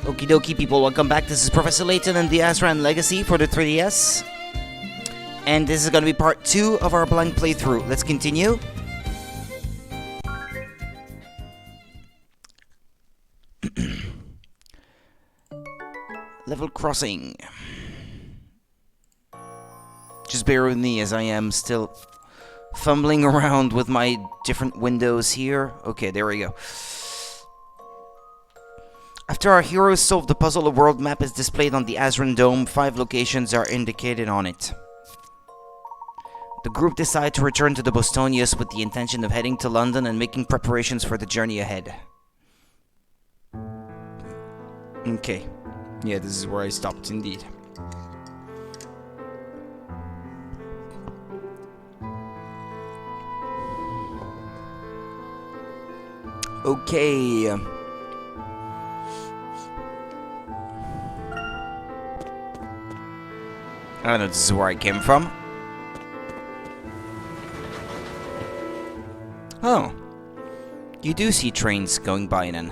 Okie dokie, people, welcome back. This is Professor Layton and the Azran Legacy for the 3DS. And this is going to be part 2 of our blank playthrough. Let's continue. Level crossing. Just bear with me as I am still fumbling around with my different windows here. Okay, there we go. After our heroes solve the puzzle, a world map is displayed on the Azran Dome. 5 locations are indicated on it. The group decide to return to the Bostonius with the intention of heading to London and making preparations for the journey ahead. Okay. Yeah, this is where I stopped indeed. Okay. I know this is where I came from. Oh. You do see trains going by then.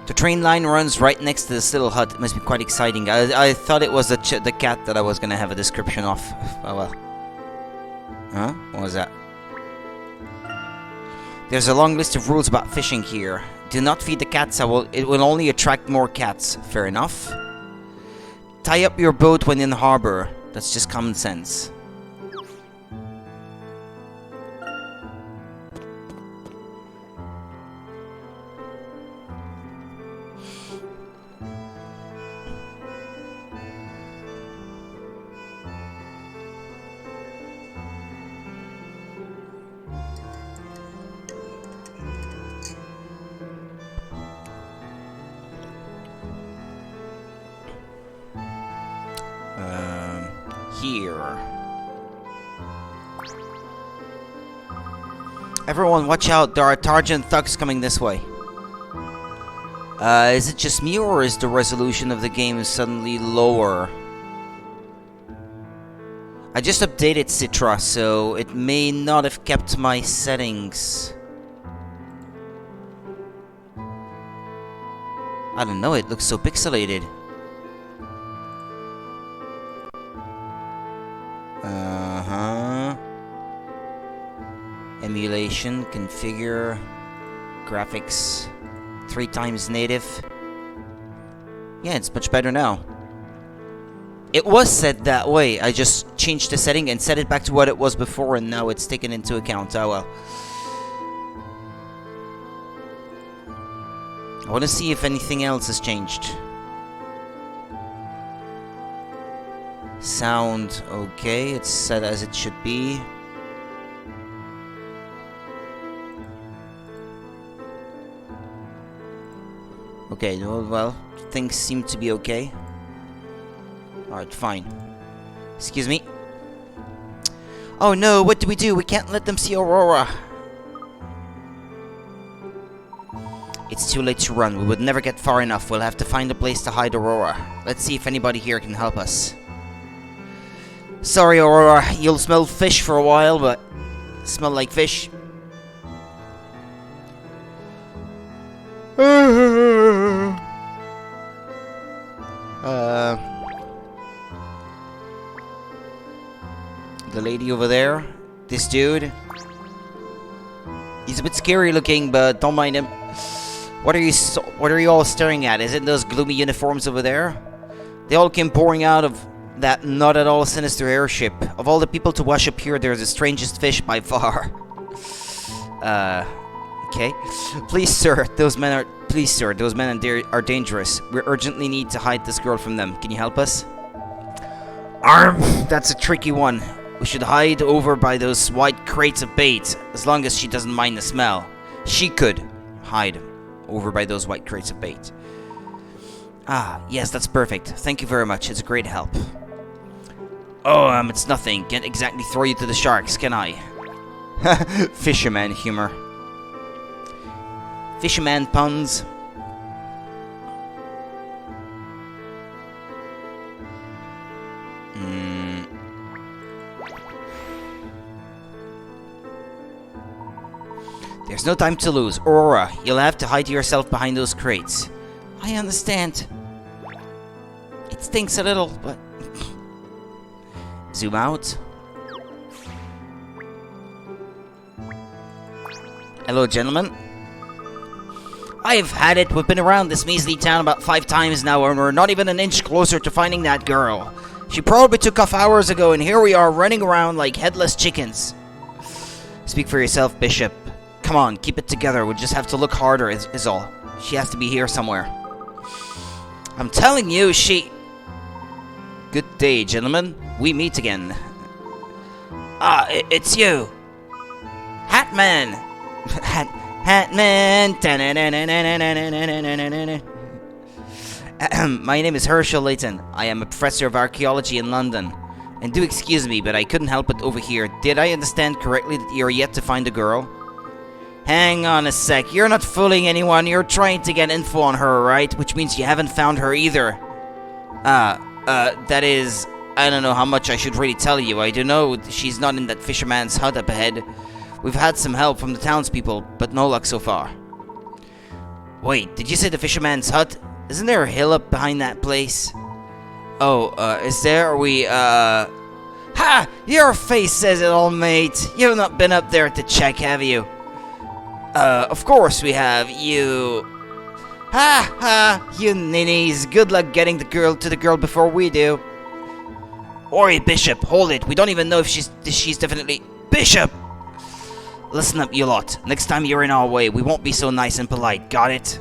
The train line runs right next to this little hut. It must be quite exciting. I thought it was the cat that I was gonna have a description of. Oh well. Huh? What was that? There's a long list of rules about fishing here. Do not feed the cats. It will only attract more cats. Fair enough. Tie up your boat when in harbor. That's just common sense. Here. Everyone, watch out. There are Tarjan thugs coming this way. Is it just me, or is the resolution of the game suddenly lower? I just updated Citra, so it may not have kept my settings. I don't know, it looks so pixelated. Emulation, configure, graphics, 3 times native. Yeah, it's much better now. It was set that way. I just changed the setting and set it back to what it was before, and now it's taken into account. Oh well. I want to see if anything else has changed. Sound, okay, it's set as it should be. Okay, well, things seem to be okay. Alright, fine. Excuse me. Oh no, what do? We can't let them see Aurora. It's too late to run. We would never get far enough. We'll have to find a place to hide Aurora. Let's see if anybody here can help us. Sorry, Aurora. You'll smell fish for a while, but... smell like fish. The lady over there. This dude. He's a bit scary looking, but don't mind him. What are you all staring at? Is it those gloomy uniforms over there? They all came pouring out of that not at all sinister airship. Of all the people to wash up here, they're the strangest fish by far. Okay. Please, sir, those men are dangerous. We urgently need to hide this girl from them. Can you help us? That's a tricky one. We should hide over by those white crates of bait, as long as she doesn't mind the smell. She could hide over by those white crates of bait. Ah, yes, that's perfect. Thank you very much. It's a great help. Oh, it's nothing. Can't exactly throw you to the sharks, can I? Fisherman humor. Fisherman puns. There's no time to lose. Aurora, you'll have to hide yourself behind those crates. I understand. It stinks a little, but... Zoom out. Hello, gentlemen. I've had it. We've been around this measly town about 5 times now, and we're not even an inch closer to finding that girl. She probably took off hours ago, and here we are running around like headless chickens. Speak for yourself, Bishop. Come on, keep it together. We just have to look harder, is all. She has to be here somewhere. I'm telling you, she... Good day, gentlemen. We meet again. Ah, it's you. Hatman. Hatman. My name is Herschel Layton. I am a professor of archaeology in London. And do excuse me, but I couldn't help it over here. Did I understand correctly that you're yet to find a girl? Hang on a sec. You're not fooling anyone. You're trying to get info on her, right? Which means you haven't found her either. That is... I don't know how much I should really tell you. I do know she's not in that fisherman's hut up ahead. We've had some help from the townspeople, but no luck so far. Wait, did you say the fisherman's hut? Isn't there a hill up behind that place? Oh, is there? Are we, Ha! Your face says it all, mate. You've not been up there to check, have you? Of course we have. You... Ha! Ha! You ninnies. Good luck getting the girl before we do. Oi, Bishop, hold it. We don't even know if she's definitely... Bishop! Listen up, you lot. Next time you're in our way, we won't be so nice and polite. Got it?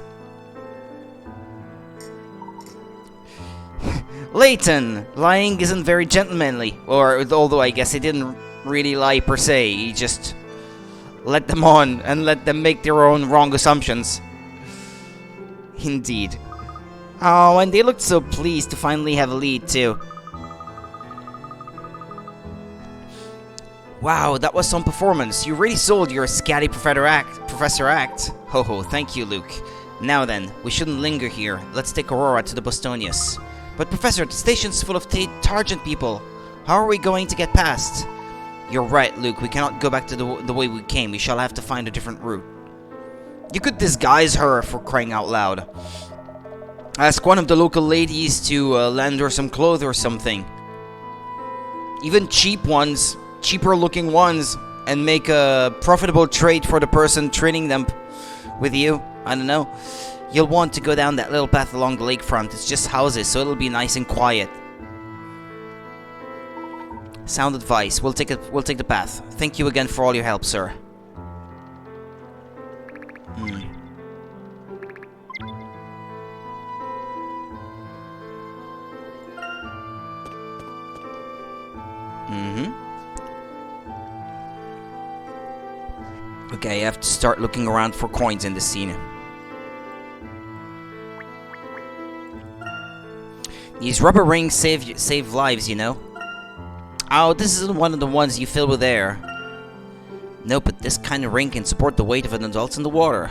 Layton! Lying isn't very gentlemanly. Or, although I guess he didn't really lie per se. He just let them on and let them make their own wrong assumptions. Indeed. Oh, and they looked so pleased to finally have a lead, too. Wow, that was some performance. You really sold your scatty Professor Act. Ho ho, thank you, Luke. Now then, we shouldn't linger here. Let's take Aurora to the Bostonius. But Professor, the station's full of Targent people. How are we going to get past? You're right, Luke. We cannot go back to the way we came. We shall have to find a different route. You could disguise her, for crying out loud. Ask one of the local ladies to lend her some clothes or something. Even cheap ones. Cheaper looking ones, and make a profitable trade for the person trading them with you. I don't know. You'll want to go down that little path along the lakefront. It's just houses, so it'll be nice and quiet. Sound advice. We'll take the path. Thank you again for all your help, sir. Okay, I have to start looking around for coins in this scene. These rubber rings save lives, you know. Oh, this isn't one of the ones you fill with air. No, but this kind of ring can support the weight of an adult in the water.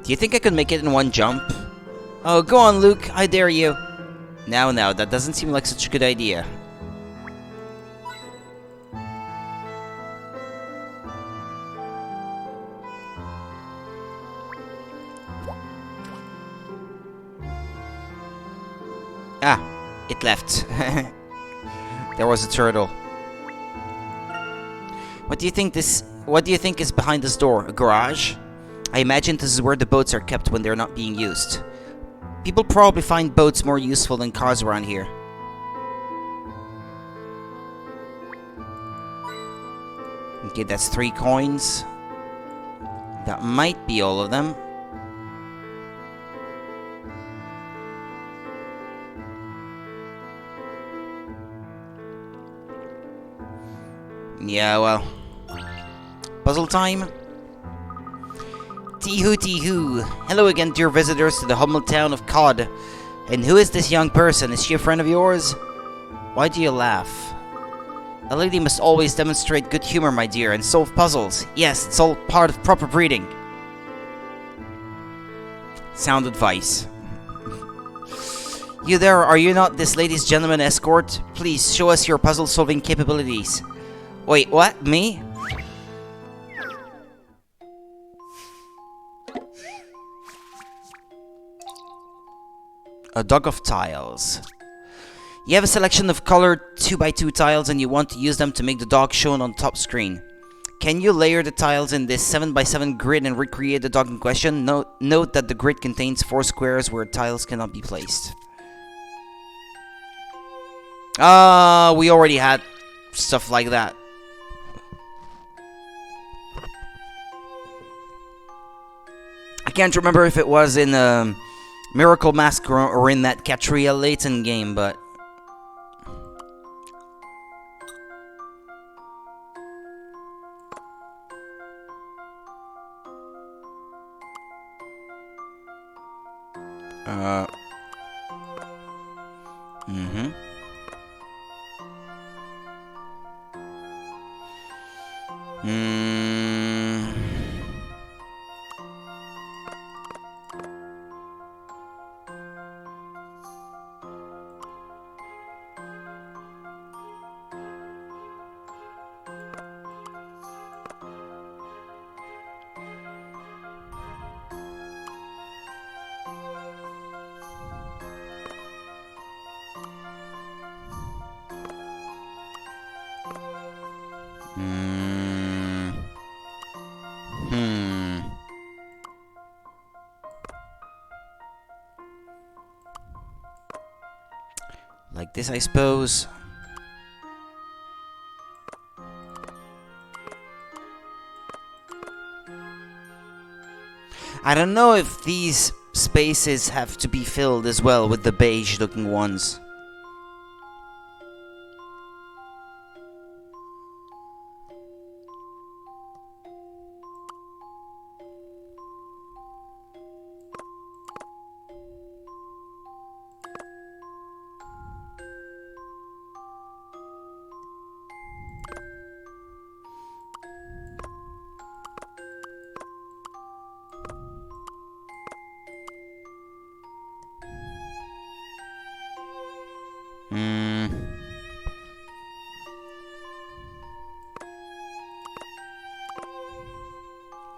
Do you think I could make it in one jump? Oh, go on, Luke. I dare you. Now, that doesn't seem like such a good idea. Ah, it left. There was a turtle. What do you think is behind this door? A garage? I imagine this is where the boats are kept when they're not being used. People probably find boats more useful than cars around here. Okay, that's 3 coins. That might be all of them. Yeah, well. Puzzle time? Tee-hoo, tee-hoo. Hello again, dear visitors to the humble town of Cod. And who is this young person? Is she a friend of yours? Why do you laugh? A lady must always demonstrate good humor, my dear, and solve puzzles. Yes, it's all part of proper breeding. Sound advice. You there, are you not this lady's gentleman escort? Please, show us your puzzle-solving capabilities. Wait, what? Me? A dog of tiles. You have a selection of colored 2x2 tiles and you want to use them to make the dog shown on top screen. Can you layer the tiles in this 7x7 grid and recreate the dog in question? Note that the grid contains 4 squares where tiles cannot be placed. We already had stuff like that. I can't remember if it was in Miracle Mask or in that Katria Layton game, but... Like this, I suppose. I don't know if these spaces have to be filled as well with the beige looking ones.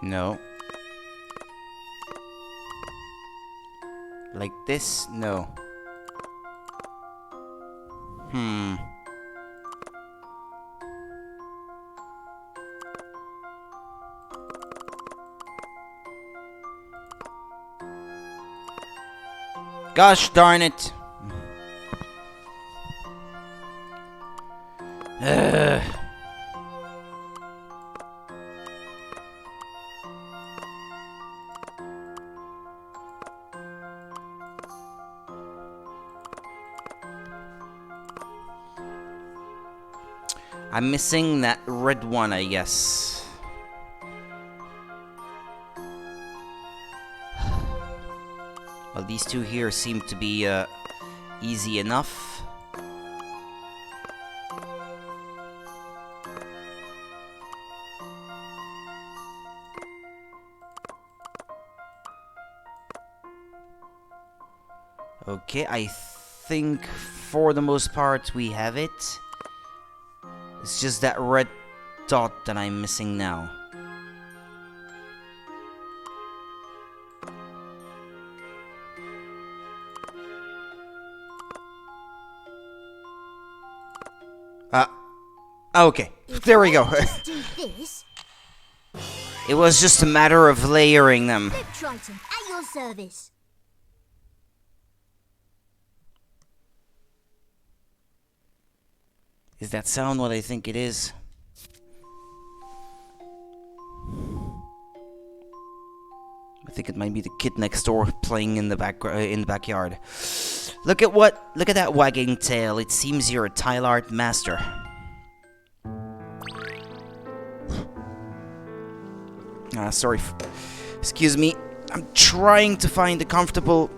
No. Like this? No. Gosh darn it. I'm missing that red one, I guess. Well, these two here seem to be easy enough. Okay, I think for the most part we have it. It's just that red dot that I'm missing now. Okay. There we go. It was just a matter of layering them. Triton, at your service. Is that sound what I think it is? I think it might be the kid next door playing in the backyard. Look at that wagging tail. It seems you're a tile art master. Sorry. Excuse me. I'm trying to find a comfortable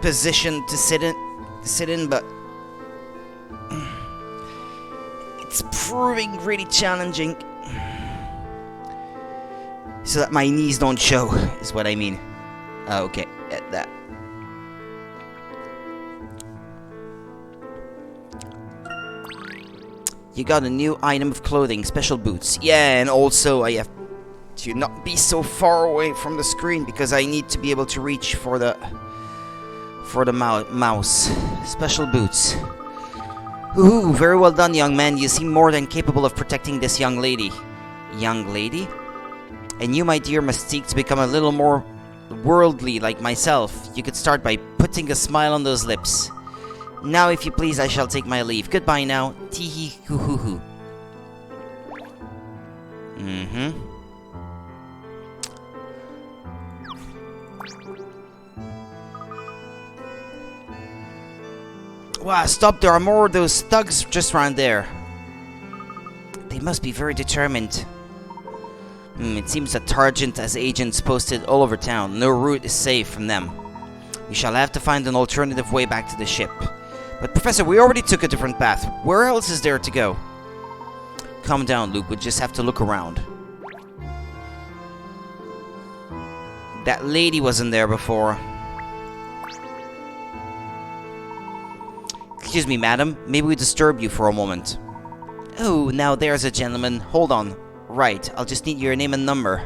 position to sit in, but it's proving really challenging. So that my knees don't show, is what I mean. Okay, that. You got a new item of clothing, special boots. Yeah, and also I have to not be so far away from the screen because I need to be able to reach for the mouse. Special boots. Ooh, very well done, young man. You seem more than capable of protecting this young lady. Young lady? And you, my dear, must seek to become a little more worldly like myself. You could start by putting a smile on those lips. Now, if you please, I shall take my leave. Goodbye now. Tee-hee hoo hoo hoo. Mm-hmm. Wow, stop, there are more of those thugs just around there. They must be very determined. It seems that Targent has agents posted all over town. No route is safe from them. We shall have to find an alternative way back to the ship. But Professor, we already took a different path. Where else is there to go? Calm down, Luke. We just have to look around. That lady wasn't there before. Excuse me, madam. Maybe we disturb you for a moment. Oh, now there's a gentleman. Hold on. Right, I'll just need your name and number.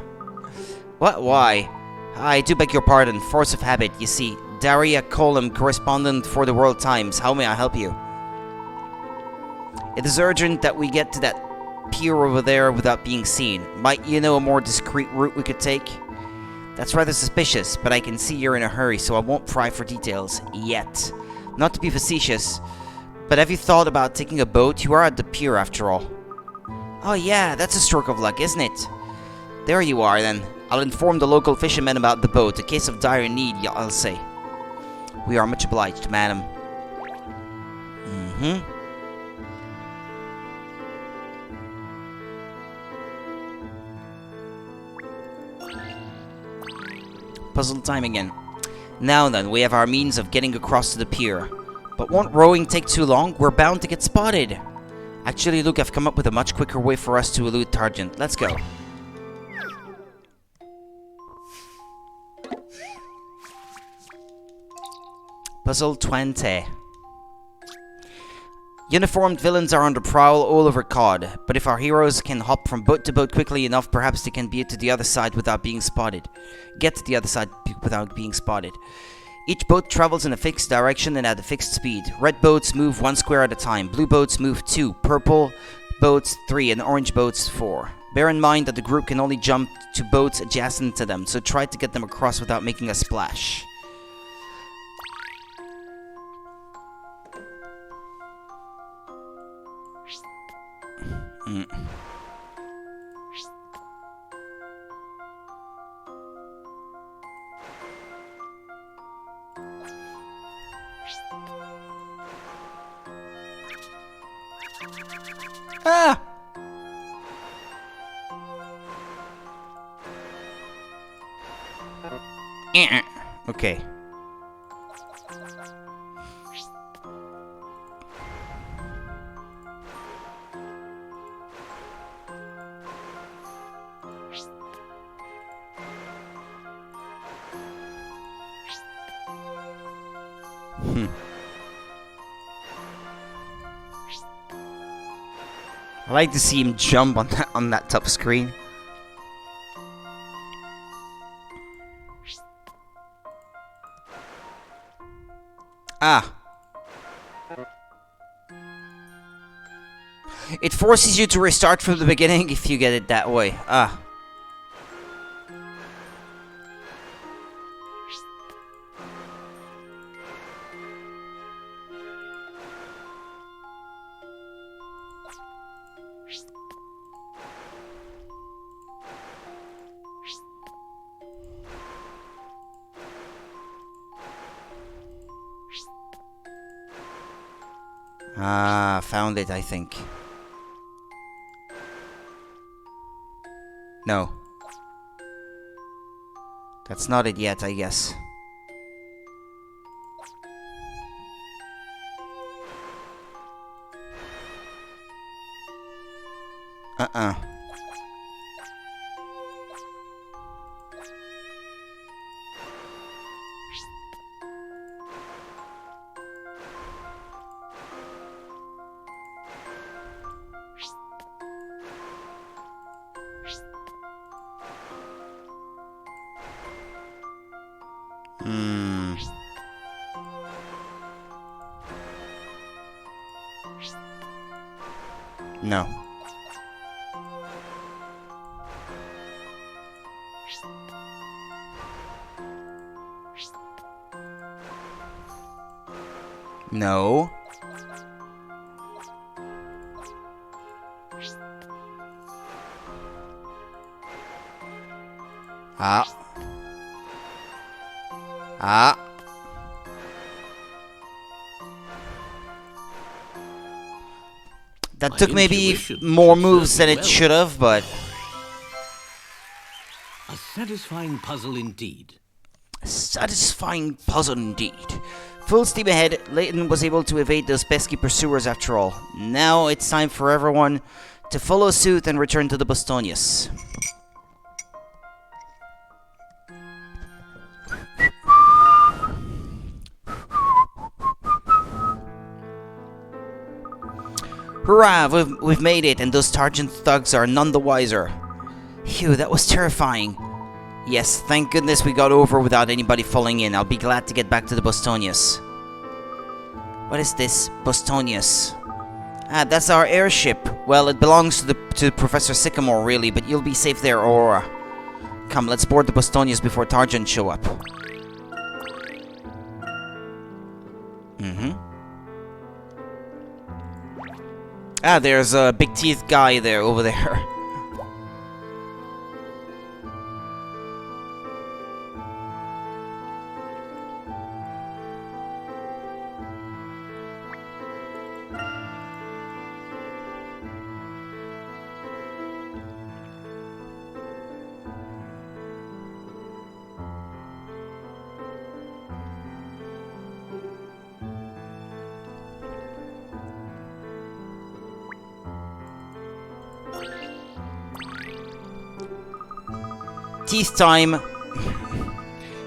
What? Why? I do beg your pardon. Force of habit, you see. Daria Colum, correspondent for the World Times. How may I help you? It is urgent that we get to that pier over there without being seen. Might you know a more discreet route we could take? That's rather suspicious, but I can see you're in a hurry, so I won't pry for details. Yet. Not to be facetious, but have you thought about taking a boat? You are at the pier, after all. Oh yeah, that's a stroke of luck, isn't it? There you are, then. I'll inform the local fishermen about the boat. A case of dire need, I'll say. We are much obliged, madam. Mm-hmm. Puzzle time again. Now then, we have our means of getting across to the pier. But won't rowing take too long? We're bound to get spotted. Actually, look, I've come up with a much quicker way for us to elude Targent. Let's go. Puzzle 20. Uniformed villains are on the prowl all over Cod, but if our heroes can hop from boat to boat quickly enough, perhaps they can get to the other side without being spotted. Each boat travels in a fixed direction and at a fixed speed. Red boats move 1 square at a time, blue boats move 2, purple boats 3, and orange boats 4. Bear in mind that the group can only jump to boats adjacent to them, so try to get them across without making a splash. Ah! Okay. I like to see him jump on that top screen. Ah. It forces you to restart from the beginning if you get it that way. Ah. Ah, found it, I think. No. That's not it yet, I guess. Uh-uh. Hmm. No. No. Ah. Ah. That took maybe more moves than it should have, but... A satisfying puzzle indeed. A satisfying puzzle indeed. Full steam ahead, Layton was able to evade those pesky pursuers after all. Now it's time for everyone to follow suit and return to the Bostonius. Hurrah! We've made it, and those sergeant thugs are none the wiser. Phew, that was terrifying. Yes, thank goodness we got over without anybody falling in. I'll be glad to get back to the Bostonius. What is this? Bostonius. Ah, that's our airship. Well, it belongs to Professor Sycamore, really, but you'll be safe there, Aurora. Come, let's board the Bostonius before Tarjan show up. Ah, there's a big teeth guy there, over there. Teeth time.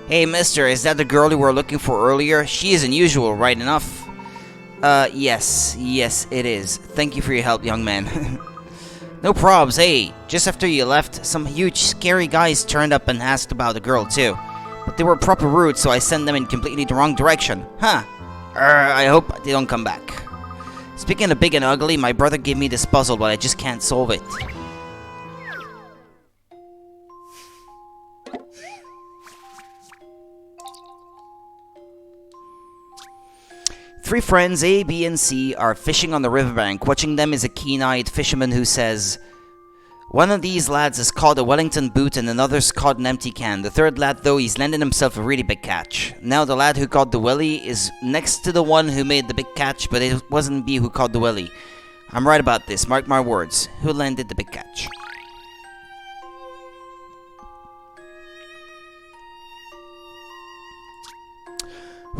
Hey, mister, is that the girl you were looking for earlier? She is unusual, right enough? Yes, it is. Thank you for your help, young man. No probs. Hey, just after you left, some huge, scary guys turned up and asked about the girl, too. But they were proper rude, so I sent them in completely the wrong direction. Huh. I hope they don't come back. Speaking of big and ugly, my brother gave me this puzzle, but I just can't solve it. Three friends, A, B, and C, are fishing on the riverbank. Watching them is a keen-eyed fisherman who says, "One of these lads has caught a Wellington boot and another's caught an empty can. The third lad, though, he's landed himself a really big catch. Now the lad who caught the willy is next to the one who made the big catch, but it wasn't B who caught the willy. I'm right about this, mark my words. Who landed the big catch?"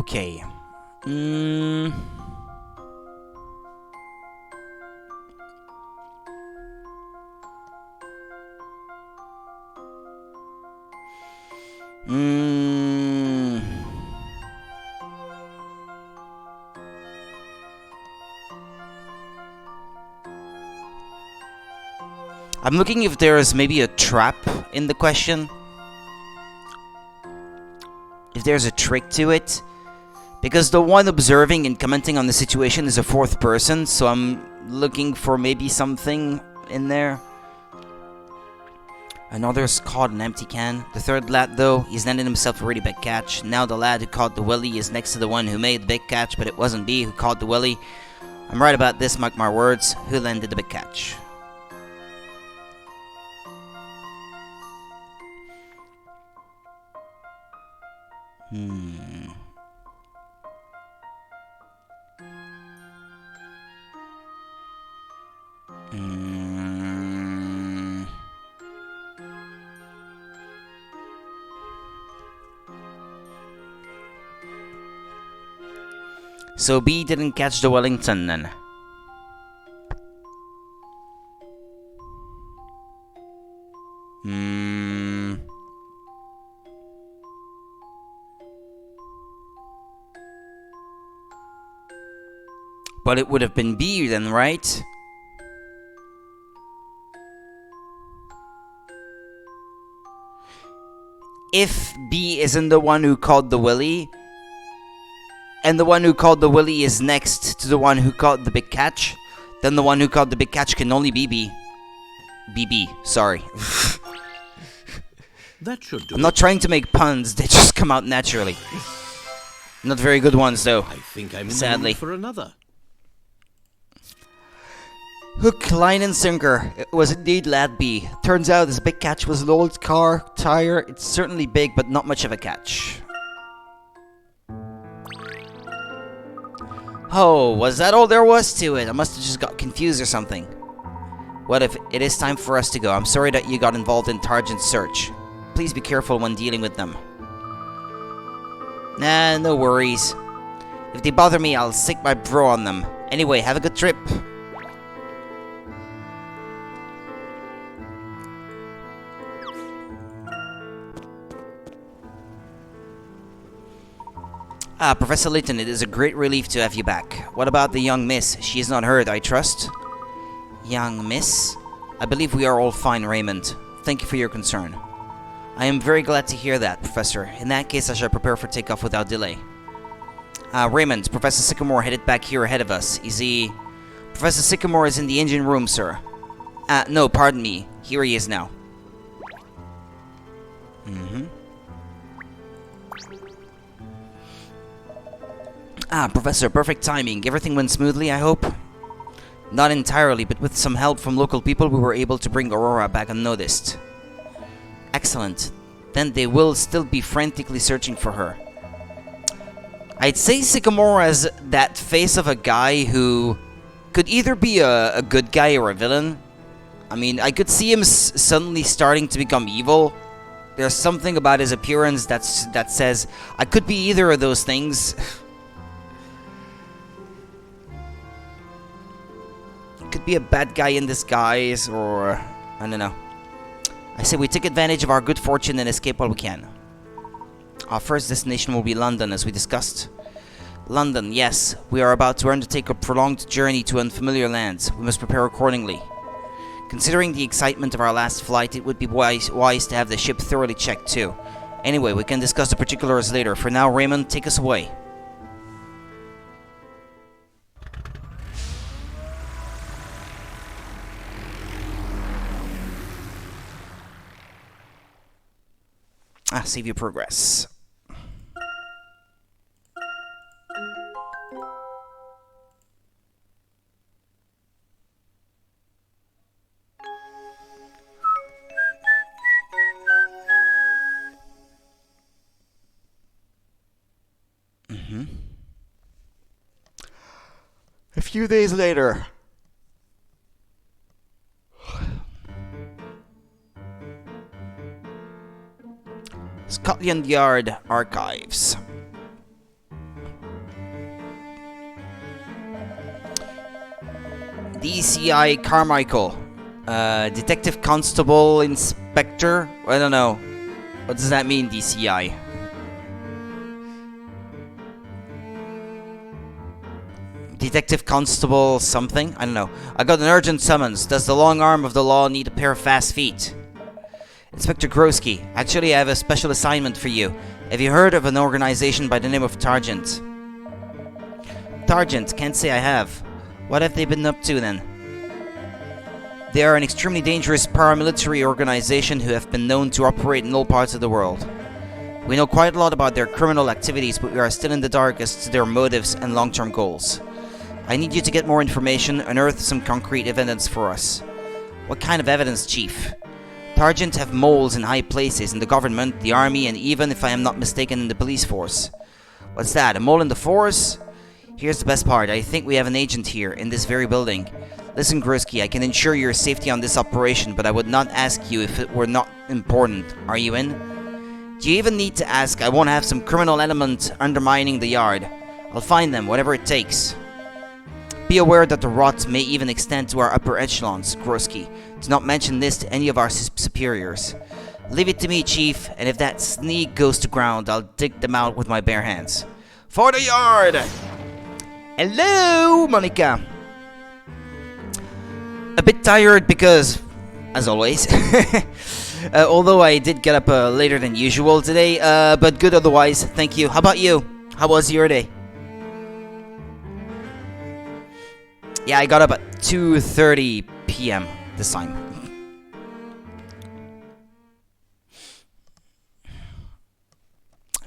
Okay. I'm looking if there is maybe a trap in the question. If there's a trick to it. Because the one observing and commenting on the situation is a fourth person, so I'm looking for maybe something in there. Another's caught an empty can. The third lad, though, he's landed himself a really big catch. Now the lad who caught the willy is next to the one who made the big catch, but it wasn't B who caught the willy. I'm right about this, mark my words. Who landed the big catch? So B didn't catch the Wellington then. But it would have been B then, right? if B isn't the one who caught the willy, and the one who caught the willy is next to the one who caught the big catch, then the one who caught the big catch can only be B. BB, sorry. That should do. I'm not trying to make puns, they just come out naturally. Not very good ones, though. I think I'm in Sadly. the mood for another. Hook, line, and sinker. It was indeed Lad B. Turns out this big catch was an old car tire. It's certainly big, but not much of a catch. Oh, was that all there was to it? I must have just got confused or something. What if it is time for us to go? I'm sorry that you got involved in Targent's search. Please be careful when dealing with them. Nah, no worries. If they bother me, I'll stick my bro on them. Anyway, have a good trip. Ah, Professor Layton, it is a great relief to have you back. What about the young miss? She is not hurt, I trust? Young miss? I believe we are all fine, Raymond. Thank you for your concern. I am very glad to hear that, Professor. In that case, I shall prepare for takeoff without delay. Raymond, Professor Sycamore headed back here ahead of us. Is he... Professor Sycamore is in the engine room, sir. No, pardon me. Here he is now. Professor, perfect timing. Everything went smoothly, I hope? Not entirely, but with some help from local people, we were able to bring Aurora back unnoticed. Excellent. Then they will still be frantically searching for her. I'd say Sycamore has that face of a guy who could either be a good guy or a villain. I mean, I could see him suddenly starting to become evil. There's something about his appearance that says, I could be either of those things. Could be a bad guy in disguise, or I don't know. I say we take advantage of our good fortune and escape while we can. Our first destination will be London, as we discussed. London, yes. We are about to undertake a prolonged journey to unfamiliar lands. We must prepare accordingly. Considering the excitement of our last flight, it would be wise to have the ship thoroughly checked too. Anyway, we can discuss the particulars later. For now, Raymond, take us away. Save your progress. A few days later. Scotland Yard Archives. DCI Carmichael. Detective Constable Inspector. I don't know. What does that mean, DCI? Detective Constable something? I don't know. I got an urgent summons. Does the long arm of the law need a pair of fast feet? Inspector Grosky, actually I have a special assignment for you. Have you heard of an organization by the name of Targent? Targent, can't say I have. What have they been up to then? They are an extremely dangerous paramilitary organization who have been known to operate in all parts of the world. We know quite a lot about their criminal activities, but we are still in the dark as to their motives and long-term goals. I need you to get more information, unearth some concrete evidence for us. What kind of evidence, Chief? Targent have moles in high places in the government, the army, and even, if I am not mistaken, in the police force. What's that, a mole in the force? Here's the best part. I think we have an agent here, in this very building. Listen, Grosky, I can ensure your safety on this operation, but I would not ask you if it were not important. Are you in? Do you even need to ask? I won't have some criminal element undermining the yard. I'll find them, whatever it takes. Be aware that the rot may even extend to our upper echelons, Grosky. Do not mention this to any of our superiors. Leave it to me, Chief, and if that sneak goes to ground, I'll dig them out with my bare hands. For the yard! Hello, Monica. A bit tired because, as always, Although I did get up later than usual today, but good otherwise, thank you. How about you? How was your day? Yeah, I got up at 2:30 p.m. this time.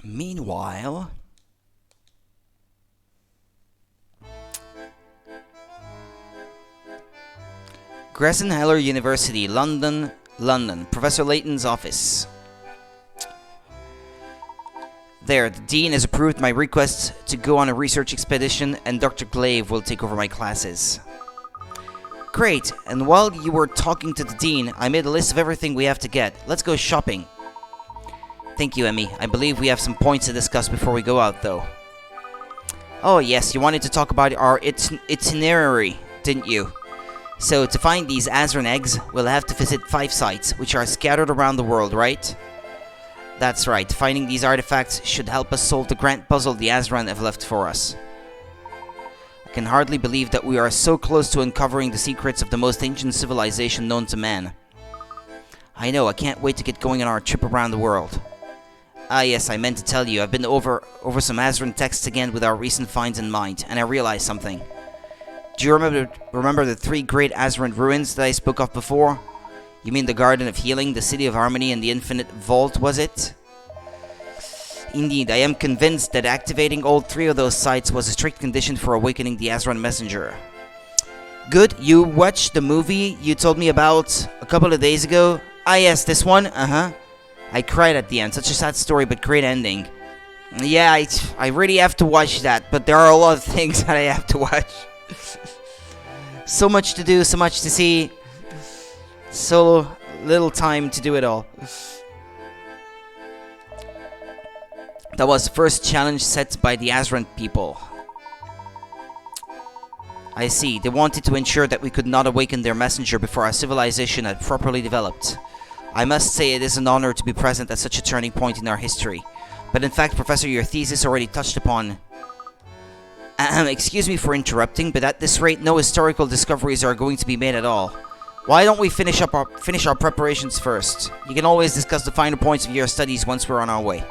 Meanwhile... Gresham University, London, Professor Layton's office. There, the Dean has approved my request to go on a research expedition, and Dr. Glaive will take over my classes. Great, and while you were talking to the Dean, I made a list of everything we have to get. Let's go shopping. Thank you, Emmy. I believe we have some points to discuss before we go out, though. Oh yes, you wanted to talk about our itinerary, didn't you? So, to find these Azran eggs, we'll have to visit 5 sites, which are scattered around the world, right? That's right, finding these artifacts should help us solve the grand puzzle the Azran have left for us. I can hardly believe that we are so close to uncovering the secrets of the most ancient civilization known to man. I know, I can't wait to get going on our trip around the world. Ah yes, I meant to tell you, I've been over some Azran texts again with our recent finds in mind, and I realized something. Do you remember the 3 great Azran ruins that I spoke of before? You mean the Garden of Healing, the City of Harmony, and the Infinite Vault, was it? Indeed, I am convinced that activating all 3 of those sites was a strict condition for awakening the Azran Messenger. Good, you watched the movie you told me about a couple of days ago? Ah yes, this one? Uh-huh. I cried at the end, such a sad story but great ending. Yeah, I really have to watch that, but there are a lot of things that I have to watch. So much to do, so much to see. So little time to do it all. That was the first challenge set by the Azran people. I see. They wanted to ensure that we could not awaken their messenger before our civilization had properly developed. I must say it is an honor to be present at such a turning point in our history. But in fact, Professor, your thesis already touched upon... excuse me for interrupting, but at this rate, no historical discoveries are going to be made at all. Why don't we finish our preparations first? You can always discuss the finer points of your studies once we're on our way.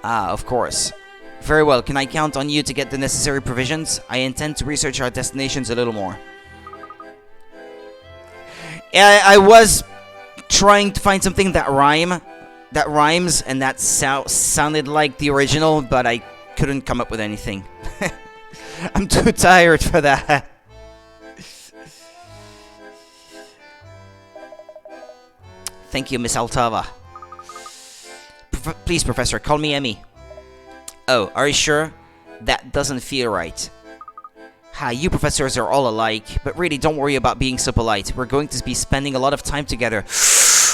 Ah, of course. Very well, can I count on you to get the necessary provisions? I intend to research our destinations a little more. Yeah, I was trying to find something that rhymes, and that sounded like the original, but I couldn't come up with anything. I'm too tired for that. Thank you, Miss Altava. Please, Professor, call me Emmy. Oh, are you sure? That doesn't feel right. Ha, you professors are all alike, but really don't worry about being so polite. We're going to be spending a lot of time together.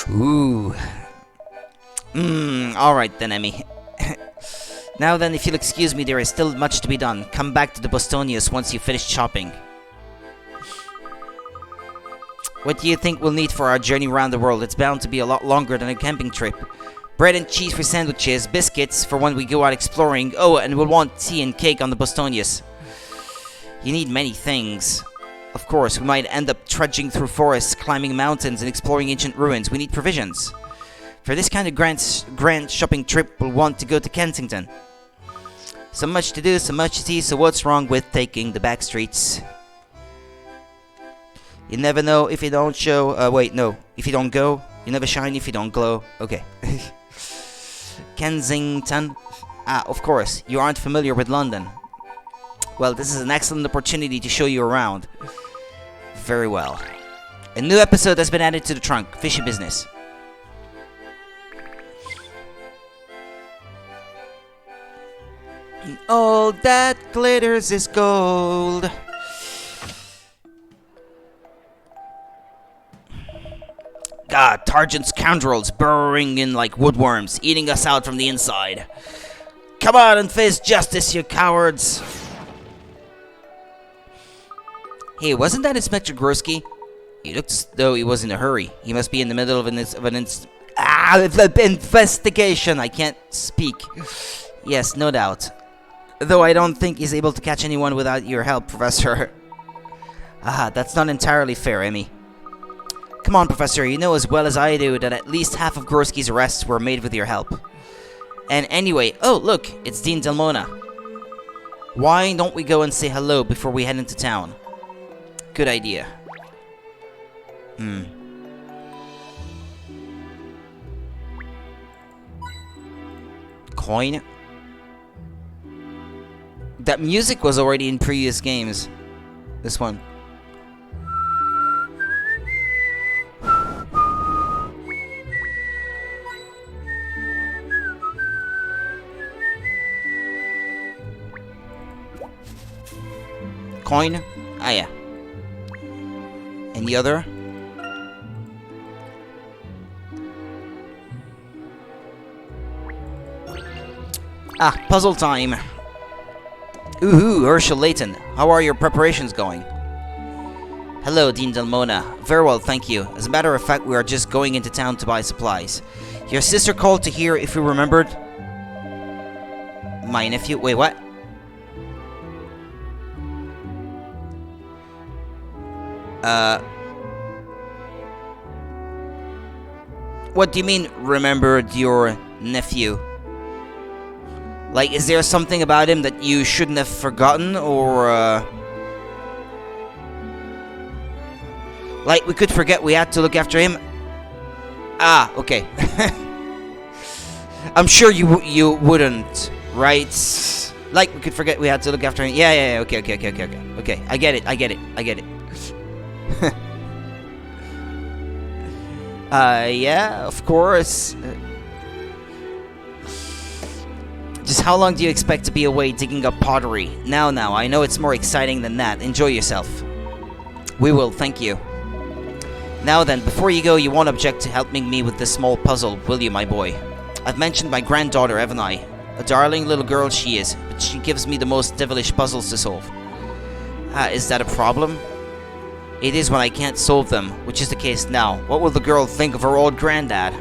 Ooh. Alright then, Emmy. Now then, if you'll excuse me, there is still much to be done. Come back to the Bostonius once you've finished shopping. What do you think we'll need for our journey around the world? It's bound to be a lot longer than a camping trip. Bread and cheese for sandwiches, biscuits for when we go out exploring. Oh, and we'll want tea and cake on the Bostonius. You need many things. Of course, we might end up trudging through forests, climbing mountains, and exploring ancient ruins. We need provisions. For this kind of grand shopping trip, we'll want to go to Kensington. So much to do, so much to see, so what's wrong with taking the back streets? You never know if you don't show... wait, no. If you don't go, you never shine if you don't glow. Okay. Kensington. Ah, of course. You aren't familiar with London. Well, this is an excellent opportunity to show you around. Very well. A new episode has been added to the trunk. Fishy business. All that glitters is gold. God, targent scoundrels burrowing in like woodworms, eating us out from the inside. Come on and face justice, you cowards! Hey, wasn't that Inspector Grorsky? He looked as though he was in a hurry. He must be in the middle of an investigation. I can't speak. Yes, no doubt. Though I don't think he's able to catch anyone without your help, Professor. Ah, that's not entirely fair, Emmy. Come on, Professor, you know as well as I do that at least half of Gorski's arrests were made with your help. And anyway, oh look, it's Dean Delmona. Why don't we go and say hello before we head into town? Good idea. Coin? That music was already in previous games. This one. Coin? Ah, yeah. And the other? Ah, puzzle time. Ooh, Herschel Layton. How are your preparations going? Hello, Dean Delmona. Very well, thank you. As a matter of fact, we are just going into town to buy supplies. Your sister called to hear if we remembered... my nephew? Wait, what? What do you mean, remembered your nephew? Like, is there something about him that you shouldn't have forgotten, or, like, we could forget we had to look after him? Ah, okay. I'm sure you wouldn't, right? Like, we could forget we had to look after him. Yeah, okay. Okay, I get it. Yeah, of course. Just how long do you expect to be away digging up pottery? Now, I know it's more exciting than that. Enjoy yourself. We will, thank you. Now then, before you go, you won't object to helping me with this small puzzle, will you, my boy? I've mentioned my granddaughter, haven't I? A darling little girl she is, but she gives me the most devilish puzzles to solve. Is that a problem? It is when I can't solve them, which is the case now. What will the girl think of her old granddad?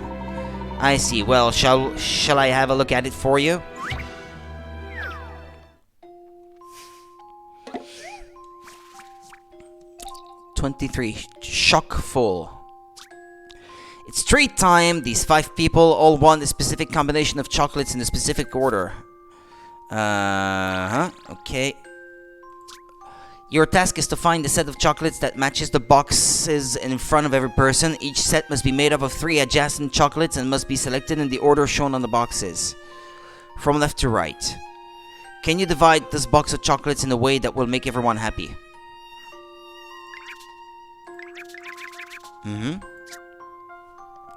I see. Well, shall I have a look at it for you? Chock full. It's treat time. These 5 people all want a specific combination of chocolates in a specific order. Okay. Your task is to find a set of chocolates that matches the boxes in front of every person. Each set must be made up of 3 adjacent chocolates and must be selected in the order shown on the boxes, from left to right. Can you divide this box of chocolates in a way that will make everyone happy?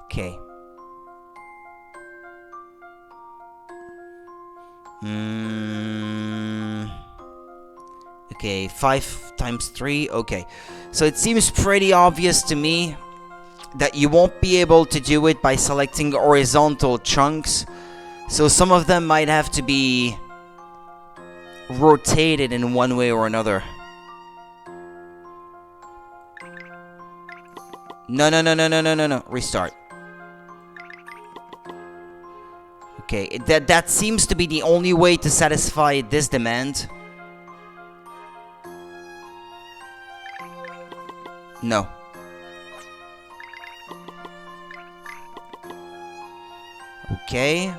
Okay. Okay, 5 times 3. Okay. So it seems pretty obvious to me that you won't be able to do it by selecting horizontal chunks. So some of them might have to be rotated in one way or another. No. Restart. Okay, that seems to be the only way to satisfy this demand. No. Okay.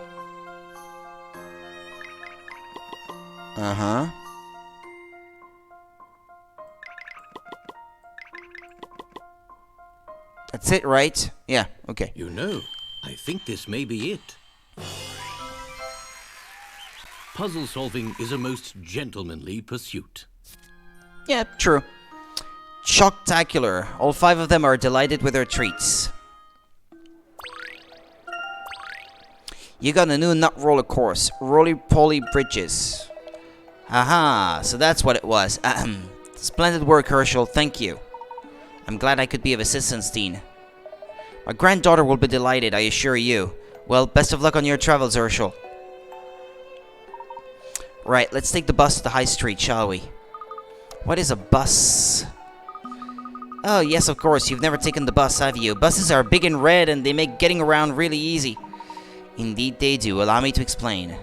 That's it, right? Yeah, okay. You know, I think this may be it. Puzzle solving is a most gentlemanly pursuit. Yeah, true. Chocktacular. All 5 of them are delighted with their treats. You got a new nut roller course. Roly-poly bridges. Aha, so that's what it was. Splendid work, Herschel. Thank you. I'm glad I could be of assistance, Dean. My granddaughter will be delighted, I assure you. Well, best of luck on your travels, Herschel. Right, let's take the bus to the high street, shall we? What is a bus? Oh, yes, of course. You've never taken the bus, have you? Buses are big and red, and they make getting around really easy. Indeed they do. Allow me to explain.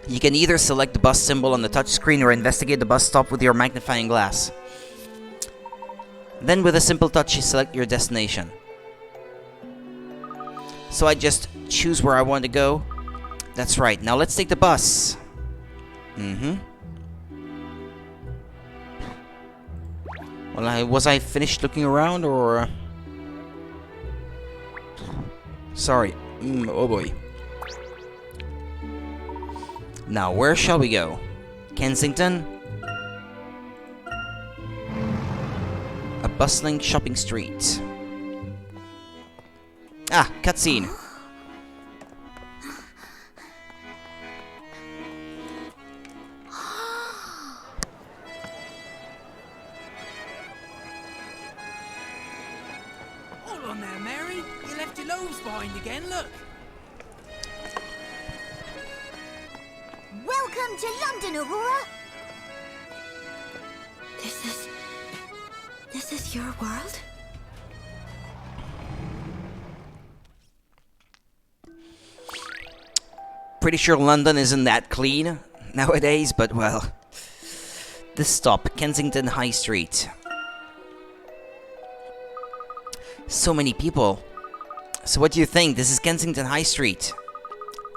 You can either select the bus symbol on the touchscreen or investigate the bus stop with your magnifying glass. Then with a simple touch you select your destination. So I just choose where I want to go. That's right. Now let's take the bus. Well, was I finished looking around or... Sorry. Oh boy. Now, where shall we go? Kensington? A bustling shopping street. Ah, cutscene. Hold on there, Mary. You left your loaves behind again, look. Welcome to London, Aurora. This is your world? Pretty sure London isn't that clean nowadays, but well. This stop, Kensington High Street. So many people. So what do you think? This is Kensington High Street.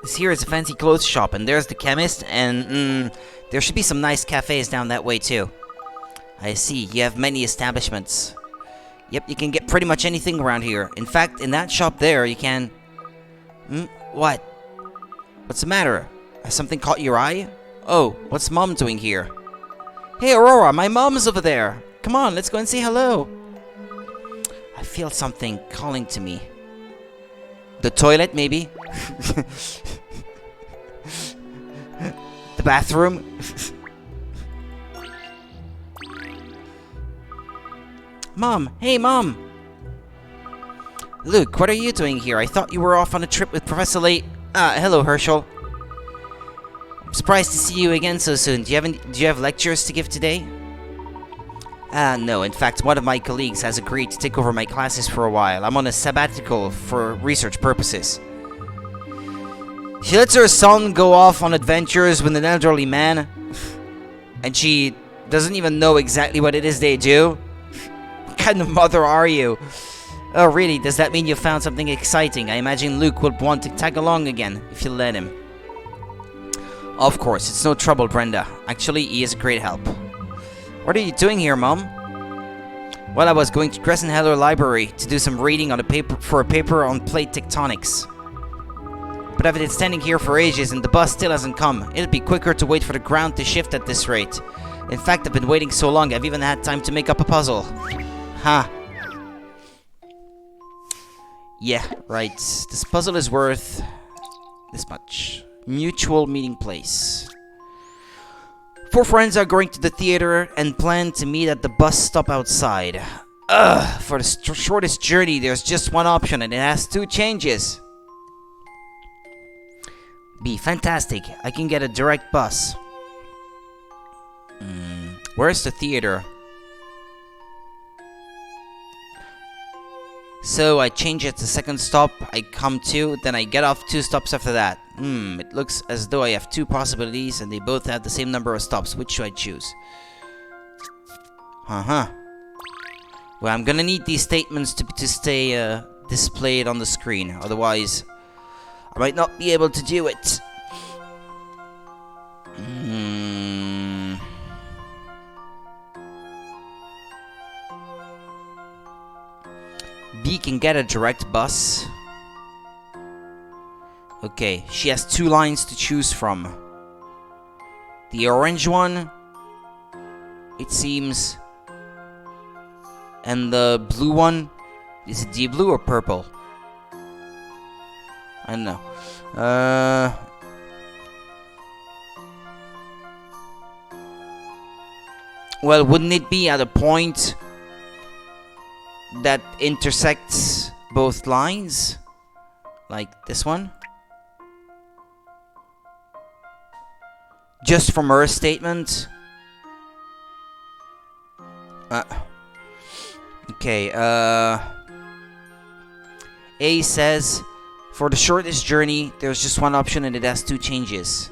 This here is a fancy clothes shop, and there's the chemist, and there should be some nice cafes down that way too. I see, you have many establishments. Yep, you can get pretty much anything around here. In fact, in that shop there, you can... What? What's the matter? Has something caught your eye? Oh, what's Mom doing here? Hey, Aurora, my mom's over there. Come on, let's go and say hello. I feel something calling to me. The toilet, maybe? The bathroom? Mom! Hey, Mom! Luke, what are you doing here? I thought you were off on a trip with Professor Layton. Hello, Herschel. I'm surprised to see you again so soon. Do you have lectures to give today? No. In fact, one of my colleagues has agreed to take over my classes for a while. I'm on a sabbatical for research purposes. She lets her son go off on adventures with an elderly man, and she doesn't even know exactly what it is they do. What kind of mother are you? Oh, really? Does that mean you found something exciting? I imagine Luke would want to tag along again, if you let him. Of course, it's no trouble, Brenda. Actually, he is a great help. What are you doing here, Mom? Well, I was going to Crescent Heller Library to do some reading on a paper on plate tectonics. But I've been standing here for ages and the bus still hasn't come. It'd be quicker to wait for the ground to shift at this rate. In fact, I've been waiting so long I've even had time to make up a puzzle. Huh. Yeah, right. This puzzle is worth this much. Mutual meeting place. 4 friends are going to the theater and plan to meet at the bus stop outside. Ugh, for the shortest journey, there's just one option and it has 2 changes. B, fantastic. I can get a direct bus. Where's the theater? So I change it to second stop, I come to, then I get off 2 stops after that. It looks as though I have 2 possibilities and they both have the same number of stops. Which should I choose? Well, I'm gonna need these statements to stay displayed on the screen. Otherwise, I might not be able to do it. B can get a direct bus. Okay, she has 2 lines to choose from. The orange one, it seems. And the blue one, is it deep blue or purple? I don't know. Well, wouldn't it be at a point that intersects both lines? Like this one? Just from her statement? Okay, A says, for the shortest journey, there's just one option and it has 2 changes.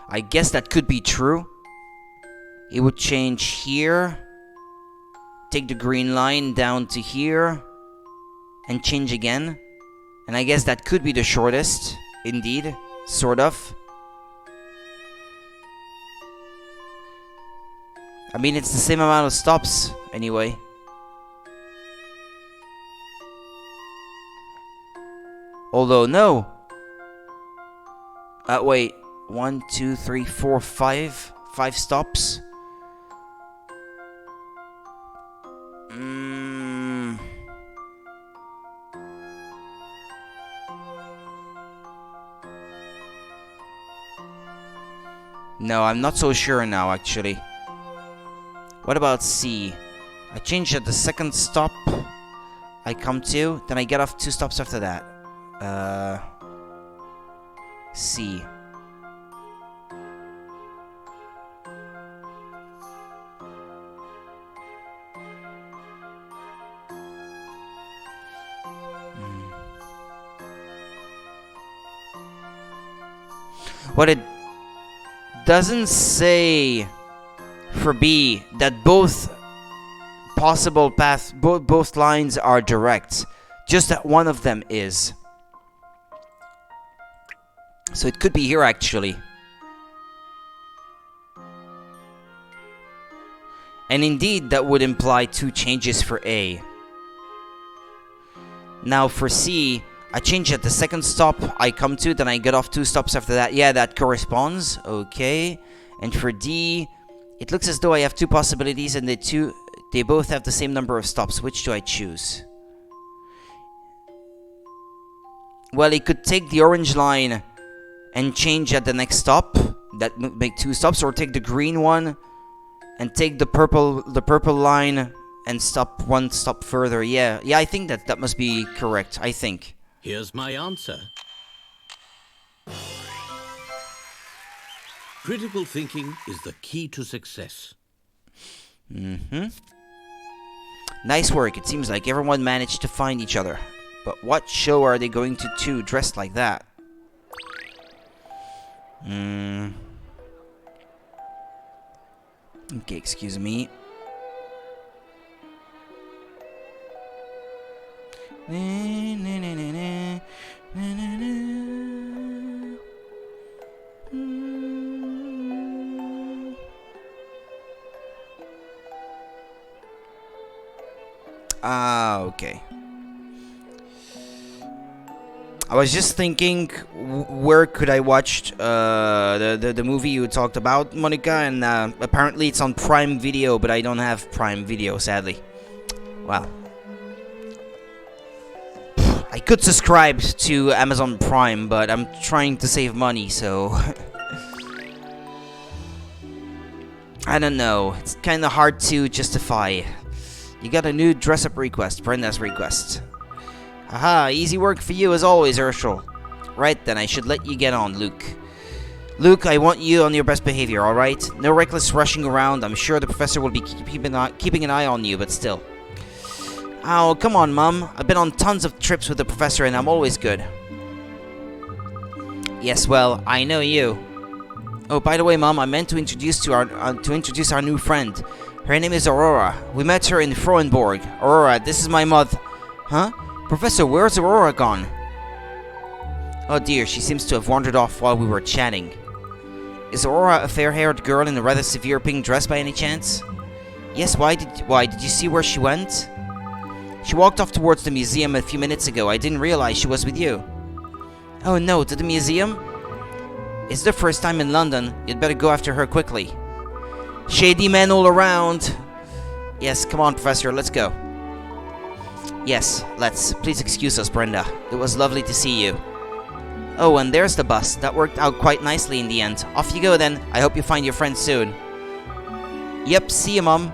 I guess that could be true. It would change here. Take the green line down to here. And change again. And I guess that could be the shortest. Indeed. Sort of. I mean, it's the same amount of stops, anyway. Although, no. Wait. 1, 2, 3, 4, 5. 5 stops. No, I'm not so sure now, actually. What about C? I change at the second stop I come to, then I get off 2 stops after that. C. What it doesn't say for B that both possible paths, both lines are direct, just that one of them is. So it could be here, actually. And indeed, that would imply 2 changes for A. Now for C, I change at the second stop I come to, then I get off 2 stops after that. Yeah, that corresponds. Okay. And for D, it looks as though I have 2 possibilities and they both have the same number of stops. Which do I choose? Well, it could take the orange line and change at the next stop. That would make 2 stops. Or take the green one and take the purple line and stop 1 stop further. Yeah, I think that must be correct. I think. Here's my answer. Critical thinking is the key to success. Nice work. It seems like everyone managed to find each other. But what show are they going to dressed like that? Okay, excuse me. Okay. I was just thinking, where could I watch the movie you talked about, Monica? And apparently it's on Prime Video, but I don't have Prime Video, sadly. Wow. I could subscribe to Amazon Prime, but I'm trying to save money, so... I don't know. It's kind of hard to justify. You got a new dress-up request, Brenda's request. Haha, easy work for you as always, Urshel. Right then, I should let you get on, Luke. Luke, I want you on your best behavior, alright? No reckless rushing around. I'm sure the professor will be keeping an eye on you, but still. Oh, come on, Mum. I've been on tons of trips with the professor and I'm always good. Yes, well, I know you. Oh, by the way, Mum, I meant to introduce our new friend. Her name is Aurora. We met her in Frohenborg. Aurora, this is my mother. Huh? Professor, where's Aurora gone? Oh dear, she seems to have wandered off while we were chatting. Is Aurora a fair-haired girl in a rather severe pink dress by any chance? Yes, why did you see where she went? She walked off towards the museum a few minutes ago. I didn't realize she was with you. Oh no, to the museum? It's the first time in London. You'd better go after her quickly. Shady men all around. Yes, come on, Professor, let's go. Yes, let's. Please excuse us, Brenda. It was lovely to see you. Oh, and there's the bus. That worked out quite nicely in the end. Off you go then. I hope you find your friend soon. Yep, see you, Mum.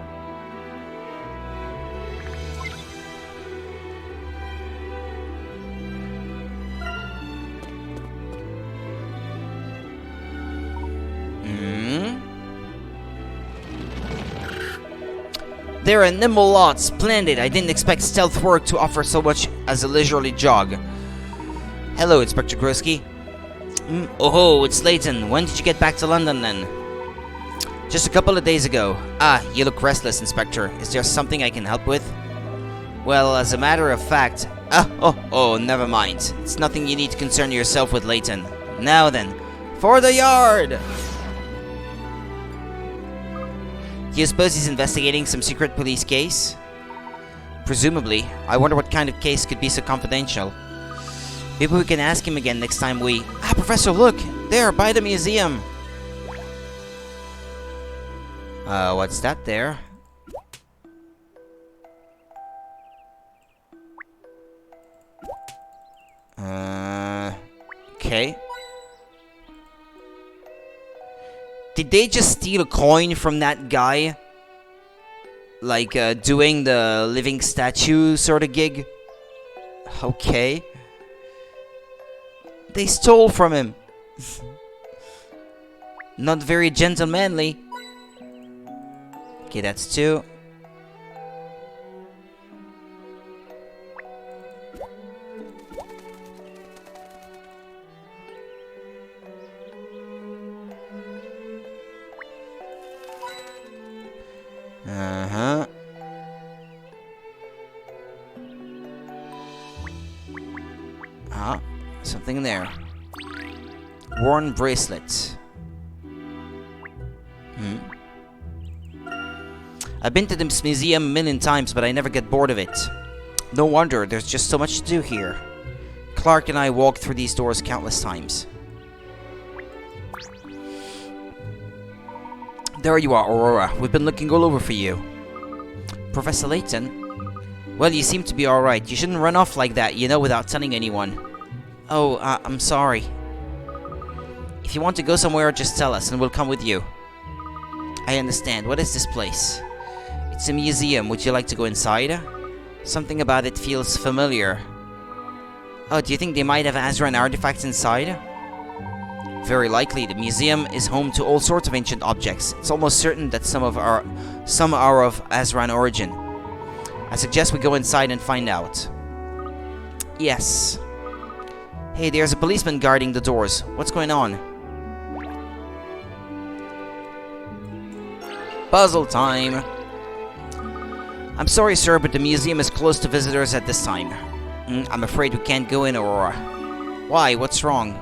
They're a nimble lot. Splendid. I didn't expect stealth work to offer so much as a leisurely jog. Hello, Inspector Grosky. Oh, it's Layton. When did you get back to London then? Just a couple of days ago. Ah, you look restless, Inspector. Is there something I can help with? Well, as a matter of fact... never mind. It's nothing you need to concern yourself with, Layton. Now then, for the yard! Do you suppose he's investigating some secret police case? Presumably. I wonder what kind of case could be so confidential. Maybe we can ask him again next time we... Ah, Professor, look! There, by the museum! What's that there? Okay. Did they just steal a coin from that guy? Like, doing the living statue sort of gig? Okay. They stole from him. Not very gentlemanly. Okay, that's 2. Uh-huh. Ah, something in there. Worn bracelet. I've been to this museum a million times, but I never get bored of it. No wonder, there's just so much to do here. Clark and I walked through these doors countless times. There you are, Aurora. We've been looking all over for you. Professor Layton? Well, you seem to be alright. You shouldn't run off like that, you know, without telling anyone. Oh, I'm sorry. If you want to go somewhere, just tell us, and we'll come with you. I understand. What is this place? It's a museum. Would you like to go inside? Something about it feels familiar. Oh, do you think they might have Azran artifacts inside? Very likely. The museum is home to all sorts of ancient objects. It's almost certain that some are of Azran origin. I suggest we go inside and find out. Yes. Hey, there's a policeman guarding the doors. What's going on? Puzzle time. I'm sorry, sir, but the museum is closed to visitors at this time. I'm afraid we can't go in, Aurora. Why? What's wrong?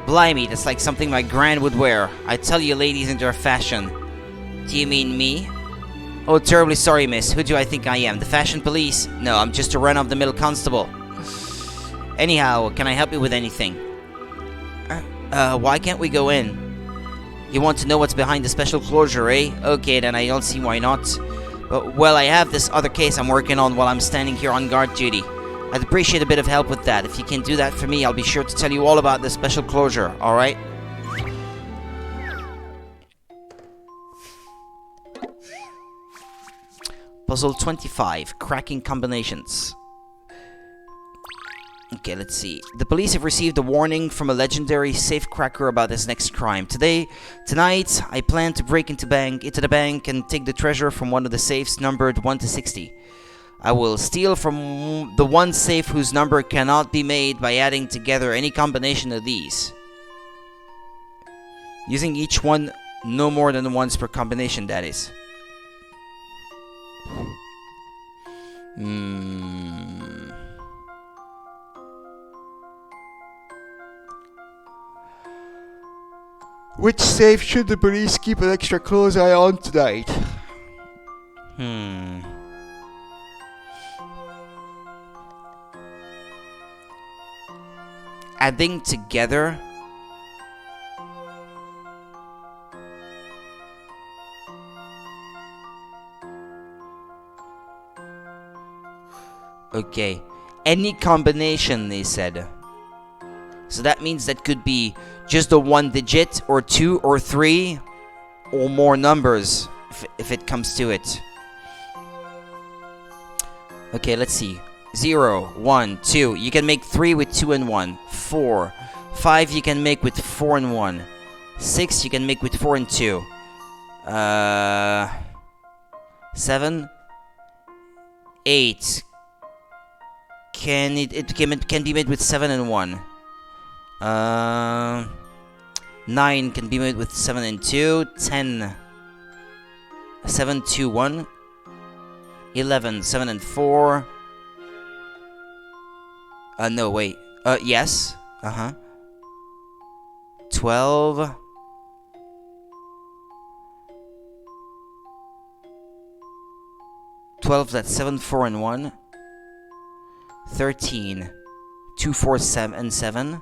Blimey, that's like something my gran would wear. I tell you, ladies into her fashion. Do you mean me? Oh, terribly sorry, miss. Who do I think I am? The fashion police? No, I'm just a run-of-the-mill constable. Anyhow, can I help you with anything? Why can't we go in? You want to know what's behind the special closure, eh? Okay, then I don't see why not. But, well, I have this other case I'm working on while I'm standing here on guard duty. I'd appreciate a bit of help with that. If you can do that for me, I'll be sure to tell you all about the special closure, alright? Puzzle 25. Cracking combinations. Okay, let's see. The police have received a warning from a legendary safecracker about his next crime. Tonight, I plan to break into the bank and take the treasure from one of the safes numbered 1 to 60. I will steal from the one safe whose number cannot be made by adding together any combination of these. Using each one no more than once per combination, that is. Which safe should the police keep an extra close eye on tonight? Adding together. Okay. Any combination, they said. So that means that could be just a 1 digit, or 2, or 3, or more numbers, if it comes to it. Okay, let's see. 0, 1, 2. You can make 3 with 2 and 1. 4. 5 you can make with 4 and 1. 6 you can make with 4 and 2. 7. 8. It can be made with 7 and 1. 9 can be made with 7 and 2. 10. 7, 2, 1. 11, 7 and 4. No, wait. Yes. 12. 12, that's 7, 4 and 1. 13. 2, 4, 7 and 7.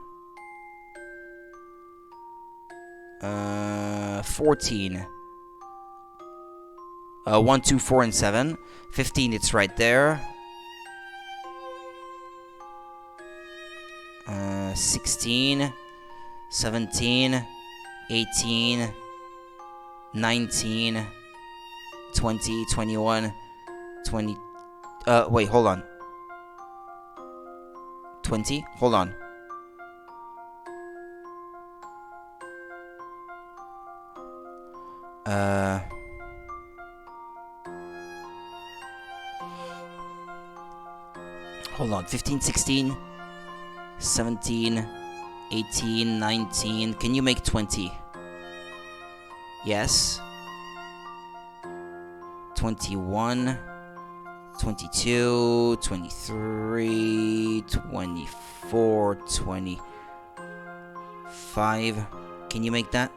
14. 1, 2, 4 and 7. 15, it's right there. 16. 17. 18. 19. 20. 21. 20. Wait, hold on. 20? Hold on. Hold on. 15, 16, 17, 18, 19. Can you make 20? Yes. 21, 22, 23, 24, 25. Can you make that?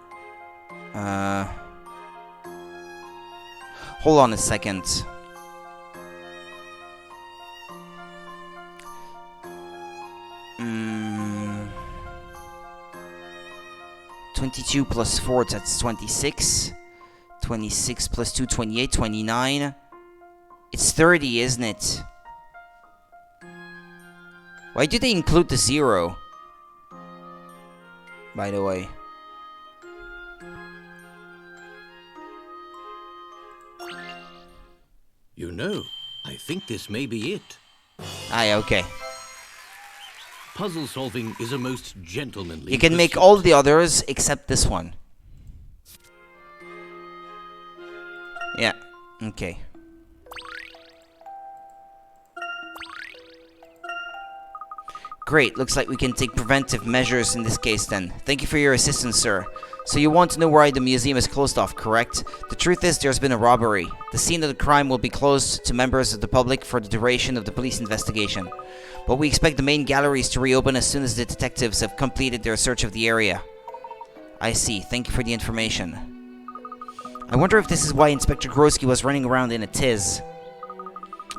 Hold on a second. Mm, 22 plus 4, that's 26. 26 plus 2, 28, 29. It's 30, isn't it? Why do they include the 0? By the way. You know, I think this may be it. Yeah, okay. Puzzle solving is a most gentlemanly You can make pursuit. all the others except this one. Yeah, okay. Great, looks like we can take preventive measures in this case then. Thank you for your assistance, sir. So you want to know why the museum is closed off, correct? The truth is there's been a robbery. The scene of the crime will be closed to members of the public for the duration of the police investigation. But we expect the main galleries to reopen as soon as the detectives have completed their search of the area. I see, thank you for the information. I wonder if this is why Inspector Grosky was running around in a tiz.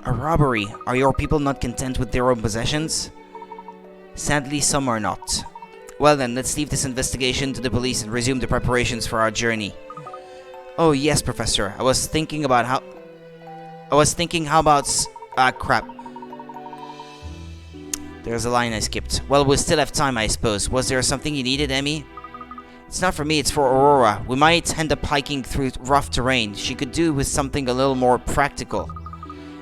A robbery? Are your people not content with their own possessions? Sadly, some are not. Well then, let's leave this investigation to the police and resume the preparations for our journey. Oh yes, Professor. I was thinking how about crap. There's a line I skipped. Well, we'll still have time, I suppose. Was there something you needed, Emmy? It's not for me, it's for Aurora. We might end up hiking through rough terrain. She could do with something a little more practical.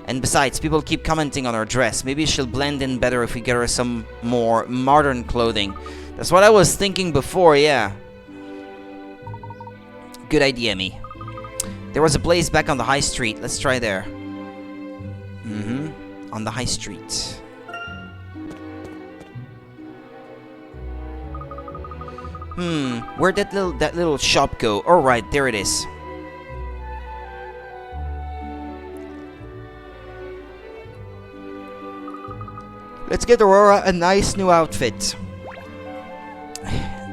And besides, people keep commenting on her dress. Maybe she'll blend in better if we get her some more modern clothing. That's what I was thinking before, yeah. Good idea, Emmy. There was a blaze back on the high street. Let's try there. On the high street. Where'd that little shop go? Oh, right, there it is. Let's get Aurora a nice new outfit.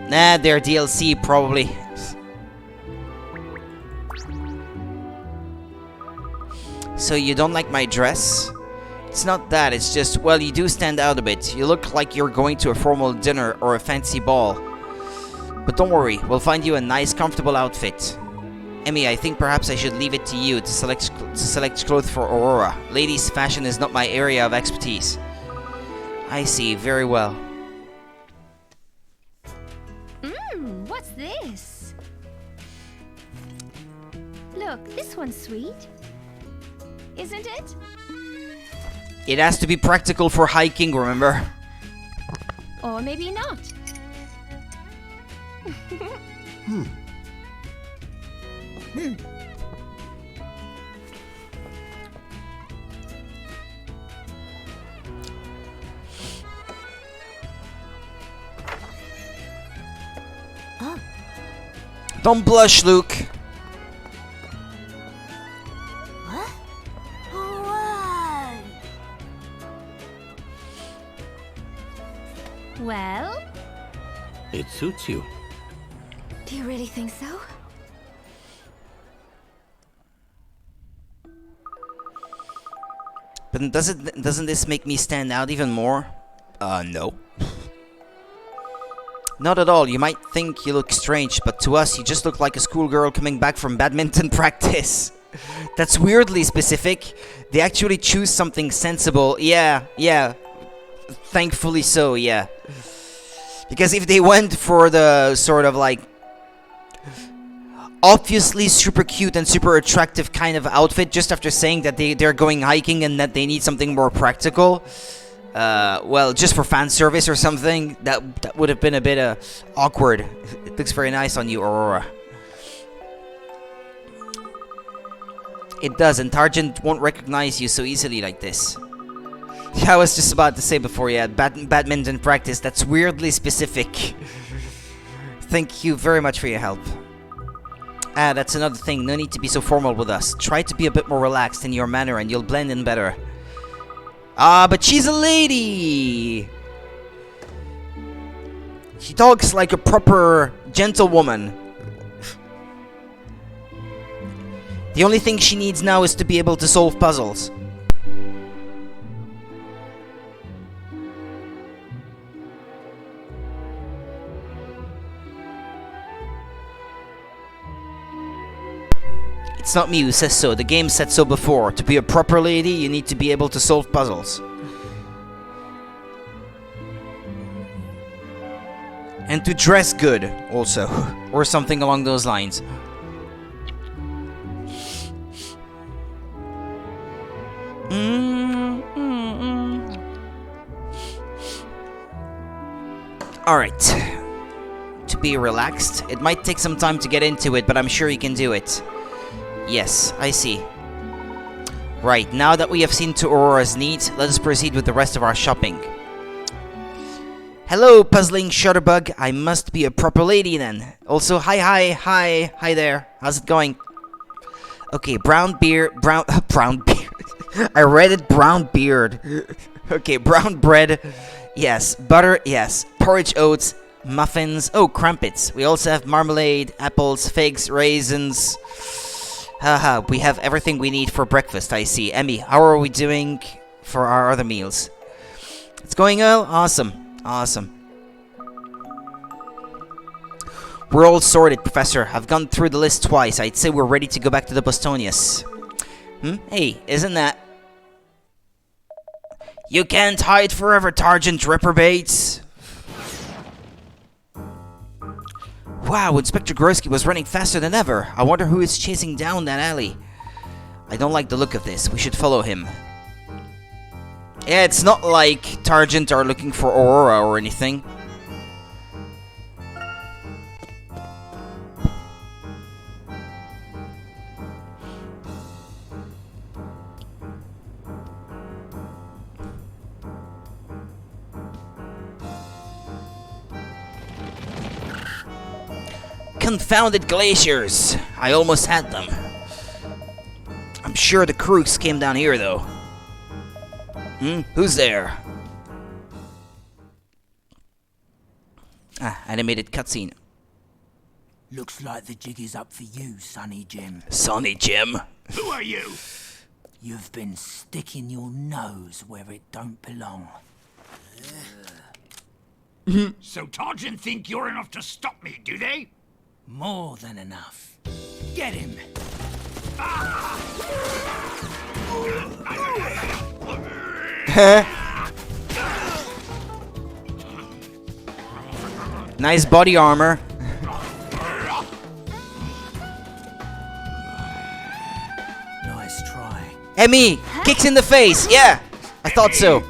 Nah, they're DLC, probably. So you don't like my dress? It's not that, it's just, well, you do stand out a bit. You look like you're going to a formal dinner or a fancy ball. But don't worry, we'll find you a nice, comfortable outfit. Emmy, I think perhaps I should leave it to you to select clothes for Aurora. Ladies' fashion is not my area of expertise. I see, very well. What's this? Look, this one's sweet. Isn't it? It has to be practical for hiking, remember? Or maybe not. Don't blush, Luke. What? Whoa. Well, It suits you. do you really think so? But doesn't this make me stand out even more? No. Not at all. You might think you look strange, but to us, you just look like a schoolgirl coming back from badminton practice. That's weirdly specific. They actually choose something sensible. Yeah. Thankfully so, yeah. Because if they went for the sort of like obviously super cute and super attractive kind of outfit just after saying that they're going hiking and that they need something more practical, well, just for fan service or something, that would have been a bit awkward. It looks very nice on you, Aurora. It does, and Targent won't recognize you so easily like this. Yeah, I was just about to say before, yeah, badminton practice, that's weirdly specific. Thank you very much for your help. Ah, that's another thing, no need to be so formal with us. Try to be a bit more relaxed in your manner and you'll blend in better. Ah, but she's a lady! She talks like a proper gentlewoman. The only thing she needs now is to be able to solve puzzles. It's not me who says so, the game said so before. To be a proper lady, you need to be able to solve puzzles. And to dress good, also. Or something along those lines. Alright. To be relaxed. It might take some time to get into it, but I'm sure you can do it. Yes, I see. Right, now that we have seen to Aurora's needs, let us proceed with the rest of our shopping. Hello, puzzling shutterbug. I must be a proper lady then. Also, hi there. How's it going? Okay, brown beard. I read it, brown beard. Okay, brown bread. Yes, butter, yes. Porridge oats, muffins. Oh, crumpets. We also have marmalade, apples, figs, raisins. Haha, we have everything we need for breakfast, I see. Emmy, how are we doing for our other meals? It's going well? Awesome. Awesome. We're all sorted, Professor. I've gone through the list twice. I'd say we're ready to go back to the Bostonius. Hey, isn't that... You can't hide forever, Targent Reprobates! Wow, Inspector Grorsky was running faster than ever. I wonder who is chasing down that alley. I don't like the look of this. We should follow him. Yeah, it's not like Targent are looking for Aurora or anything. Confounded glaciers! I almost had them. I'm sure the crooks came down here, though. Who's there? Ah, animated cutscene. Looks like the jig is up for you, Sonny Jim. Sonny Jim? Who are you? You've been sticking your nose where it don't belong. So Targent think you're enough to stop me, do they? More than enough. Get him! Nice body armor. Nice try. Emmy! Kicks in the face! Yeah! I thought so.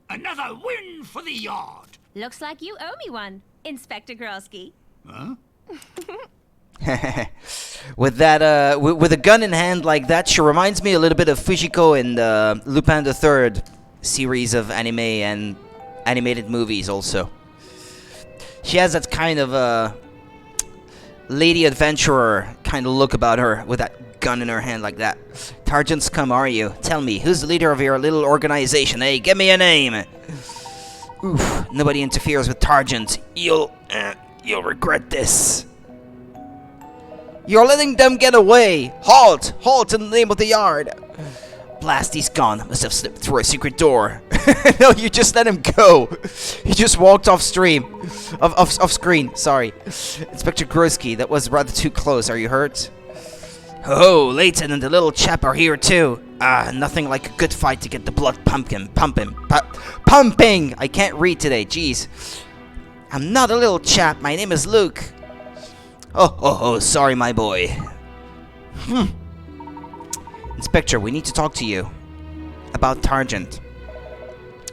Another win for the yard. Looks like you owe me one, Inspector Grosky. Huh? With that, with a gun in hand like that, she reminds me a little bit of Fujiko in the Lupin the Third series of anime and animated movies. Also, she has that kind of lady adventurer kind of look about her, with that gun in her hand like that. Targent scum, are you? Tell me, who's the leader of your little organization? Hey, give me a name. Oof! Nobody interferes with Targent. You'll regret this. You're letting them get away! Halt! Halt in the name of the yard! Blast, he's gone. Must have slipped through a secret door. No, you just let him go. He just walked off stream. Off screen, sorry. Inspector Grosky, that was rather too close. Are you hurt? Oh, Layton and the little chap are here too. Nothing like a good fight to get the blood pumping. I can't read today, jeez. I'm not a little chap. My name is Luke. Oh, sorry, my boy. Inspector, we need to talk to you. About Targent.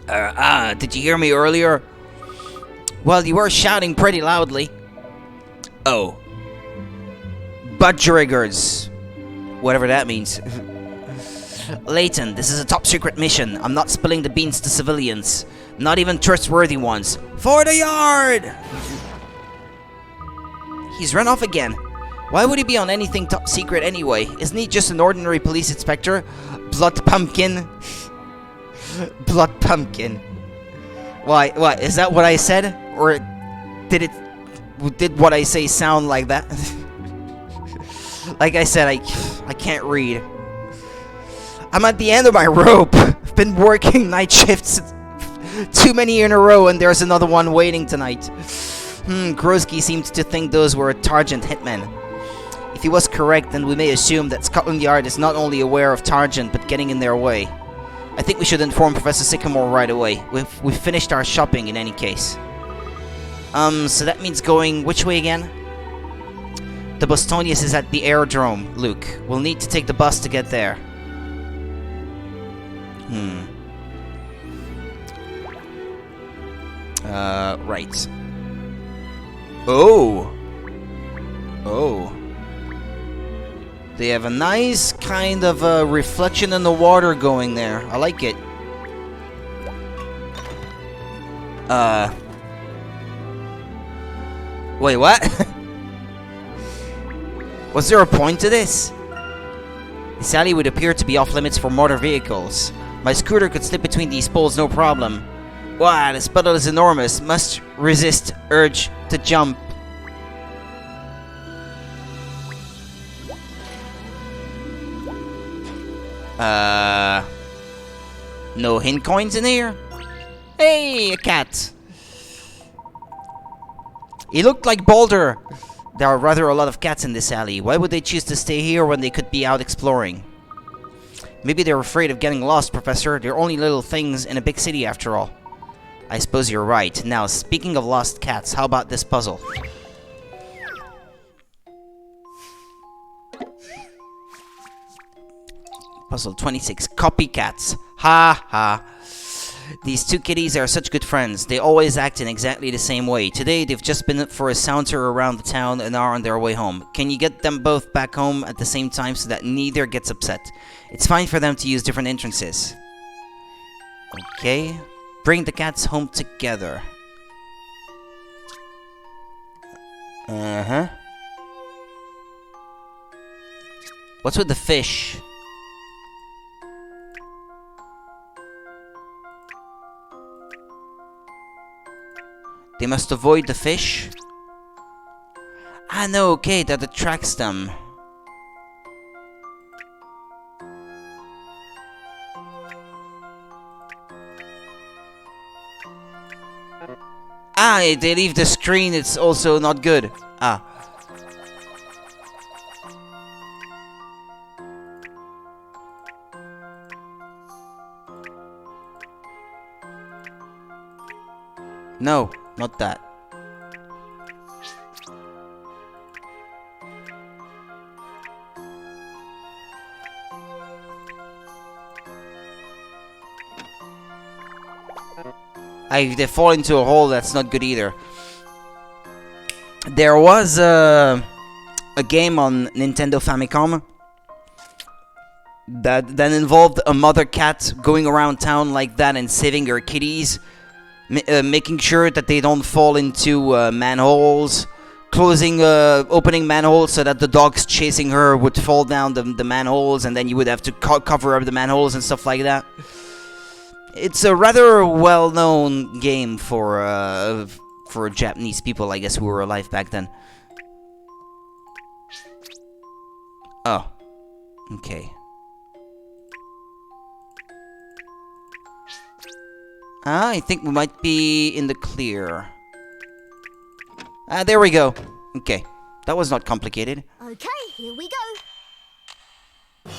Did you hear me earlier? Well, you were shouting pretty loudly. Oh. Budgeriggers. Whatever that means. Layton, this is a top secret mission. I'm not spilling the beans to civilians. Not even trustworthy ones. For the yard! He's run off again. Why would he be on anything top secret anyway? Isn't he just an ordinary police inspector? Blood pumpkin. Blood pumpkin. Why? What? Is that what I said? Or did what I say sound like that? Like I said, I can't read. I'm at the end of my rope. I've been working night shifts too many in a row, and there's another one waiting tonight. Grosky seemed to think those were Targent hitmen. If he was correct, then we may assume that Scotland Yard is not only aware of Targent, but getting in their way. I think we should inform Professor Sycamore right away. We've finished our shopping in any case. So that means going which way again? The Bostonius is at the aerodrome, Luke. We'll need to take the bus to get there. Right. Oh! They have a nice kind of reflection in the water going there. I like it. Wait, what? Was there a point to this? This alley would appear to be off limits for motor vehicles. My scooter could slip between these poles, no problem. Wow, this puddle is enormous. Must resist urge to jump. No hint coins in here? Hey, a cat. He looked like Boulder. There are rather a lot of cats in this alley. Why would they choose to stay here when they could be out exploring? Maybe they're afraid of getting lost, Professor. They're only little things in a big city after all. I suppose you're right. Now, speaking of lost cats, how about this puzzle? Puzzle 26. Copycats. Ha ha. These two kitties are such good friends. They always act in exactly the same way. Today, they've just been for a saunter around the town and are on their way home. Can you get them both back home at the same time so that neither gets upset? It's fine for them to use different entrances. Okay. Bring the cats home together. Uh-huh. What's with the fish? They must avoid the fish? Ah, no, okay, that attracts them. Ah, they leave the screen, it's also not good. Ah. No, not that. They fall into a hole, that's not good either. There was a game on Nintendo Famicom that involved a mother cat going around town like that and saving her kitties, making sure that they don't fall into manholes, opening manholes so that the dogs chasing her would fall down the manholes, and then you would have to cover up the manholes and stuff like that. It's a rather well-known game for Japanese people, I guess, who were alive back then. Oh, okay. I think we might be in the clear. There we go. Okay, that was not complicated. Okay, here we go.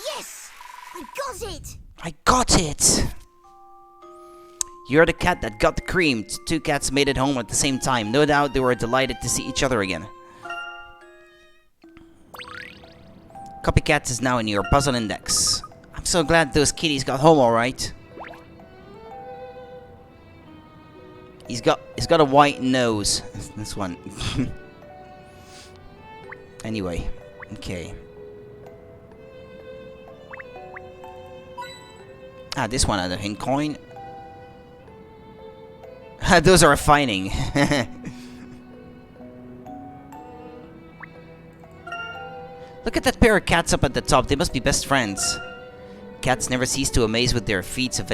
Yes! I got it! I got it! You're the cat that got the cream. Two cats made it home at the same time. No doubt they were delighted to see each other again. Copycat is now in your puzzle index. I'm so glad those kitties got home alright. He's got a white nose. This one. Anyway, okay. This one had a hint coin. Those are fighting. Look at that pair of cats up at the top. They must be best friends. Cats never cease to amaze with their feats of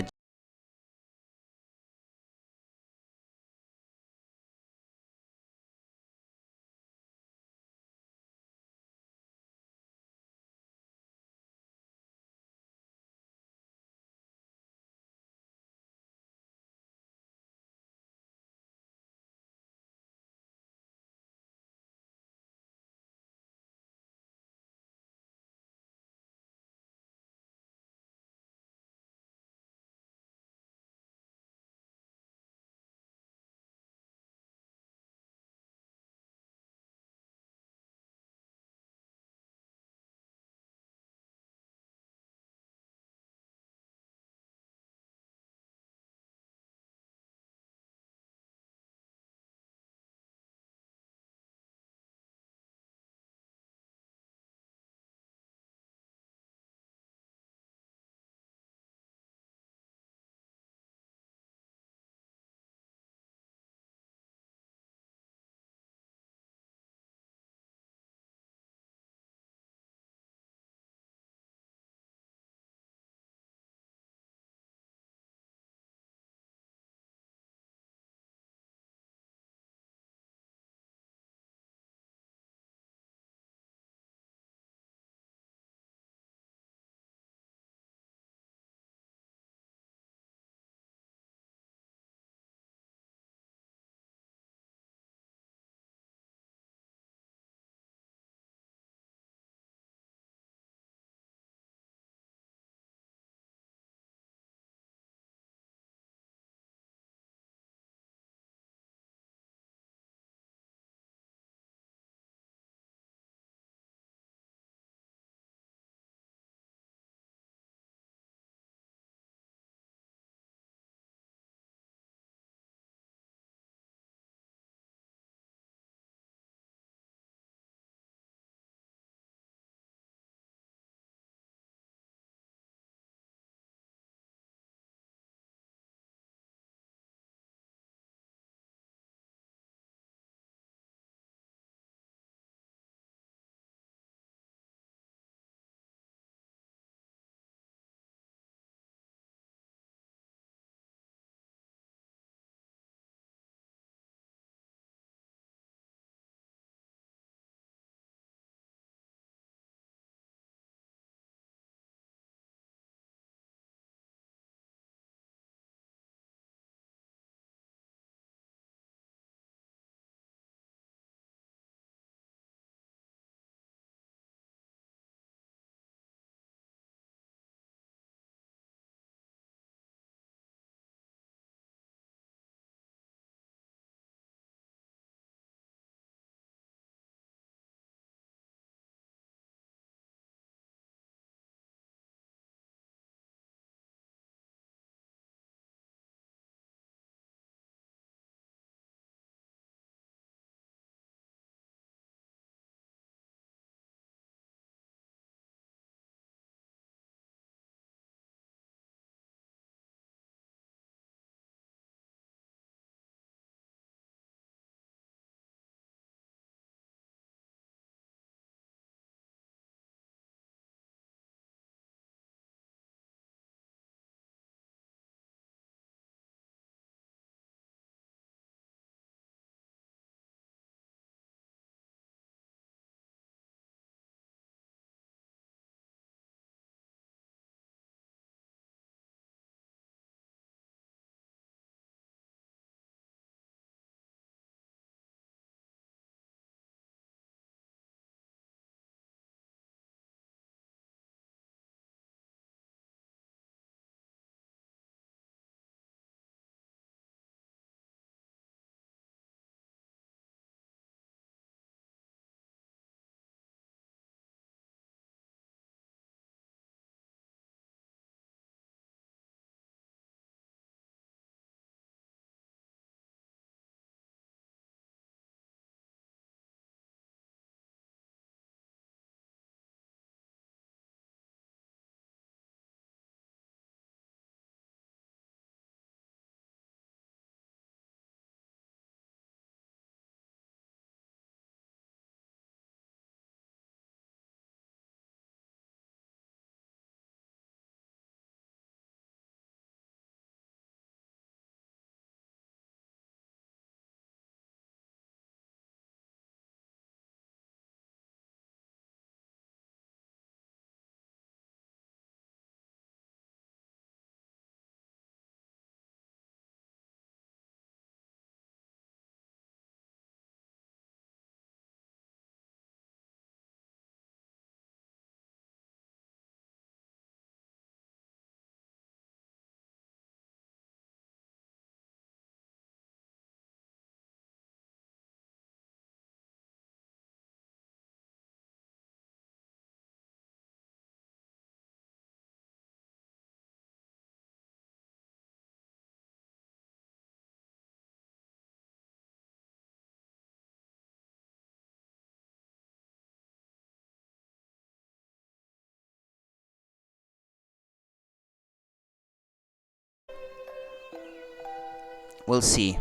We'll see.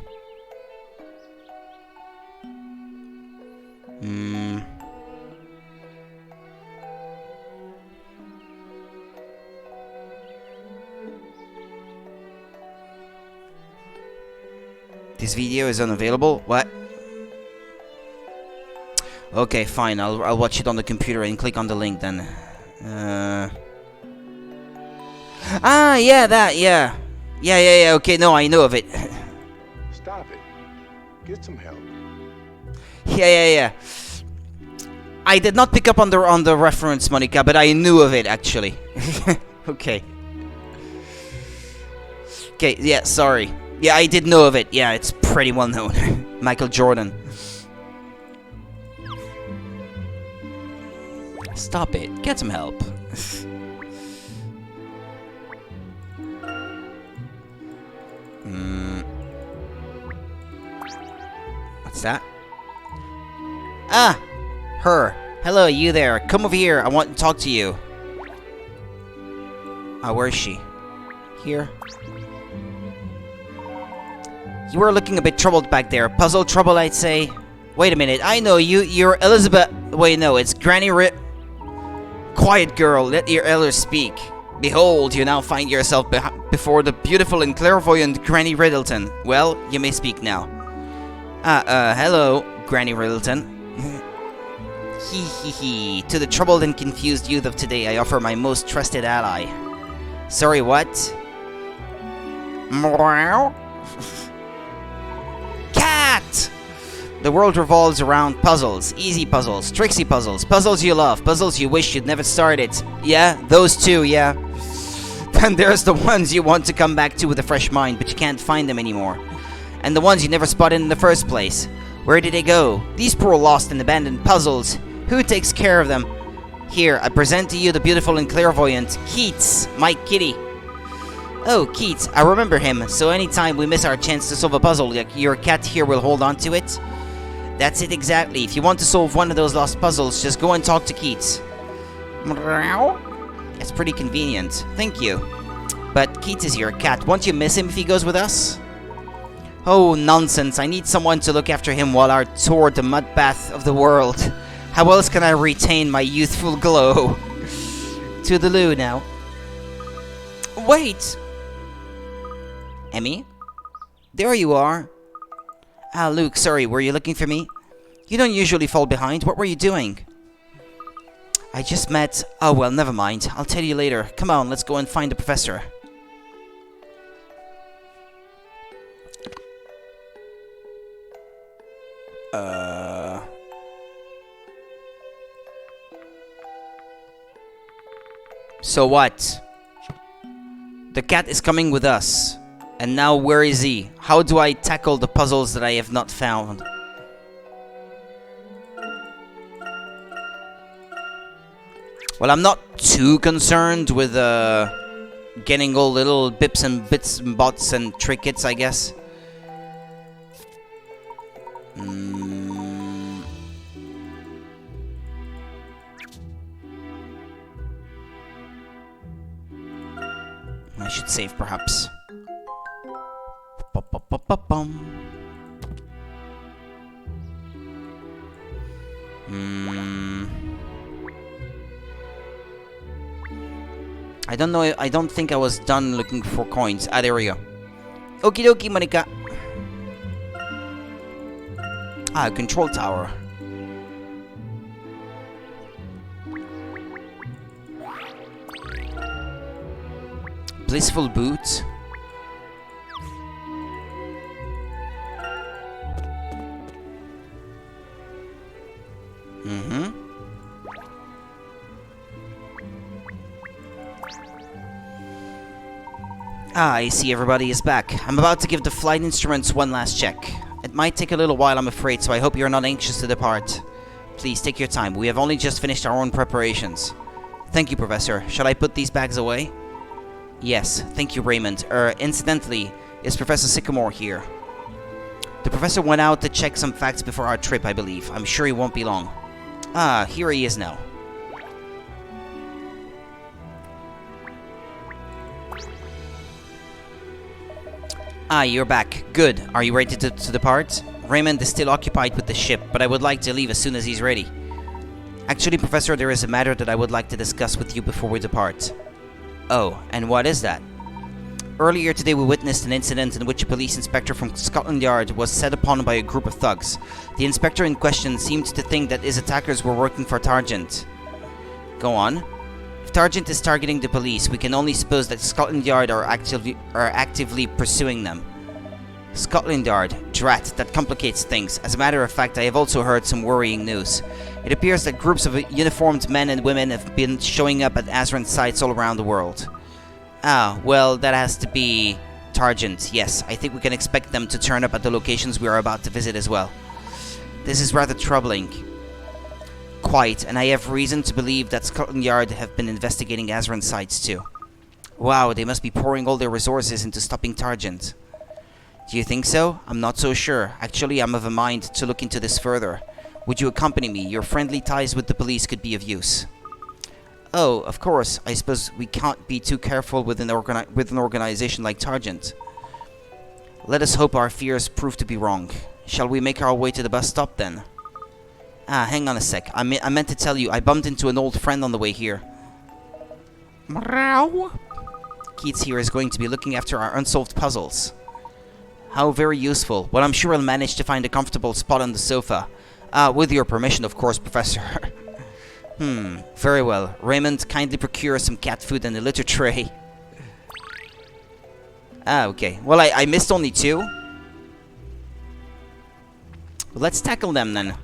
This video is unavailable? What? Okay, fine. I'll watch it on the computer and click on the link then. Yeah, that, yeah. Yeah, okay, no, I know of it. Stop it. Get some help. Yeah. I did not pick up on the reference, Monica, but I knew of it, actually. Okay. Okay, yeah, sorry. Yeah, I did know of it. Yeah, it's pretty well known. Michael Jordan. Stop it. Get some help. What's that? Ah! Her. Hello, you there. Come over here. I want to talk to you. Ah, where is she? Here? You were looking a bit troubled back there. Puzzled trouble, I'd say. Wait a minute. I know you. You're Elizabeth. Wait, no. It's Granny Quiet, girl. Let your elders speak. Behold, you now find yourself before the beautiful and clairvoyant Granny Riddleton. Well, you may speak now. Hello, Granny Riddleton. Hee. To the troubled and confused youth of today, I offer my most trusted ally. Sorry, what? Meow? Cat! The world revolves around puzzles. Easy puzzles, tricksy puzzles, puzzles you love, puzzles you wish you'd never started. Yeah, those too, yeah. Then there's the ones you want to come back to with a fresh mind, but you can't find them anymore. And the ones you never spotted in the first place. Where did they go? These poor lost and abandoned puzzles. Who takes care of them? Here, I present to you the beautiful and clairvoyant Keats, my kitty. Oh, Keats, I remember him, so anytime we miss our chance to solve a puzzle, your cat here will hold on to it. That's it exactly. If you want to solve one of those lost puzzles, just go and talk to Keats. It's pretty convenient. Thank you. But Keats is your cat. Won't you miss him if he goes with us? Oh, nonsense. I need someone to look after him while I tour the mud bath of the world. How else can I retain my youthful glow? To the loo now. Wait! Emmy? There you are. Ah, Luke, sorry, were you looking for me? You don't usually fall behind. What were you doing? I just met... Oh, well, never mind. I'll tell you later. Come on, let's go and find the professor. So what? The cat is coming with us. And now where is he? How do I tackle the puzzles that I have not found? Well, I'm not too concerned with getting all little bits and bots and trinkets, I guess. I should save, perhaps. I don't know. I don't think I was done looking for coins. Ah, there we go. Okie dokie, Monica. Ah, a control tower. Blissful boot. Ah, I see everybody is back. I'm about to give the flight instruments one last check. It might take a little while, I'm afraid, so I hope you're not anxious to depart. Please, take your time. We have only just finished our own preparations. Thank you, Professor. Shall I put these bags away? Yes, thank you, Raymond. Incidentally, is Professor Sycamore here? The Professor went out to check some facts before our trip, I believe. I'm sure he won't be long. Ah, here he is now. Ah, you're back. Good. Are you ready to depart? Raymond is still occupied with the ship, but I would like to leave as soon as he's ready. Actually, Professor, there is a matter that I would like to discuss with you before we depart. Oh, and what is that? Earlier today we witnessed an incident in which a police inspector from Scotland Yard was set upon by a group of thugs. The inspector in question seemed to think that his attackers were working for Targent. Go on. If Targent is targeting the police, we can only suppose that Scotland Yard are actively pursuing them. Scotland Yard, drat, that complicates things. As a matter of fact, I have also heard some worrying news. It appears that groups of uniformed men and women have been showing up at Azran sites all around the world. Ah, well, that has to be Targent. Yes, I think we can expect them to turn up at the locations we are about to visit as well. This is rather troubling. Quite, and I have reason to believe that Scotland Yard have been investigating Azran sites too. Wow, they must be pouring all their resources into stopping Targent. Do you think so? I'm not so sure. Actually, I'm of a mind to look into this further. Would you accompany me? Your friendly ties with the police could be of use. Oh, of course. I suppose we can't be too careful with an organization like Targent. Let us hope our fears prove to be wrong. Shall we make our way to the bus stop then? Ah, hang on a sec. I meant to tell you, I bumped into an old friend on the way here. Meow. Keats here is going to be looking after our unsolved puzzles. How very useful. Well, I'm sure I'll manage to find a comfortable spot on the sofa. With your permission, of course, Professor. Very well. Raymond, kindly procure some cat food and a litter tray. Ah, okay. Well, I missed only 2. Well, let's tackle them then.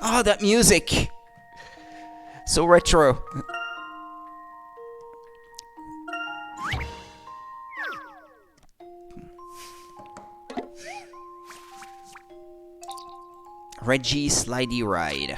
Oh, that music! So retro. Reggie Slidey Ride.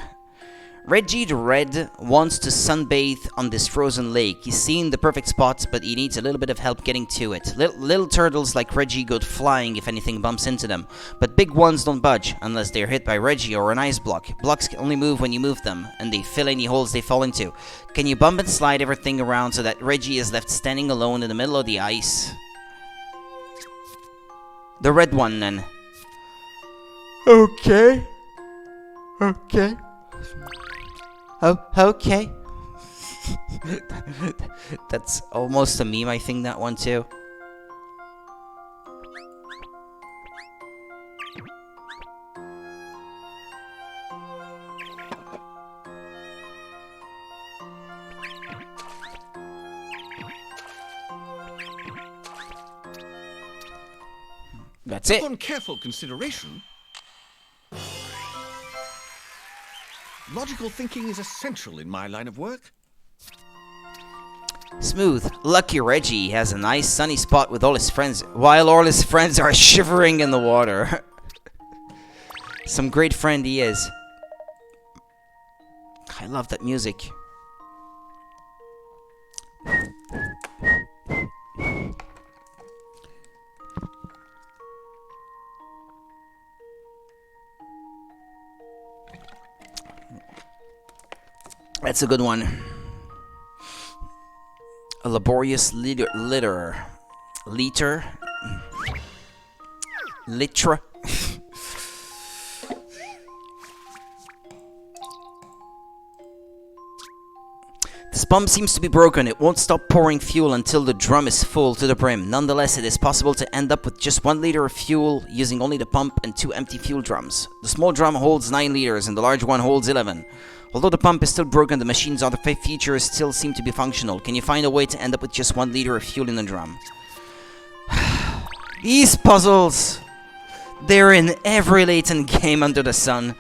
Reggie the Red wants to sunbathe on this frozen lake. He's seen the perfect spot, but he needs a little bit of help getting to it. Little turtles like Reggie go flying if anything bumps into them, but big ones don't budge unless they're hit by Reggie or an ice block. Blocks can only move when you move them, and they fill any holes they fall into. Can you bump and slide everything around so that Reggie is left standing alone in the middle of the ice? The red one, then. Okay. Okay. Oh, okay. That's almost a meme, I think, that one too. That's it. On careful consideration, logical thinking is essential in my line of work. Smooth. Lucky Reggie has a nice sunny spot with all his friends, while all his friends are shivering in the water. Some great friend he is. I love that music. That's a good one. A laborious liter. This pump seems to be broken. It won't stop pouring fuel until the drum is full to the brim. Nonetheless, it is possible to end up with just 1 liter of fuel using only the pump and 2 empty fuel drums. The small drum holds 9 liters and the large one holds 11. Although the pump is still broken, the machine's other features still seem to be functional. Can you find a way to end up with just 1 liter of fuel in the drum? These puzzles! They're in every Layton game under the sun.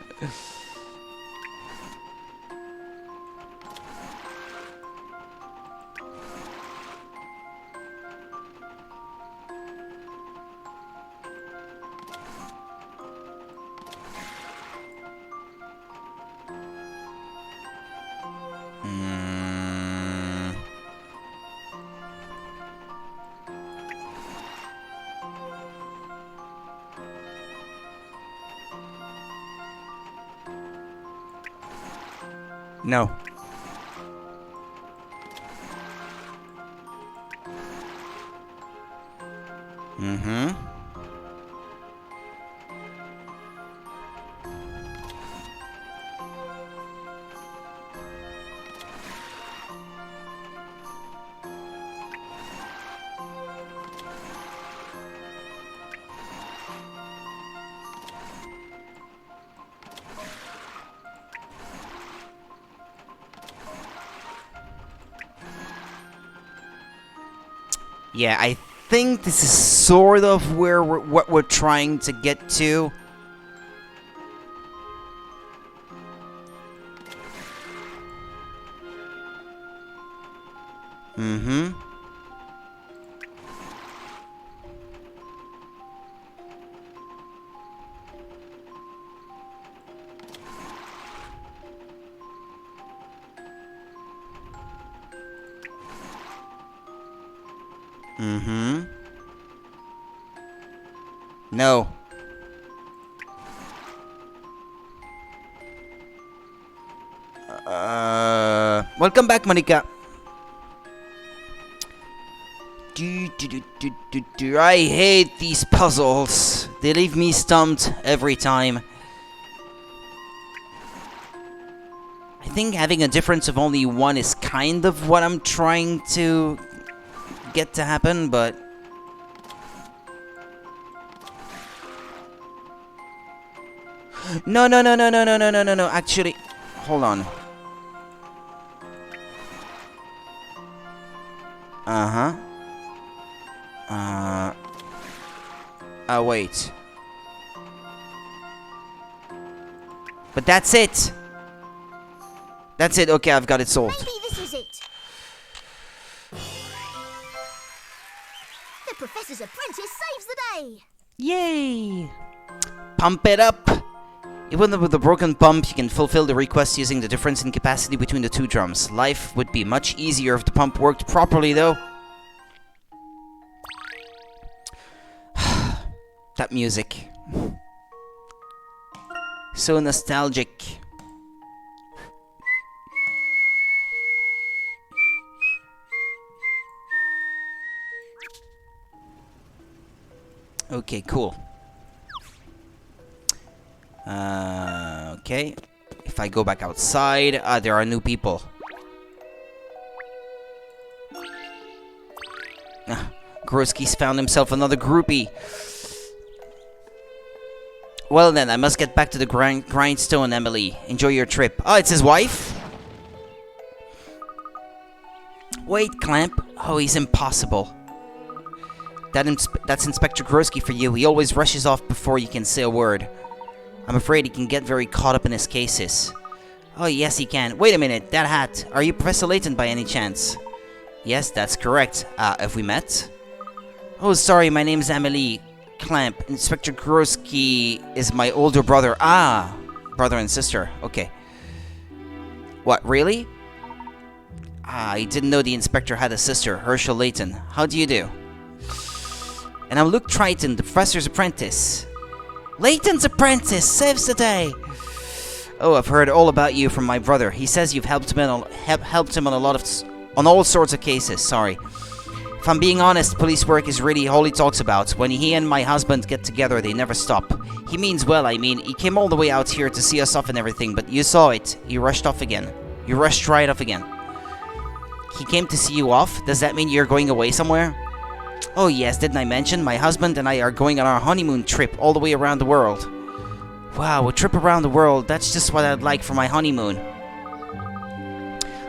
No. Mm-hmm. Yeah, I think this is sort of where what we're trying to get to. Mm-hmm. Mm-hmm. No. Welcome back, Monica. I hate these puzzles. They leave me stumped every time. I think having a difference of only one is kind of what I'm trying to get to happen, but... No, actually... Hold on. Uh-huh. Oh, wait. But that's it! That's it, okay, I've got it solved. Maybe this is it. The Professor's Apprentice saves the day. Yay! Pump it up! Even with a broken pump, you can fulfill the request using the difference in capacity between the two drums. Life would be much easier if the pump worked properly, though. That music. So nostalgic. Okay, cool. Okay. If I go back outside, there are new people. Groski's found himself another groupie. Well then, I must get back to the grindstone, Emily. Enjoy your trip. Oh, it's his wife? Wait, Clamp. Oh, he's impossible. That's Inspector Groski for you. He always rushes off before you can say a word. I'm afraid he can get very caught up in his cases. Oh, yes, he can. Wait a minute, that hat. Are you Professor Layton by any chance? Yes, that's correct. Have we met? Oh, sorry, my name's Amelie. Clamp. Inspector Groski is my older brother. Ah, brother and sister. Okay. What, really? I didn't know the inspector had a sister, Herschel Layton. How do you do? And I'm Luke Triton, the Professor's Apprentice. Layton's apprentice saves the day. Oh, I've heard all about you from my brother. He says you've helped him on all sorts of cases. Sorry. If I'm being honest, police work is really all he talks about. When he and my husband get together, they never stop. He means well, I mean. He came all the way out here to see us off and everything, but you saw it. He rushed off again. You rushed right off again. He came to see you off? Does that mean you're going away somewhere? Oh yes, didn't I mention? My husband and I are going on our honeymoon trip all the way around the world. Wow, a trip around the world. That's just what I'd like for my honeymoon.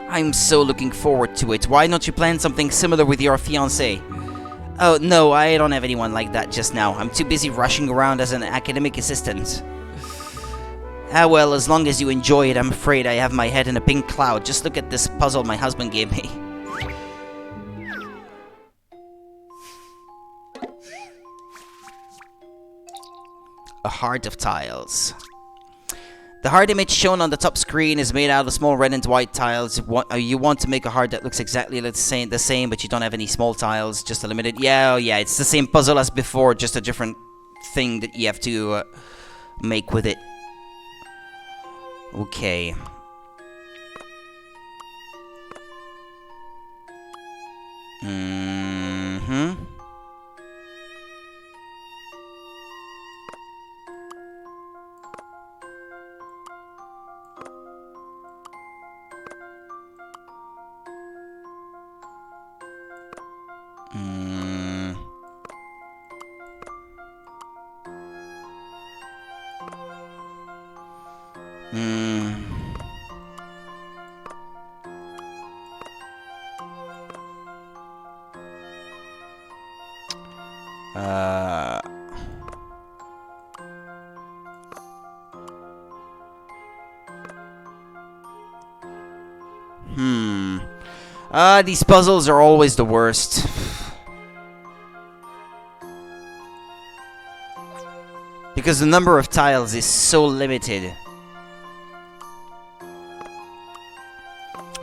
I'm so looking forward to it. Why don't you plan something similar with your fiancé? Oh, no, I don't have anyone like that just now. I'm too busy rushing around as an academic assistant. Ah, well, as long as you enjoy it, I'm afraid I have my head in a pink cloud. Just look at this puzzle my husband gave me. A heart of tiles. The heart image shown on the top screen is made out of small red and white tiles. You want to make a heart that looks exactly the same, but you don't have any small tiles, just a limited... Yeah, oh yeah, it's the same puzzle as before, just a different thing that you have to make with it. Okay. These puzzles are always the worst. Because the number of tiles is so limited.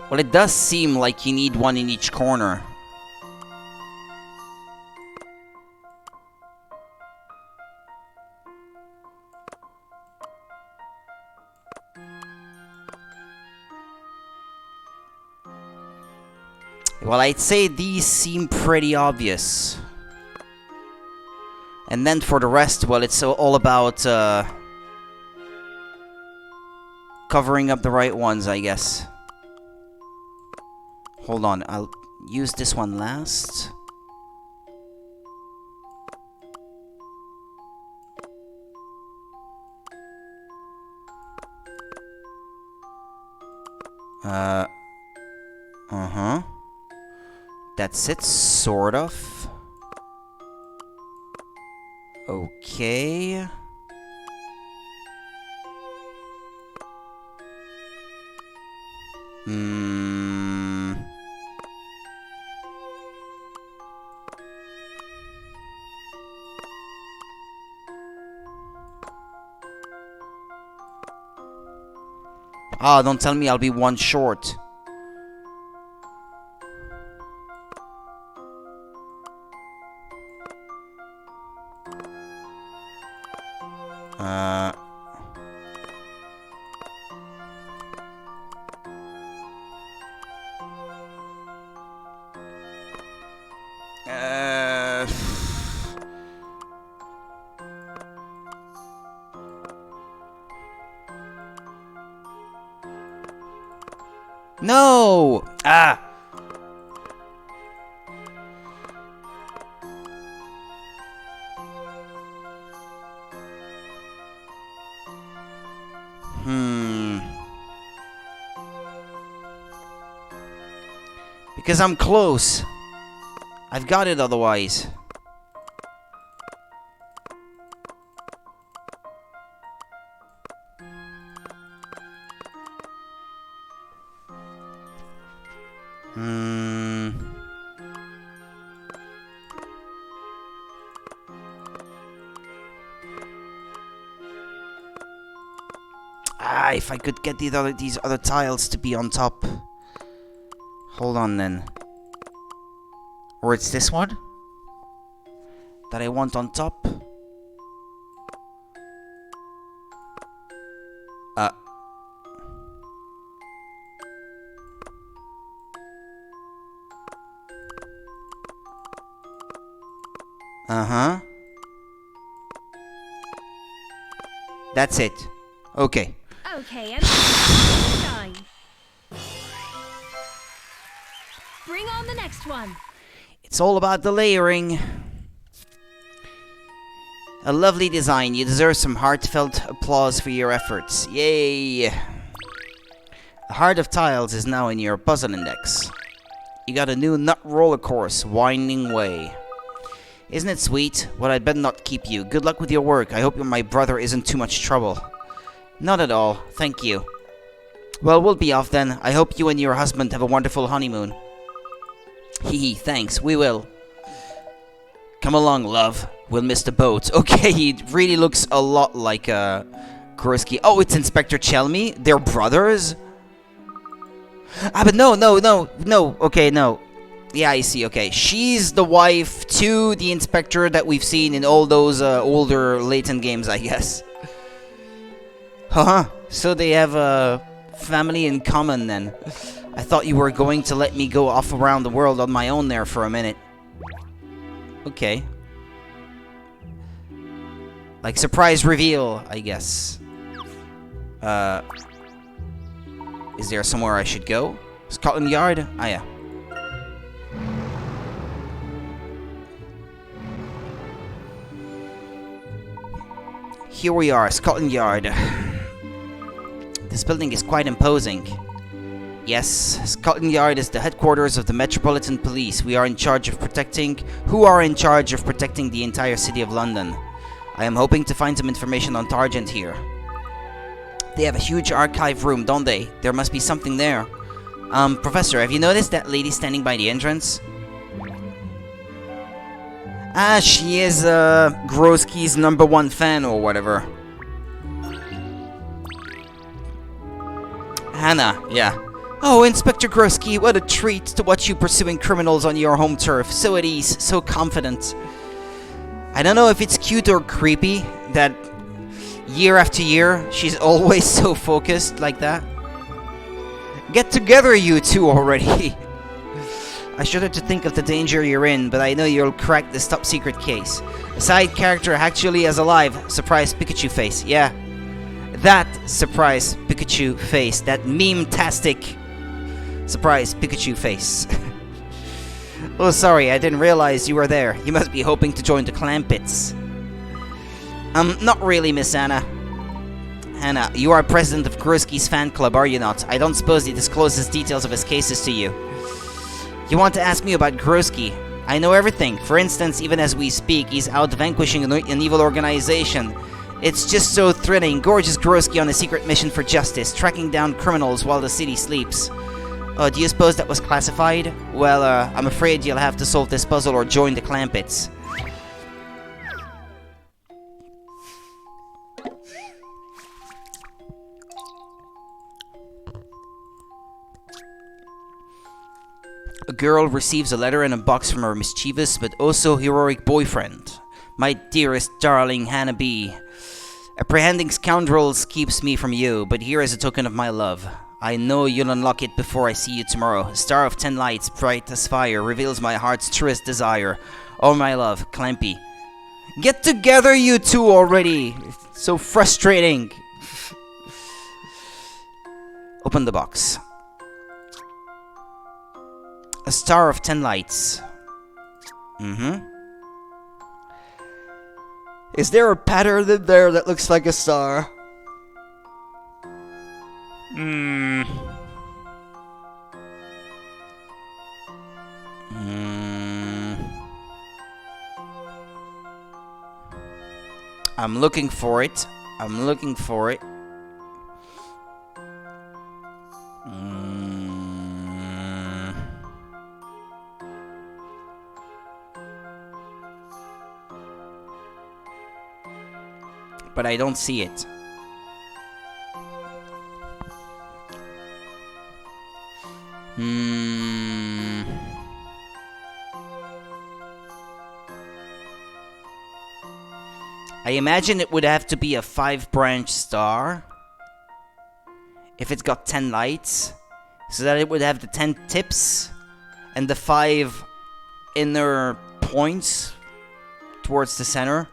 Well, it does seem like you need one in each corner. Well, I'd say these seem pretty obvious. And then for the rest, well, it's all about covering up the right ones, I guess. Hold on, I'll use this one last. Uh-huh. That's it, sort of. Okay. Ah, don't tell me I'll be one short. No! Ah! Because I'm close. I've got it otherwise. Ah, if I could get these other tiles to be on top. Hold on then. Or it's this one that I want on top. Uh-huh. That's it. Okay. Okay, and time. Bring on the next one. It's all about the layering. A lovely design. You deserve some heartfelt applause for your efforts. Yay! A heart of tiles is now in your puzzle index. You got a new nut roller course, winding way. Isn't it sweet? Well, I'd better not keep you. Good luck with your work. I hope my brother isn't too much trouble. Not at all. Thank you. Well, we'll be off then. I hope you and your husband have a wonderful honeymoon. Hee, thanks. We will. Come along, love. We'll miss the boat. Okay, he really looks a lot like Kurski. Oh, it's Inspector Chelmy? They're brothers? Ah, but no. Okay, no. Yeah, I see. Okay, she's the wife to the inspector that we've seen in all those older Layton games, I guess. So they have a family in common then. I thought you were going to let me go off around the world on my own there for a minute. Okay. Like surprise reveal, I guess. Is there somewhere I should go? Scotland Yard? Ah, yeah. Here we are, Scotland Yard. This building is quite imposing. Yes, Scotland Yard is the headquarters of the Metropolitan Police. We are in charge of protecting... Who are in charge of protecting the entire city of London? I am hoping to find some information on Targent here. They have a huge archive room, don't they? There must be something there. Professor, have you noticed that lady standing by the entrance? Ah, she is, Grosky's #1 fan or whatever. Hannah, yeah. Oh, Inspector Grosky, what a treat to watch you pursuing criminals on your home turf. So at ease, so confident. I don't know if it's cute or creepy that year after year, she's always so focused like that. Get together, you two, already. I shudder to think of the danger you're in, but I know you'll crack this top-secret case. A side character actually is alive. Surprise Pikachu face. Yeah. That surprise Pikachu face. That meme-tastic surprise Pikachu face. Oh, sorry, I didn't realize you were there. You must be hoping to join the Clampets. Not really, Miss Anna. Hannah, you are president of Grosky's fan club, are you not? I don't suppose he discloses details of his cases to you. You want to ask me about Grosky? I know everything. For instance, even as we speak, he's out vanquishing an evil organization. It's just so thrilling. Gorgeous Grosky on a secret mission for justice, tracking down criminals while the city sleeps. Oh, do you suppose that was classified? Well, I'm afraid you'll have to solve this puzzle or join the Clampets. A girl receives a letter and a box from her mischievous but also heroic boyfriend. My dearest darling Hannah B. Apprehending scoundrels keeps me from you, but here is a token of my love. I know you'll unlock it before I see you tomorrow. A star of 10 lights, bright as fire, reveals my heart's truest desire. Oh, my love, Clampy. Get together, you two, already! It's so frustrating. Open the box. A star of 10 lights. Is there a pattern in there that looks like a star? I'm looking for it. I'm looking for it. But I don't see it. I imagine it would have to be a 5-branch star. If it's got 10 lights. So that it would have the 10 tips. And the 5 inner points towards the center.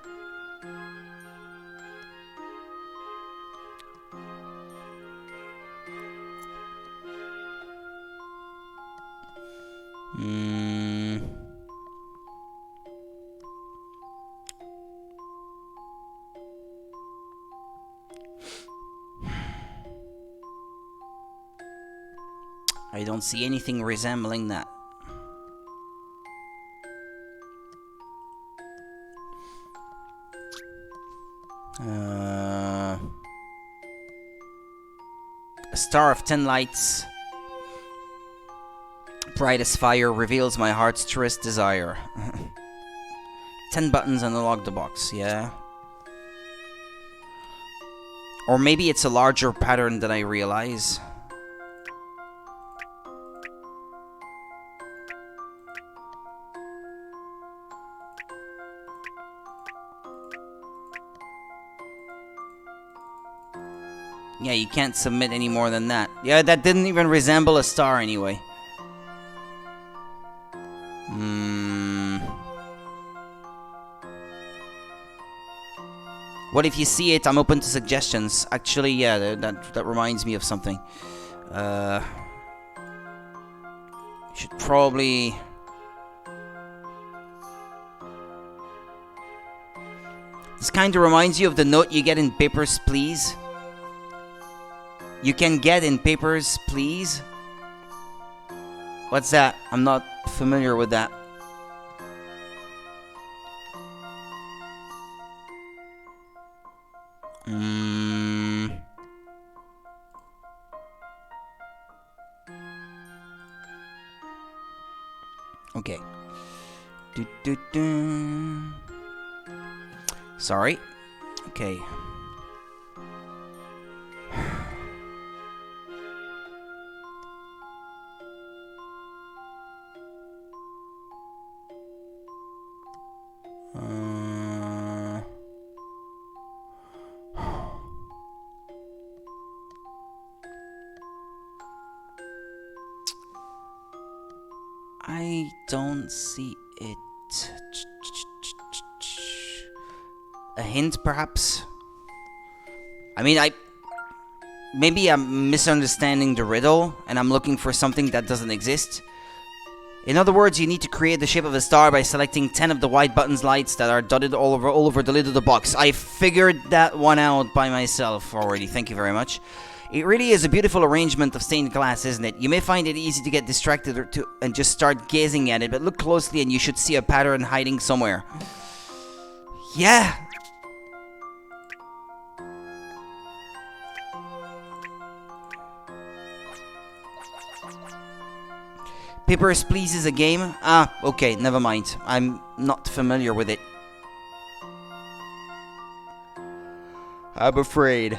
I don't see anything resembling that. A star of 10 lights, bright as fire, reveals my heart's truest desire. 10 buttons and unlock the box, yeah. Or maybe it's a larger pattern than I realize. Yeah, you can't submit any more than that. Yeah, that didn't even resemble a star anyway. What if you see it? I'm open to suggestions. Actually, yeah, that reminds me of something. Should probably... This kind of reminds you of the note you get in Papers, Please. You can get in Papers, Please What's that? I'm not familiar with that. Okay. Sorry. Okay. I don't see it. A hint, perhaps? I mean, maybe I'm misunderstanding the riddle, and I'm looking for something that doesn't exist. In other words, you need to create the shape of a star by selecting 10 of the white buttons lights that are dotted all over the lid of the box. I figured that one out by myself already. Thank you very much. It really is a beautiful arrangement of stained glass, isn't it? You may find it easy to get distracted and just start gazing at it, but look closely and you should see a pattern hiding somewhere. Yeah. Papers, Please is a game? Ah, okay, never mind. I'm not familiar with it. I'm afraid.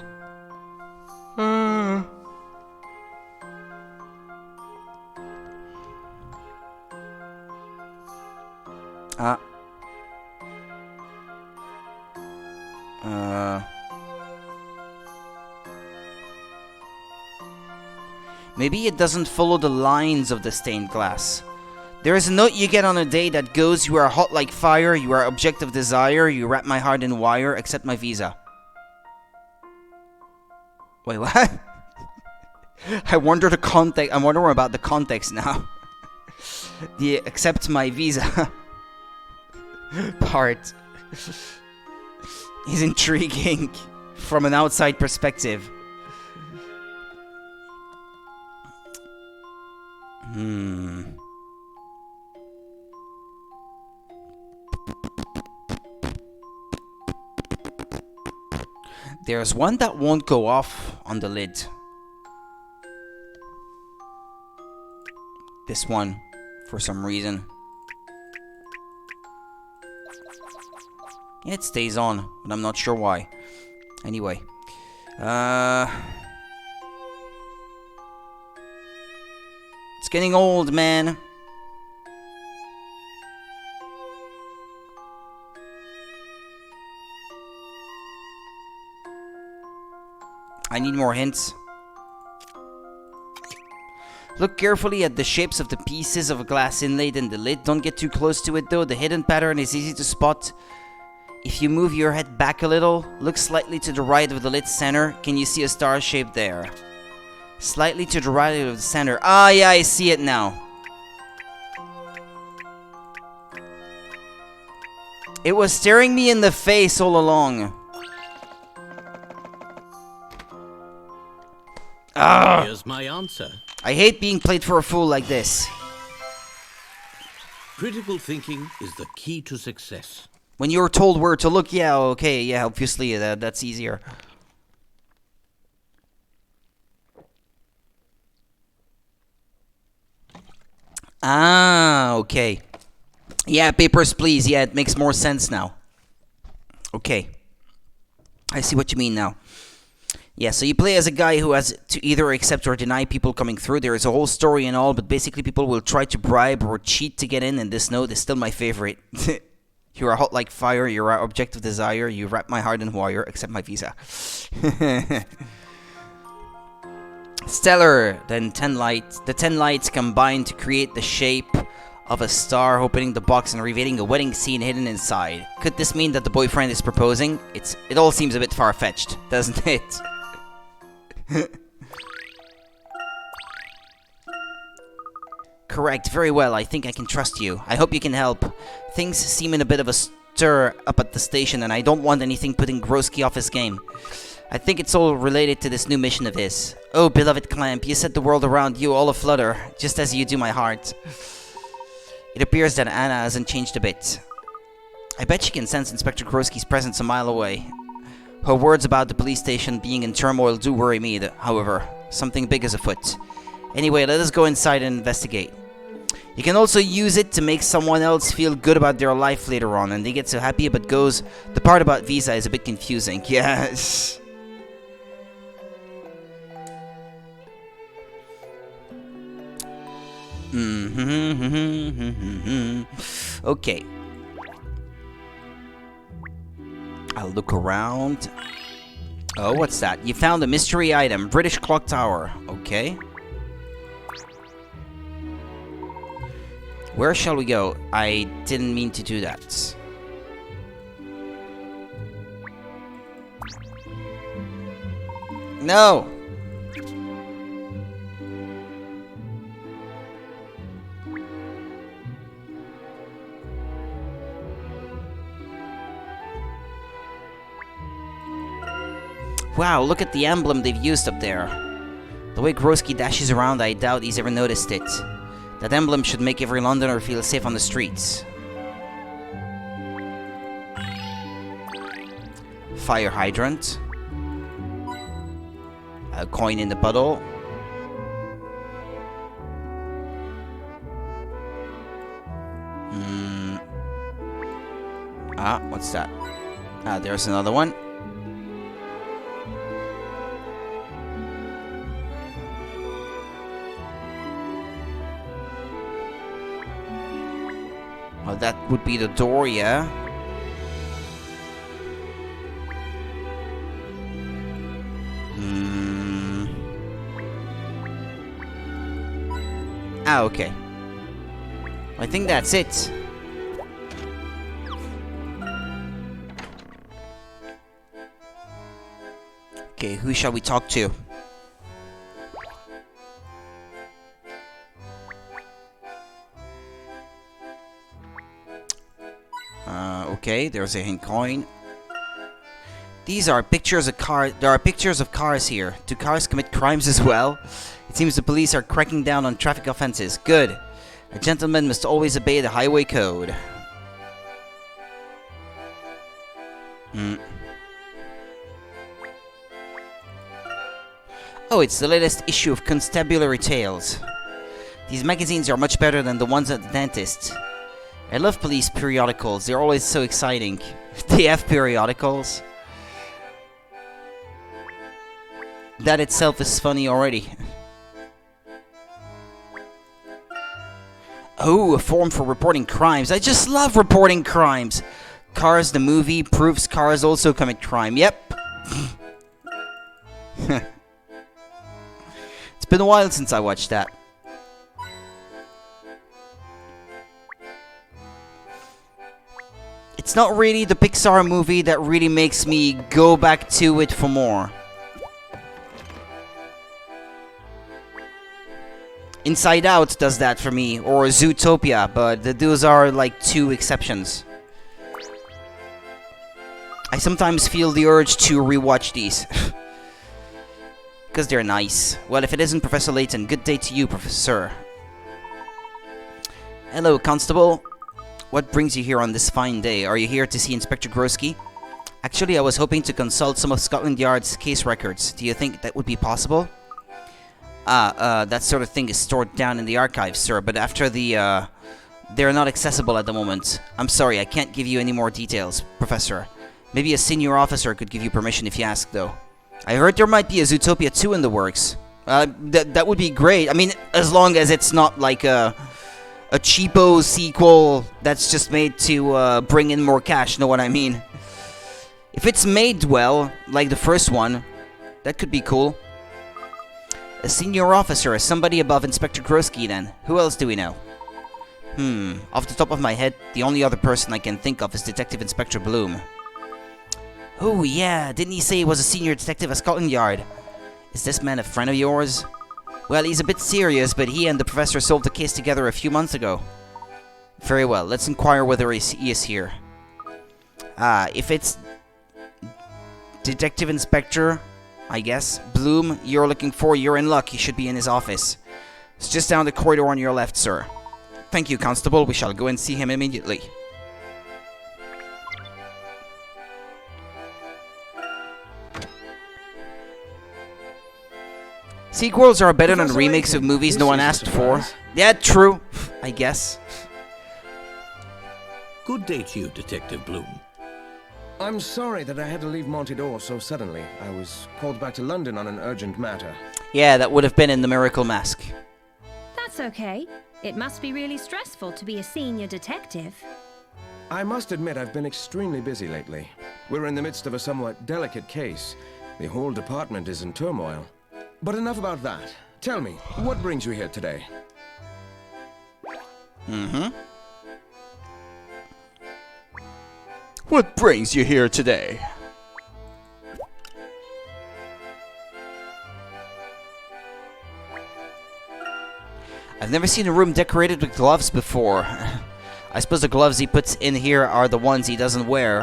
Maybe it doesn't follow the lines of the stained glass. There is a note you get on a day that goes, "You are hot like fire, you are object of desire, you wrap my heart in wire, accept my visa." Wait, what? I wonder the context. I'm wondering about the context now. The accept my visa part is intriguing from an outside perspective. There's one that won't go off on the lid. This one, for some reason. It stays on, but I'm not sure why. Anyway. It's getting old, man. I need more hints. Look carefully at the shapes of the pieces of glass inlaid in the lid. Don't get too close to it though. The hidden pattern is easy to spot. If you move your head back a little, look slightly to the right of the lid center. Can you see a star shape there? Slightly to the right of the center. Ah, yeah, I see it now. It was staring me in the face all along. Ah! Here's my answer. I hate being played for a fool like this. Critical thinking is the key to success. When you're told where to look, yeah, okay, yeah, obviously that's easier. Ah, okay. Yeah, Papers, Please. Yeah, it makes more sense now. Okay. I see what you mean now. Yeah, so you play as a guy who has to either accept or deny people coming through. There is a whole story and all, but basically people will try to bribe or cheat to get in, and this note is still my favorite. You are hot like fire, you are object of desire, you wrap my heart in wire, accept my visa. Stellar, then 10 lights. The 10 lights combine to create the shape of a star, opening the box and revealing a wedding scene hidden inside. Could this mean that the boyfriend is proposing? It all seems a bit far-fetched, doesn't it? Correct, very well. I think I can trust you. I hope you can help. Things seem in a bit of a stir up at the station, and I don't want anything putting Groski off his game. I think it's all related to this new mission of his. Oh, beloved Clamp, you set the world around you all aflutter, just as you do my heart. It appears that Anna hasn't changed a bit. I bet she can sense Inspector Krosky's presence a mile away. Her words about the police station being in turmoil do worry me, however. Something big is afoot. Anyway, let us go inside and investigate. You can also use it to make someone else feel good about their life later on, and they get so happy about goes. The part about Visa is a bit confusing. Yes. Okay. I'll look around. Oh, what's that? You found a mystery item. British Clock Tower. Okay. Where shall we go? I didn't mean to do that. No! Wow, look at the emblem they've used up there. The way Grosky dashes around, I doubt he's ever noticed it. That emblem should make every Londoner feel safe on the streets. Fire hydrant. A coin in the puddle. Ah, what's that? Ah, there's another one. Well, that would be the door, yeah. Ah, okay. I think that's it. Okay, who shall we talk to? Okay, there's a hint coin. These are pictures of cars. There are pictures of cars here. Do cars commit crimes as well? It seems the police are cracking down on traffic offenses. Good. A gentleman must always obey the highway code. Oh, it's the latest issue of Constabulary Tales. These magazines are much better than the ones at the dentist. I love police periodicals. They're always so exciting. They have periodicals. That itself is funny already. Oh, a form for reporting crimes. I just love reporting crimes. Cars, the movie, proves cars also commit crime. Yep. It's been a while since I watched that. It's not really the Pixar movie that really makes me go back to it for more. Inside Out does that for me, or Zootopia, but those are like two exceptions. I sometimes feel the urge to rewatch these. Because they're nice. Well, if it isn't Professor Layton, good day to you, Professor. Hello, Constable. What brings you here on this fine day? Are you here to see Inspector Grosky? Actually, I was hoping to consult some of Scotland Yard's case records. Do you think that would be possible? That sort of thing is stored down in the archives, sir, but after the, they're not accessible at the moment. I'm sorry, I can't give you any more details, Professor. Maybe a senior officer could give you permission if you ask, though. I heard there might be a Zootopia 2 in the works. That would be great. I mean, as long as it's not like a cheapo sequel that's just made to bring in more cash, know what I mean? If it's made well, like the first one, that could be cool. A senior officer is somebody above Inspector Grosky, then. Who else do we know? Off the top of my head, the only other person I can think of is Detective Inspector Bloom. Oh yeah, didn't he say he was a senior detective at Scotland Yard? Is this man a friend of yours? Well, he's a bit serious, but he and the professor solved the case together a few months ago. Very well, let's inquire whether he is here. If it's Detective Inspector, I guess. Bloom, you're looking for. You're in luck. He should be in his office. It's just down the corridor on your left, sir. Thank you, Constable. We shall go and see him immediately. Sequels are better than remakes of movies no one asked for. Yeah, true. I guess. Good day to you, Detective Bloom. I'm sorry that I had to leave Monty D'Or so suddenly. I was called back to London on an urgent matter. Yeah, that would have been in The Miracle Mask. That's okay. It must be really stressful to be a senior detective. I must admit I've been extremely busy lately. We're in the midst of a somewhat delicate case. The whole department is in turmoil. But enough about that. Tell me, what brings you here today? What brings you here today? I've never seen a room decorated with gloves before. I suppose the gloves he puts in here are the ones he doesn't wear.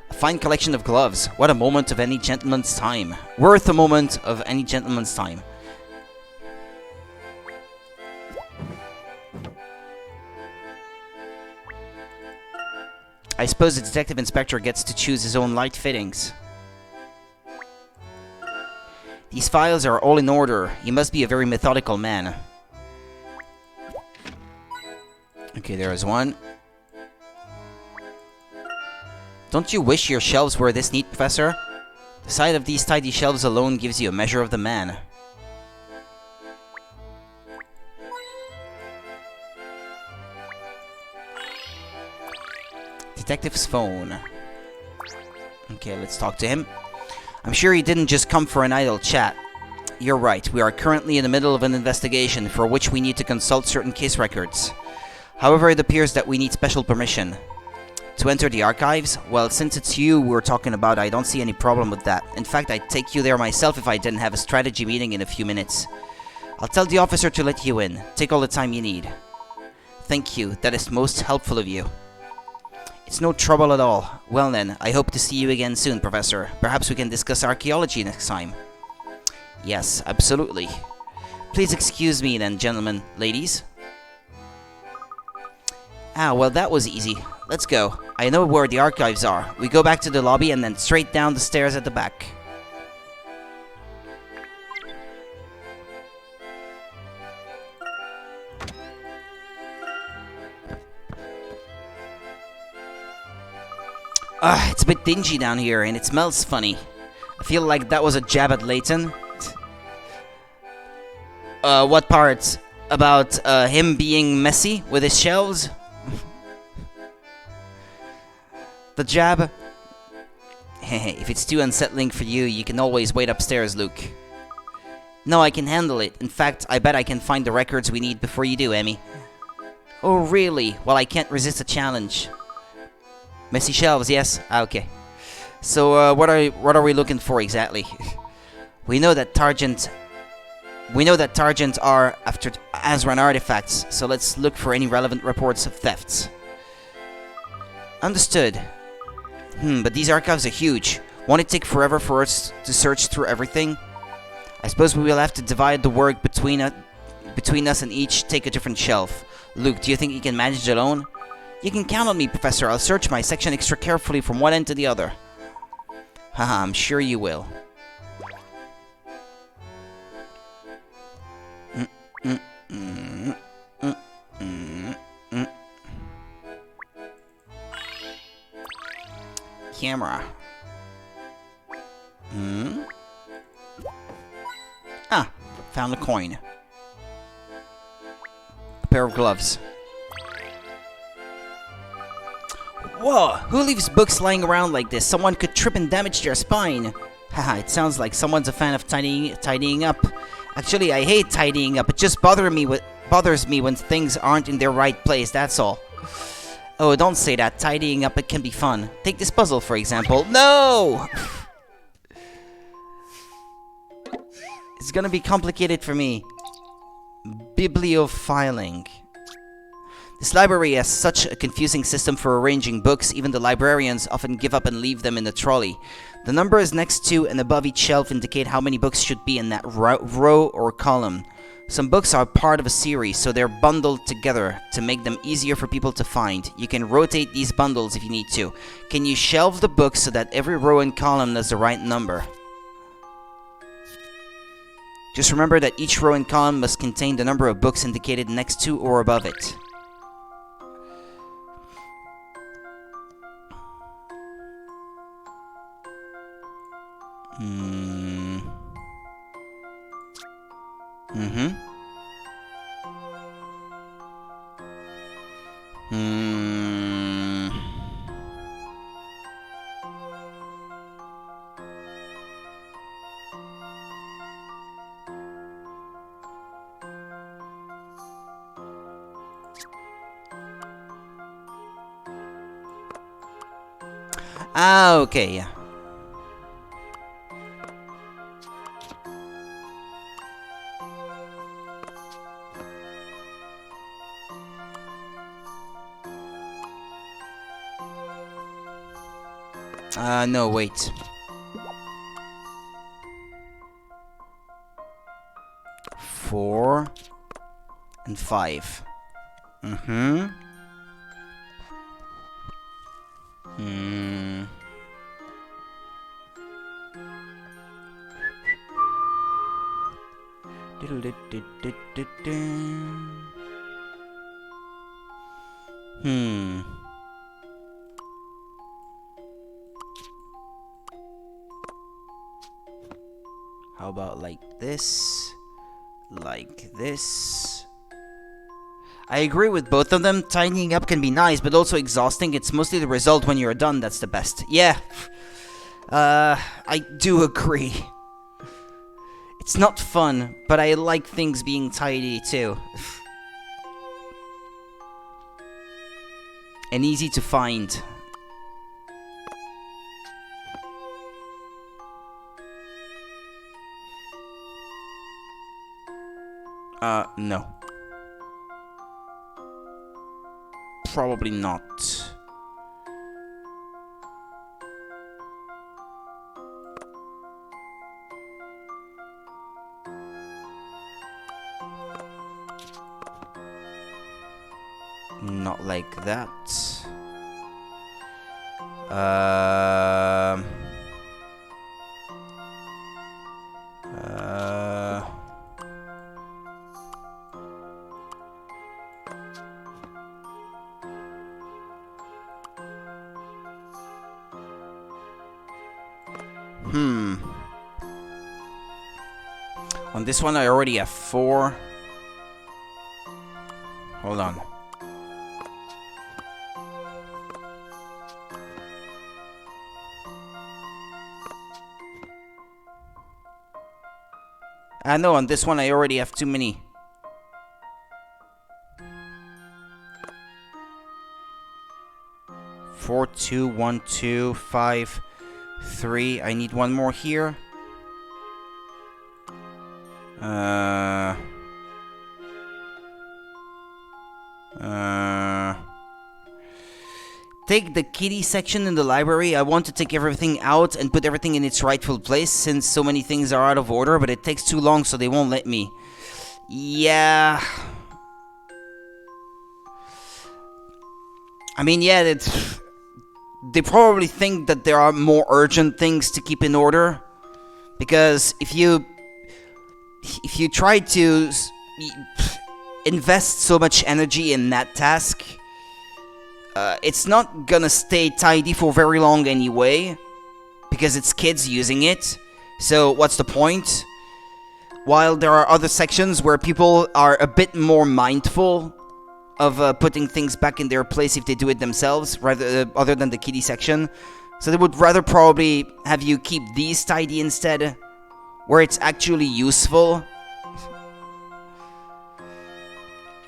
A fine collection of gloves. What a moment of any gentleman's time. Worth a moment of any gentleman's time. I suppose the detective inspector gets to choose his own light fittings. These files are all in order. He must be a very methodical man. Okay, there is one. Don't you wish your shelves were this neat, Professor? The sight of these tidy shelves alone gives you a measure of the man. Detective's phone. Okay, let's talk to him. I'm sure he didn't just come for an idle chat. You're right, we are currently in the middle of an investigation for which we need to consult certain case records. However, it appears that we need special permission. To enter the archives? Well, since it's you we're talking about, I don't see any problem with that. In fact, I'd take you there myself if I didn't have a strategy meeting in a few minutes. I'll tell the officer to let you in. Take all the time you need. Thank you, that is most helpful of you. It's no trouble at all. Well then, I hope to see you again soon, Professor. Perhaps we can discuss archaeology next time. Yes, absolutely. Please excuse me then, gentlemen, ladies. Ah, well that was easy. Let's go. I know where the archives are. We go back to the lobby and then straight down the stairs at the back. It's a bit dingy down here and it smells funny. I feel like that was a jab at Layton. What part? About him being messy with his shelves? The jab? If it's too unsettling for you, you can always wait upstairs, Luke. No, I can handle it. In fact, I bet I can find the records we need before you do, Emmy. Oh, really? Well, I can't resist a challenge. Messy shelves, yes? Okay. So, what are we looking for exactly? We know that Targent are after Azran artifacts, so let's look for any relevant reports of thefts. Understood. But these archives are huge. Won't it take forever for us to search through everything? I suppose we will have to divide the work between us and each take a different shelf. Luke, do you think you can manage it alone? You can count on me, Professor. I'll search my section extra carefully from one end to the other. Haha, I'm sure you will. Camera. Ah, found a coin. A pair of gloves. Whoa, who leaves books lying around like this? Someone could trip and damage their spine. Haha, it sounds like someone's a fan of tidying up. Actually, I hate tidying up. It just bothers me when things aren't in their right place, that's all. Oh, don't say that. Tidying up, it can be fun. Take this puzzle, for example. No! It's gonna be complicated for me. Bibliophiling. This library has such a confusing system for arranging books, even the librarians often give up and leave them in the trolley. The numbers next to and above each shelf indicate how many books should be in that row or column. Some books are part of a series, so they're bundled together to make them easier for people to find. You can rotate these bundles if you need to. Can you shelve the books so that every row and column has the right number? Just remember that each row and column must contain the number of books indicated next to or above it. Ah, okay, yeah. No, wait. Four and 5. How about like this? Like this? I agree with both of them. Tidying up can be nice, but also exhausting. It's mostly the result when you're done that's the best. Yeah. I do agree. It's not fun, but I like things being tidy too. And easy to find. No. Probably not. Not like that. On this one, I already have 4. Hold on. No, on this one, I already have too many. Four, 2, 1, 2, 5, 3. I need one more here. Take the kitty section in the library. I want to take everything out and put everything in its rightful place since so many things are out of order, but it takes too long, so they won't let me. Yeah. I mean, yeah, they probably think that there are more urgent things to keep in order. Because if you try to invest so much energy in that task, it's not gonna stay tidy for very long anyway, because it's kids using it. So what's the point? While there are other sections where people are a bit more mindful of putting things back in their place if they do it themselves, rather other than the kiddie section. So they would rather probably have you keep these tidy instead, where it's actually useful.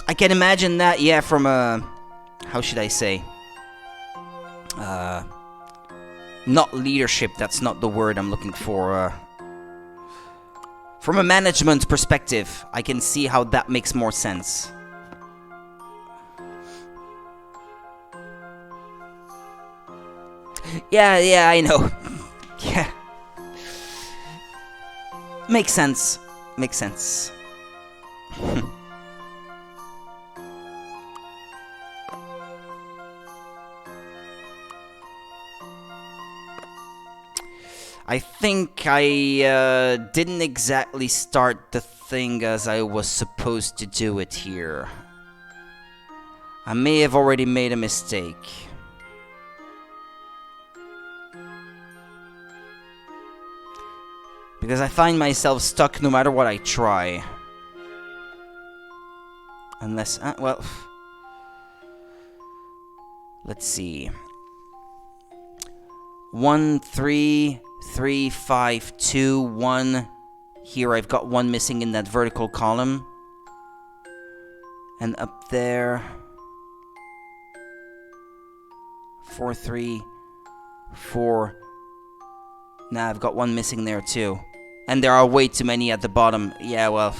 I can imagine that, yeah, from a... how should I say? Not leadership, that's not the word I'm looking for. From a management perspective, I can see how that makes more sense. Yeah, I know. Yeah. Makes sense. Makes sense. I think I didn't exactly start the thing as I was supposed to do it here. I may have already made a mistake. Because I find myself stuck no matter what I try. Unless, well... Let's see. 1, 3, 3, 5, 2, 1. Here I've got 1 missing in that vertical column. And up there... 4, 3, 4. Nah, I've got 1 missing there too. And there are way too many at the bottom. Yeah, well...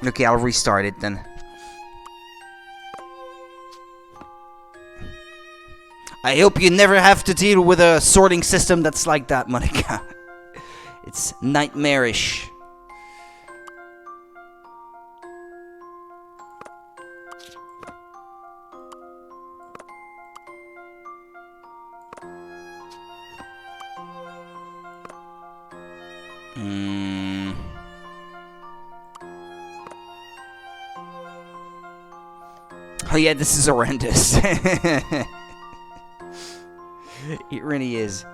Okay, I'll restart it then. I hope you never have to deal with a sorting system that's like that, Monica. It's nightmarish. Oh yeah, this is horrendous. It really is.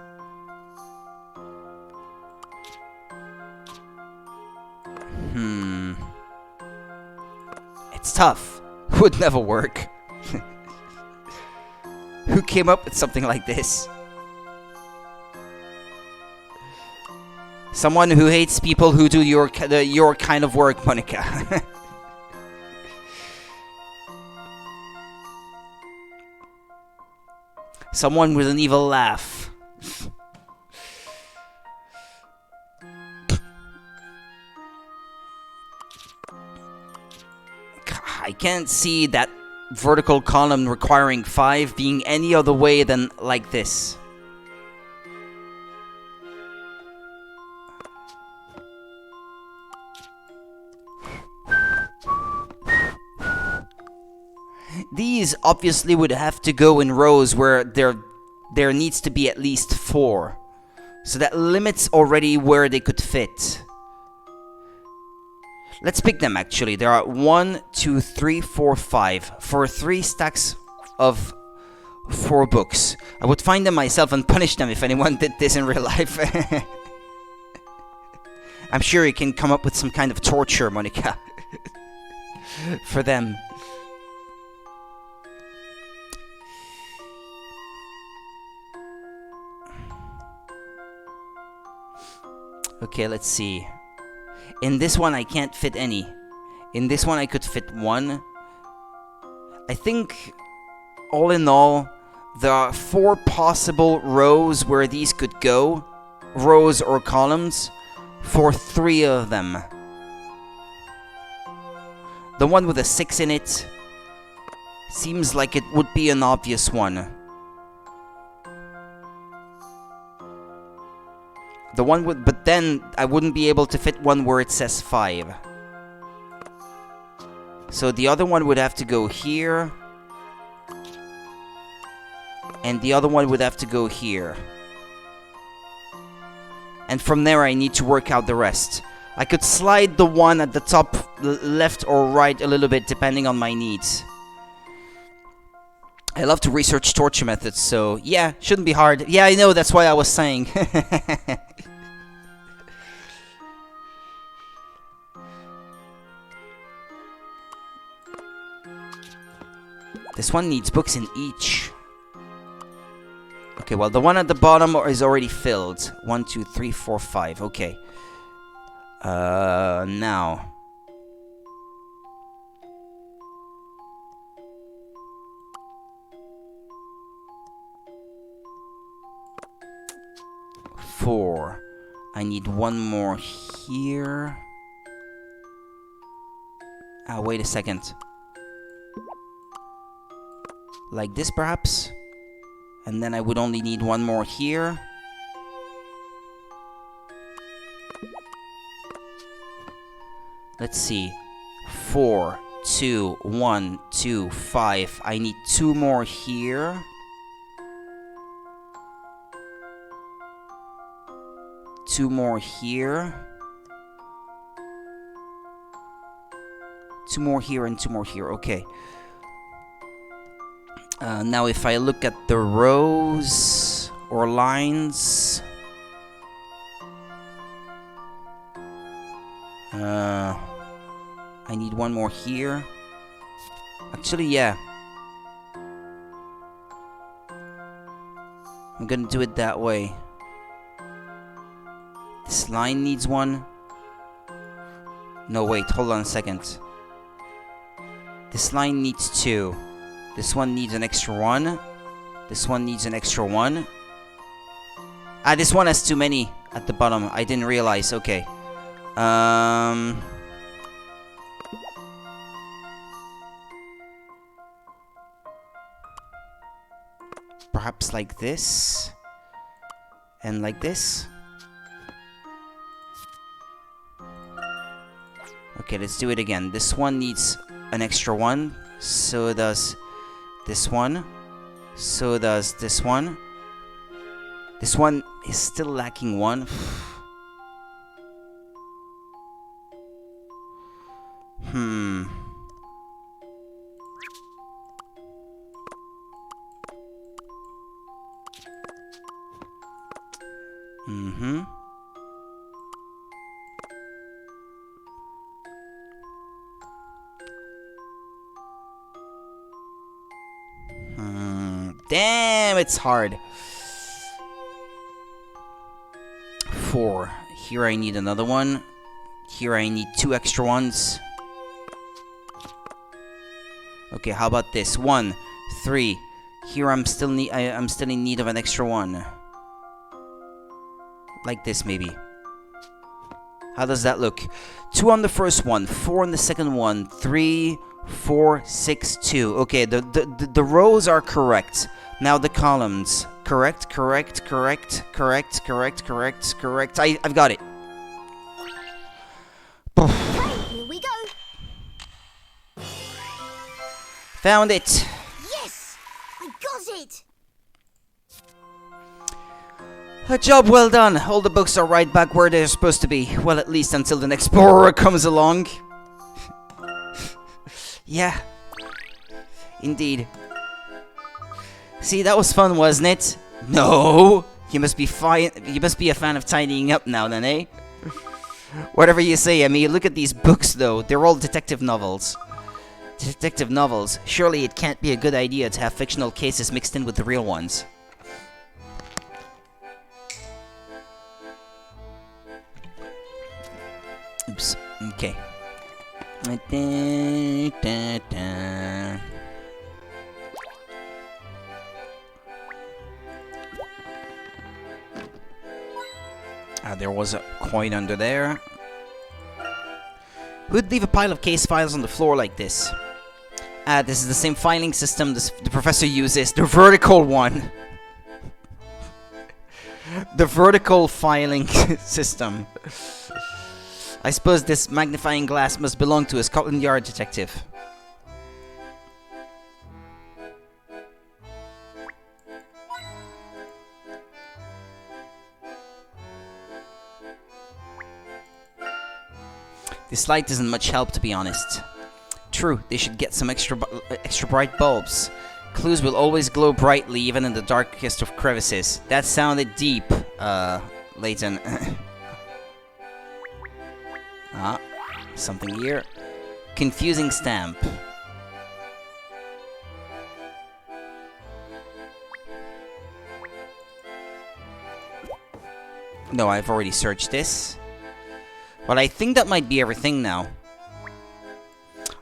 It's tough. Would never work. Who came up with something like this? Someone who hates people who do your kind of work, Monica. Someone with an evil laugh. I can't see that vertical column requiring 5 being any other way than like this. These obviously would have to go in rows where there needs to be at least 4. So that limits already where they could fit. Let's pick them actually. There are 1, 2, 3, 4, 5. For 3 stacks of 4 books. I would find them myself and punish them if anyone did this in real life. I'm sure you can come up with some kind of torture, Monica. For them. Okay, let's see. In this one, I can't fit any. In this one, I could fit 1. I think, all in all, there are 4 possible rows where these could go. Rows or columns. For 3 of them. The one with a 6 in it seems like it would be an obvious one. The one with, but then I wouldn't be able to fit one where it says 5. So the other one would have to go here. And the other one would have to go here. And from there I need to work out the rest. I could slide the one at the top left or right a little bit depending on my needs. I love to research torture methods, so yeah, shouldn't be hard. Yeah, I know, that's why I was saying. This one needs books in each. Okay, well, the one at the bottom is already filled. 1, 2, 3, 4, 5. Okay. Now. Four. I need one more here. Wait a second. Like this, perhaps? And then I would only need one more here. Let's see. 4, 2, 1, 2, 5. I need 2 more here. 2 more here. 2 more here and 2 more here. Okay. Now if I look at the rows or lines, I need 1 more here. Actually, yeah. I'm gonna do it that way. This line needs 1. No, wait, hold on a second. This line needs 2. This one needs an extra 1. This one needs an extra 1. Ah, this one has too many at the bottom. I didn't realize. Okay. Perhaps like this. And like this. Okay, let's do it again. This one needs an extra 1. So does this one. So does this one. This one is still lacking 1. Damn, it's hard. 4. Here I need another one. Here I need 2 extra ones. Okay, how about this? 1, 3. Here I'm still in need of an extra 1. Like this, maybe. How does that look? 2 on the first one, 4 on the second one, 3, 4, 6, 2. Okay, the rows are correct. Now the columns. Correct, correct, correct, correct, correct, correct, correct. I've got it. Here we go. Found it. Yes, I got it. A job well done. All the books are right back where they're supposed to be. Well, at least until the next explorer comes along. Yeah. Indeed. See, that was fun, wasn't it? No. You must be fine. You must be a fan of tidying up now, then, eh? Whatever you say. I mean, look at these books, though. They're all detective novels. Detective novels. Surely it can't be a good idea to have fictional cases mixed in with the real ones. Oops. Okay. There was a coin under there. Who'd leave a pile of case files on the floor like this? This is the same filing system the professor uses. The vertical one. The vertical filing system. I suppose this magnifying glass must belong to a Scotland Yard detective. This light isn't much help, to be honest. True, they should get some extra bright bulbs. Clues will always glow brightly, even in the darkest of crevices. That sounded deep, Layton. Something here. Confusing stamp. No, I've already searched this. But I think that might be everything now.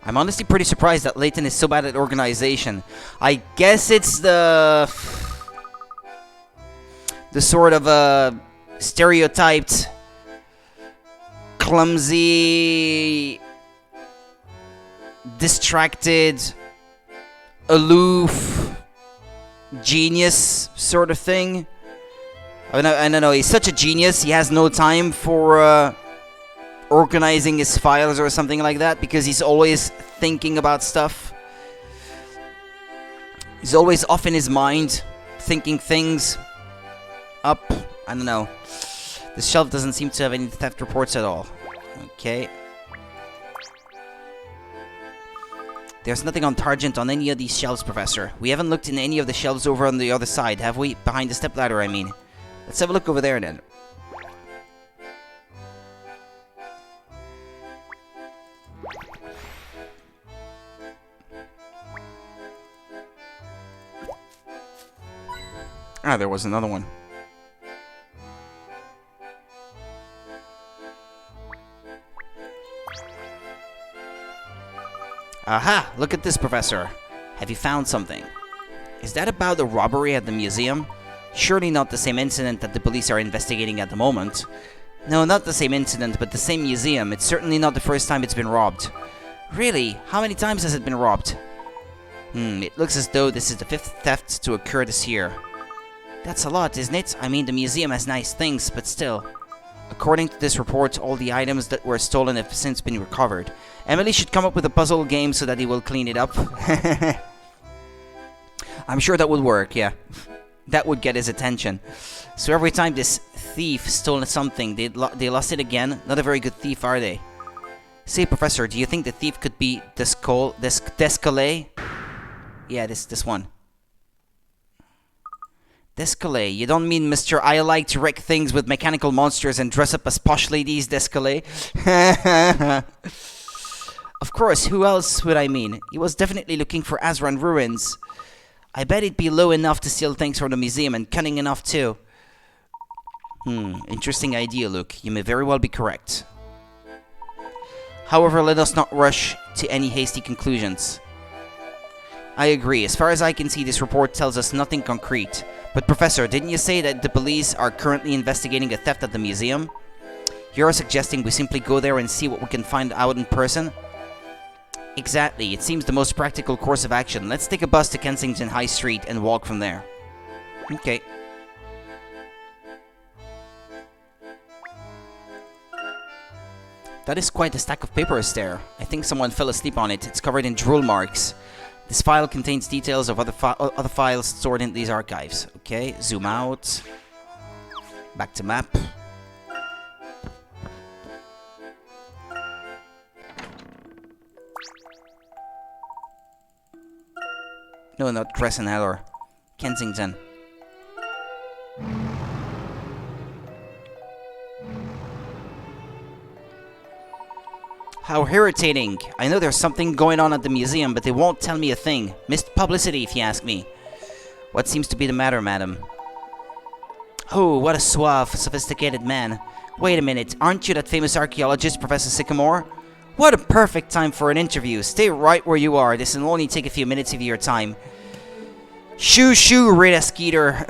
I'm honestly pretty surprised that Layton is so bad at organization. I guess it's the sort of stereotyped, clumsy, distracted, aloof genius sort of thing. I don't know. He's such a genius. He has no time for organizing his files or something like that because he's always thinking about stuff. He's always off in his mind, thinking things up. I don't know. This shelf doesn't seem to have any theft reports at all. Okay. There's nothing on Targent on any of these shelves, Professor. We haven't looked in any of the shelves over on the other side, have we? Behind the stepladder, I mean. Let's have a look over there, then. Ah, there was another one. Aha! Look at this, Professor. Have you found something? Is that about the robbery at the museum? Surely not the same incident that the police are investigating at the moment. No, not the same incident, but the same museum. It's certainly not the first time it's been robbed. Really? How many times has it been robbed? It looks as though this is the 5th theft to occur this year. That's a lot, isn't it? I mean, the museum has nice things, but still. According to this report, all the items that were stolen have since been recovered. Emily should come up with a puzzle game so that he will clean it up. I'm sure that would work, yeah. That would get his attention. So every time this thief stole something, they lost it again. Not a very good thief, are they? Say, Professor, do you think the thief could be Descalais? Yeah, this one. Descalais. You don't mean Mr. I like to wreck things with mechanical monsters and dress up as posh ladies, Descalais? Of course, who else would I mean? He was definitely looking for Azran ruins. I bet he'd be low enough to steal things from the museum and cunning enough too. Interesting idea, Luke. You may very well be correct. However, let us not rush to any hasty conclusions. I agree. As far as I can see, this report tells us nothing concrete. But Professor, didn't you say that the police are currently investigating a theft at the museum? You're suggesting we simply go there and see what we can find out in person? Exactly. It seems the most practical course of action. Let's take a bus to Kensington High Street and walk from there. Okay. That is quite a stack of papers there. I think someone fell asleep on it. It's covered in drool marks. This file contains details of other files stored in these archives. Okay, zoom out. Back to map. No, not Crescent Heller. Kensington. How irritating. I know there's something going on at the museum, but they won't tell me a thing. Missed publicity, if you ask me. What seems to be the matter, madam? Oh, what a suave, sophisticated man. Wait a minute, aren't you that famous archaeologist, Professor Sycamore? What a perfect time for an interview. Stay right where you are. This will only take a few minutes of your time. Shoo, Rita Skeeter.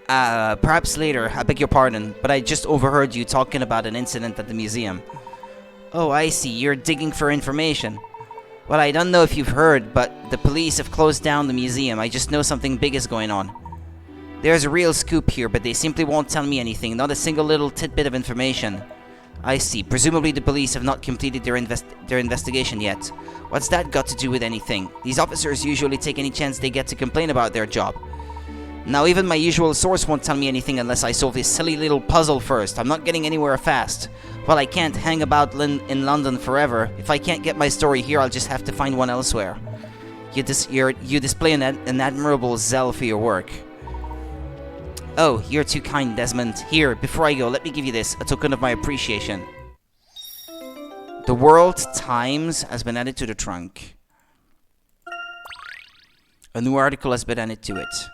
Perhaps later. I beg your pardon, but I just overheard you talking about an incident at the museum. Oh, I see. You're digging for information. Well, I don't know if you've heard, but the police have closed down the museum. I just know something big is going on. There's a real scoop here, but they simply won't tell me anything. Not a single little tidbit of information. I see. Presumably the police have not completed their investigation yet. What's that got to do with anything? These officers usually take any chance they get to complain about their job. Now even my usual source won't tell me anything unless I solve this silly little puzzle first. I'm not getting anywhere fast. Well, I can't hang about in London forever. If I can't get my story here, I'll just have to find one elsewhere. You display an admirable zeal for your work. Oh, you're too kind, Desmond. Here, before I go, let me give you this, a token of my appreciation. The World Times has been added to the trunk. A new article has been added to it.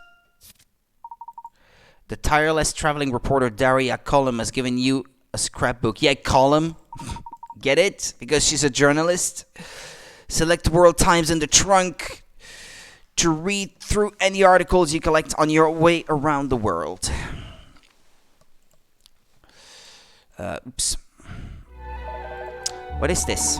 The tireless traveling reporter Daria Colum has given you a scrapbook. Yeah, Colum. Get it? Because she's a journalist. Select World Times in the trunk to read through any articles you collect on your way around the world. Oops. What is this?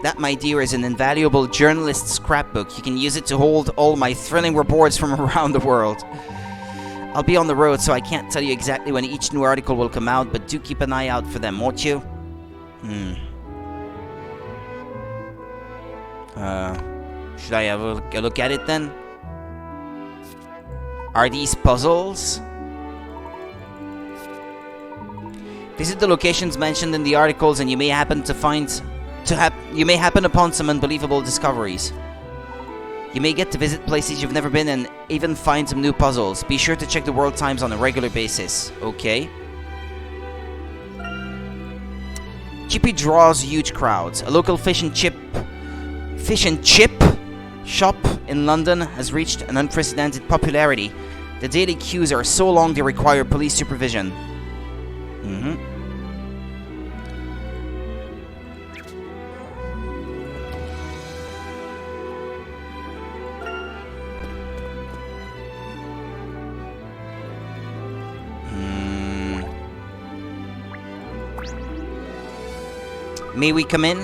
That, my dear, is an invaluable journalist's scrapbook. You can use it to hold all my thrilling reports from around the world. I'll be on the road, so I can't tell you exactly when each new article will come out, but do keep an eye out for them, won't you? Should I have a look at it then? Are these puzzles? Visit the locations mentioned in the articles, and you may happen upon some unbelievable discoveries. You may get to visit places you've never been and even find some new puzzles. Be sure to check the World Times on a regular basis. Okay. Chippy draws huge crowds. A local fish and chip shop in London has reached an unprecedented popularity. The daily queues are so long they require police supervision. May we come in?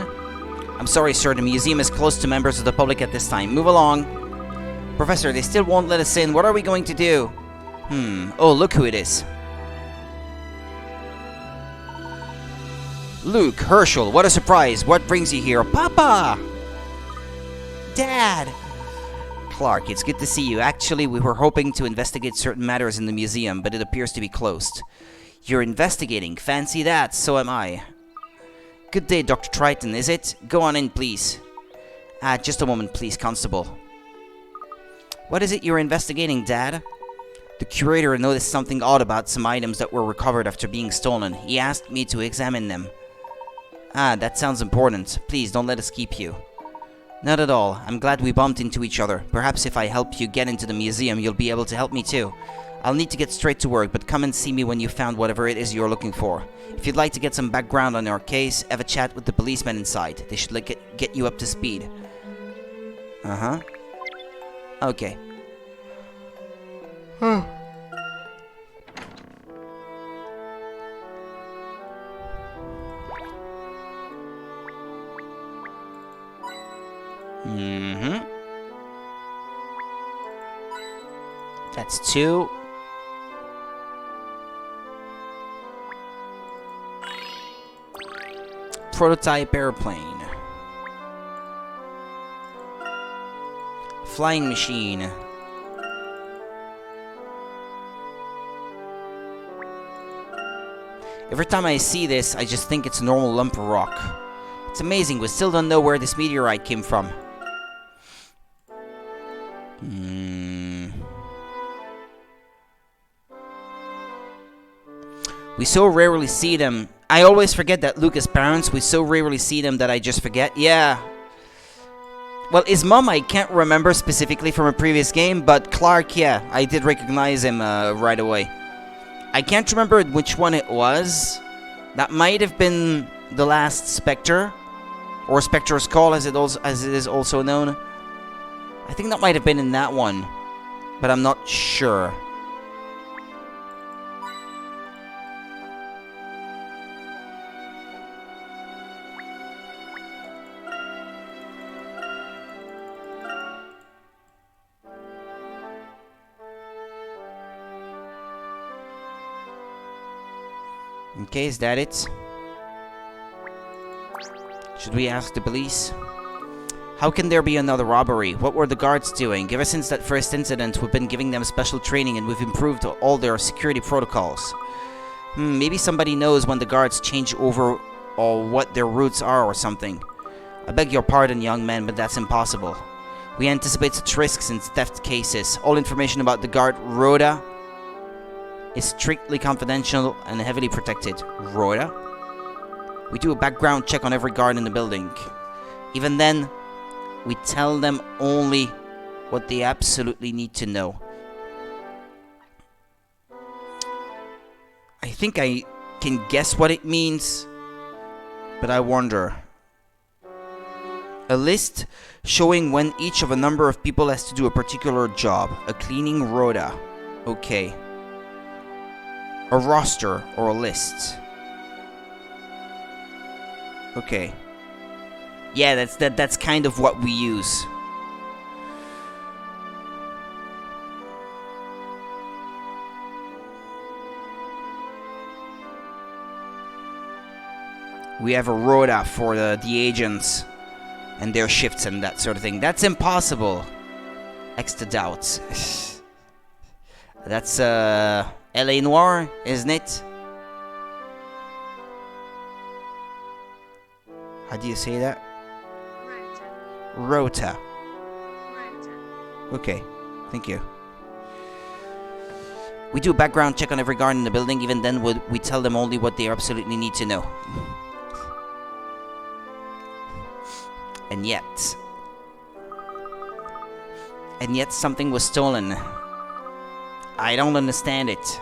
I'm sorry, sir. The museum is closed to members of the public at this time. Move along. Professor, they still won't let us in. What are we going to do? Oh, look who it is. Luke, Herschel, what a surprise. What brings you here? Papa! Dad! Clark, it's good to see you. Actually, we were hoping to investigate certain matters in the museum, but it appears to be closed. You're investigating. Fancy that. So am I. Good day, Dr. Triton, is it? Go on in, please. Just a moment, please, Constable. What is it you're investigating, Dad? The curator noticed something odd about some items that were recovered after being stolen. He asked me to examine them. That sounds important. Please, don't let us keep you. Not at all. I'm glad we bumped into each other. Perhaps if I help you get into the museum, you'll be able to help me too. I'll need to get straight to work, but come and see me when you found whatever it is you're looking for. If you'd like to get some background on our case, have a chat with the policemen inside. They should get you up to speed. Okay. That's 2. Prototype airplane. Flying machine. Every time I see this, I just think it's a normal lump of rock. It's amazing, we still don't know where this meteorite came from. We so rarely see them. I always forget that Lucas' parents, we so rarely see them that I just forget. Yeah. Well, his mom, I can't remember specifically from a previous game, but Clark, yeah, I did recognize him right away. I can't remember which one it was. That might have been the last Spectre, or Spectre's Call as it is also known. I think that might have been in that one, but I'm not sure. Okay, is that it? Should we ask the police? How can there be another robbery? What were the guards doing? Ever since that first incident, we've been giving them special training and we've improved all their security protocols. Maybe somebody knows when the guards change over or what their routes are or something. I beg your pardon, young man, but that's impossible. We anticipate such risks in theft cases. All information about the guard, Rhoda, is strictly confidential and heavily protected. Rhoda? We do a background check on every guard in the building. Even then, we tell them only what they absolutely need to know. I think I can guess what it means, but I wonder. A list showing when each of a number of people has to do a particular job. A cleaning rota. Okay. A roster or a list. Okay. Yeah, that's kind of what we use. We have a rota for the agents and their shifts and that sort of thing. That's impossible. Extra doubts. That's LA Noir, isn't it? How do you say that? Rota. Okay, thank you. We do a background check on every guard in the building. Even then, we tell them only what they absolutely need to know. And yet something was stolen. I don't understand it.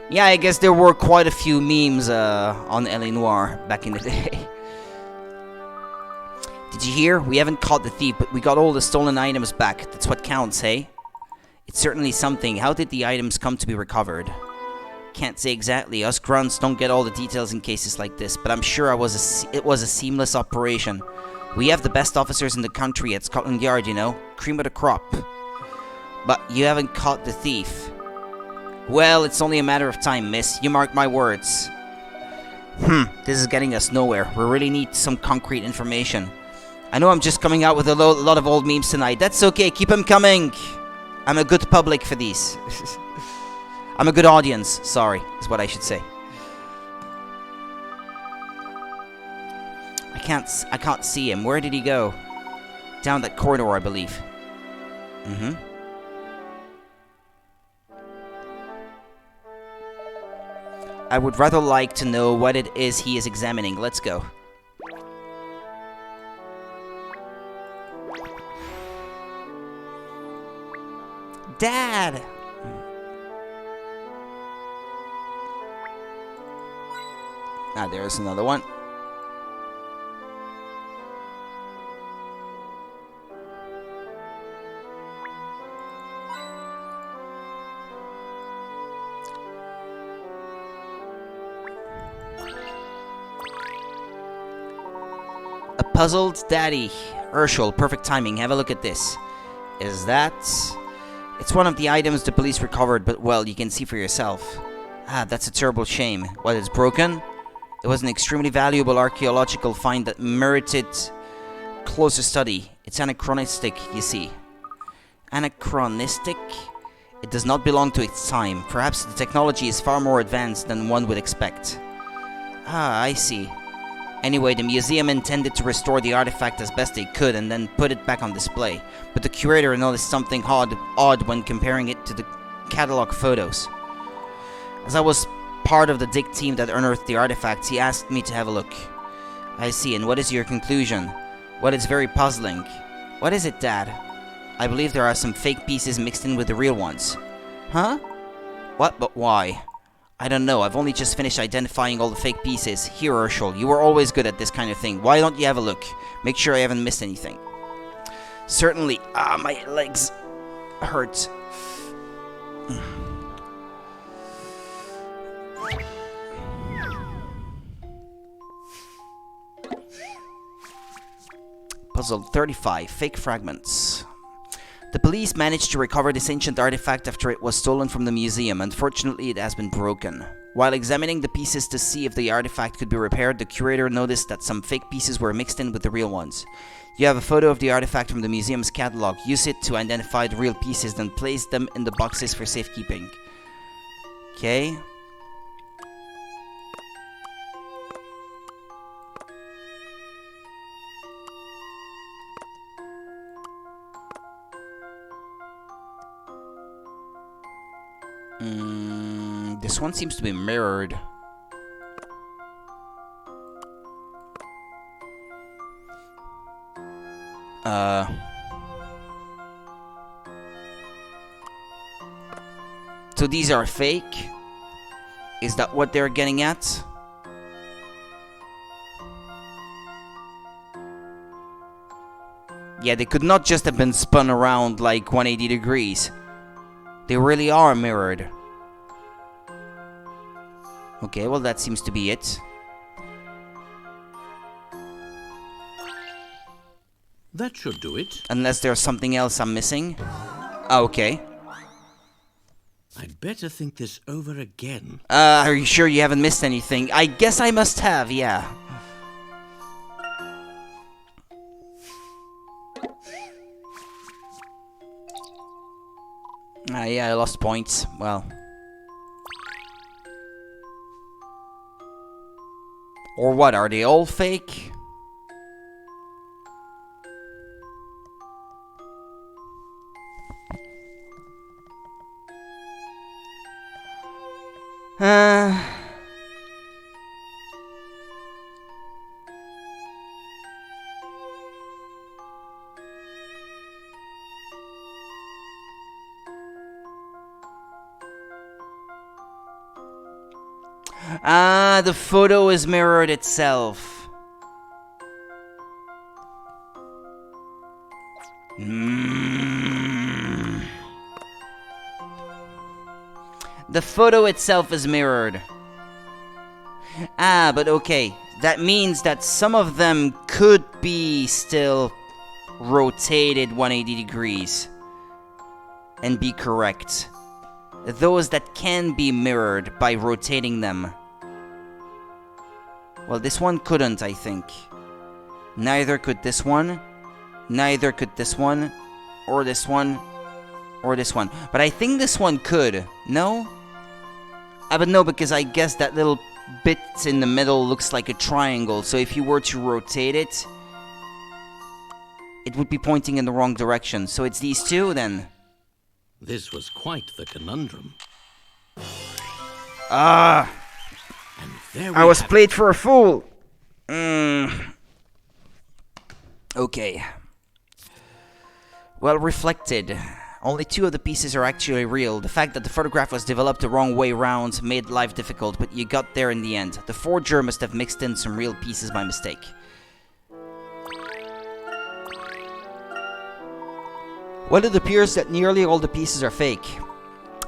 Yeah, I guess there were quite a few memes on LA Noir back in the day. Did you hear? We haven't caught the thief, but we got all the stolen items back. That's what counts, hey? It's certainly something. How did the items come to be recovered? Can't say exactly. Us grunts don't get all the details in cases like this, but I'm sure it was a seamless operation. We have the best officers in the country at Scotland Yard, you know. Cream of the crop. But you haven't caught the thief. Well, it's only a matter of time, miss. You mark my words. This is getting us nowhere. We really need some concrete information. I know I'm just coming out with a lot of old memes tonight. That's okay. Keep them coming. I'm a good public for these. I'm a good audience. Sorry, is what I should say. I can't see him. Where did he go? Down that corridor, I believe. I would rather like to know what it is he is examining. Let's go. Dad! Ah, there's another one. A puzzled daddy. Urshel, perfect timing. Have a look at this. Is that... It's one of the items the police recovered, but well, you can see for yourself. Ah, that's a terrible shame. What, it's broken? It was an extremely valuable archaeological find that merited closer study. It's anachronistic, you see. Anachronistic? It does not belong to its time. Perhaps the technology is far more advanced than one would expect. Ah, I see. Anyway, the museum intended to restore the artifact as best they could and then put it back on display. But the curator noticed something odd when comparing it to the catalog photos. As I was part of the dig team that unearthed the artifacts, he asked me to have a look. I see, and what is your conclusion? Well, it's very puzzling. What is it, Dad? I believe there are some fake pieces mixed in with the real ones. Huh? What, but why? I don't know, I've only just finished identifying all the fake pieces. Here, Urshel, you were always good at this kind of thing. Why don't you have a look? Make sure I haven't missed anything. Certainly. Ah, my legs hurt. Puzzle 35. Fake fragments. The police managed to recover this ancient artifact after it was stolen from the museum. Unfortunately, it has been broken. While examining the pieces to see if the artifact could be repaired, the curator noticed that some fake pieces were mixed in with the real ones. You have a photo of the artifact from the museum's catalog. Use it to identify the real pieces, then place them in the boxes for safekeeping. Okay. This one seems to be mirrored. So these are fake? Is that what they're getting at? Yeah, they could not just have been spun around like 180 degrees. They really are mirrored. Okay, well that seems to be it. That should do it. Unless there's something else I'm missing. Okay. I'd better think this over again. Are you sure you haven't missed anything? I guess I must have, yeah. Yeah, I lost points. Well. Or what, are they all fake? The photo is mirrored itself. The photo itself is mirrored. But okay. That means that some of them could be still rotated 180 degrees and be correct. Those that can be mirrored by rotating them. Well, this one couldn't, I think. Neither could this one. Neither could this one. Or this one. Or this one. But I think this one could. No? But no, because I guess that little bit in the middle looks like a triangle. So if you were to rotate it, it would be pointing in the wrong direction. So it's these two, then. This was quite the conundrum. Ah! And there we I was have played for a fool! Okay. Well reflected. Only 2 of the pieces are actually real. The fact that the photograph was developed the wrong way round made life difficult, but you got there in the end. The forger must have mixed in some real pieces by mistake. Well, it appears that nearly all the pieces are fake.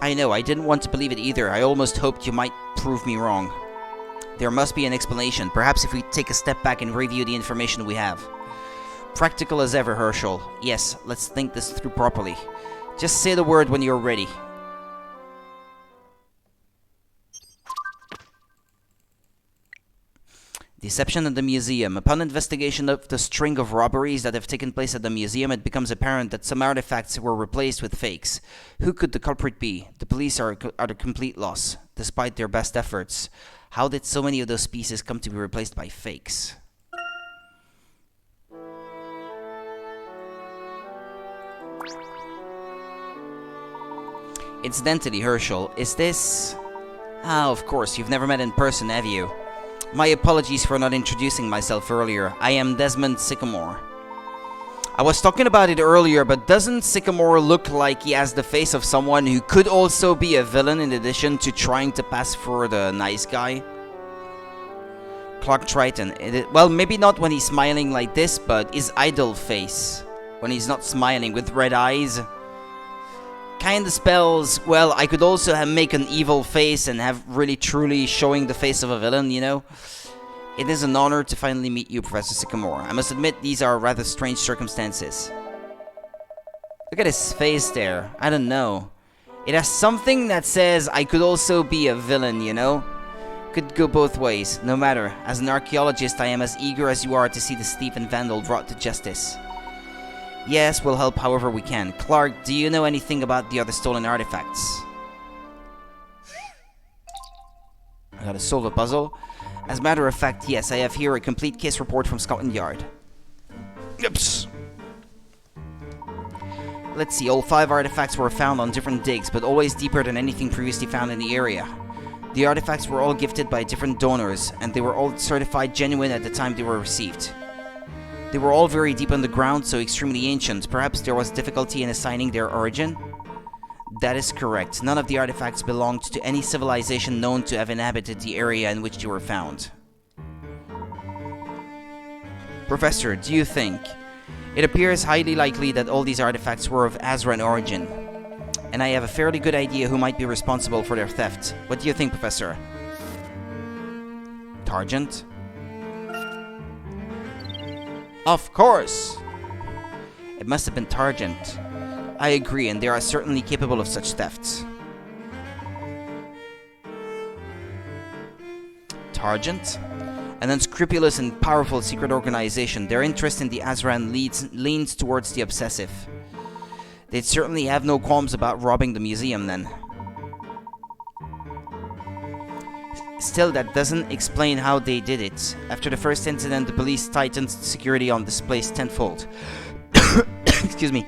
I know, I didn't want to believe it either. I almost hoped you might prove me wrong. There must be an explanation. Perhaps if we take a step back and review the information we have. Practical as ever, Herschel. Yes, let's think this through properly. Just say the word when you're ready. Deception at the museum. Upon investigation of the string of robberies that have taken place at the museum, it becomes apparent that some artifacts were replaced with fakes. Who could the culprit be? The police are at a complete loss, despite their best efforts. How did so many of those pieces come to be replaced by fakes? Incidentally, Herschel, is this... of course, you've never met in person, have you? My apologies for not introducing myself earlier. I am Desmond Sycamore. I was talking about it earlier, but doesn't Sycamore look like he has the face of someone who could also be a villain in addition to trying to pass for the nice guy? Clark Triton. Well, maybe not when he's smiling like this, but his idle face. When he's not smiling with red eyes. Kinda spells, well, I could also make an evil face and have really truly showing the face of a villain, you know? It is an honor to finally meet you, Professor Sycamore. I must admit, these are rather strange circumstances. Look at his face there. I don't know. It has something that says I could also be a villain, you know? Could go both ways. No matter. As an archaeologist, I am as eager as you are to see the thief and vandal brought to justice. Yes, we'll help however we can. Clark, do you know anything about the other stolen artifacts? I gotta solve a puzzle. As a matter of fact, yes, I have here a complete case report from Scotland Yard. Oops. Let's see, all 5 artifacts were found on different digs, but always deeper than anything previously found in the area. The artifacts were all gifted by different donors, and they were all certified genuine at the time they were received. They were all very deep underground, so extremely ancient. Perhaps there was difficulty in assigning their origin? That is correct. None of the artifacts belonged to any civilization known to have inhabited the area in which they were found. Professor, do you think? It appears highly likely that all these artifacts were of Azran origin, and I have a fairly good idea who might be responsible for their theft. What do you think, Professor? Targent? Of course! It must have been Targent. I agree, and they are certainly capable of such thefts. Targent? An unscrupulous and powerful secret organization. Their interest in the Azran leans towards the obsessive. They'd certainly have no qualms about robbing the museum then. Still, that doesn't explain how they did it. After the first incident, the police tightened security on this place tenfold. Excuse me.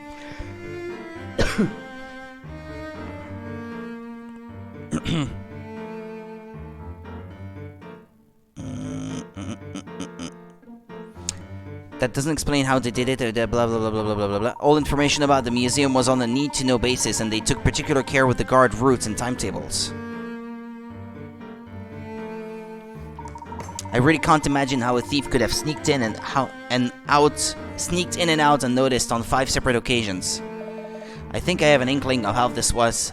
That doesn't explain how they did it, or blah blah blah blah blah blah blah. All information about the museum was on a need-to-know basis, and they took particular care with the guard routes and timetables. I really can't imagine how a thief could have sneaked in and out unnoticed on 5 separate occasions. I think I have an inkling of how this was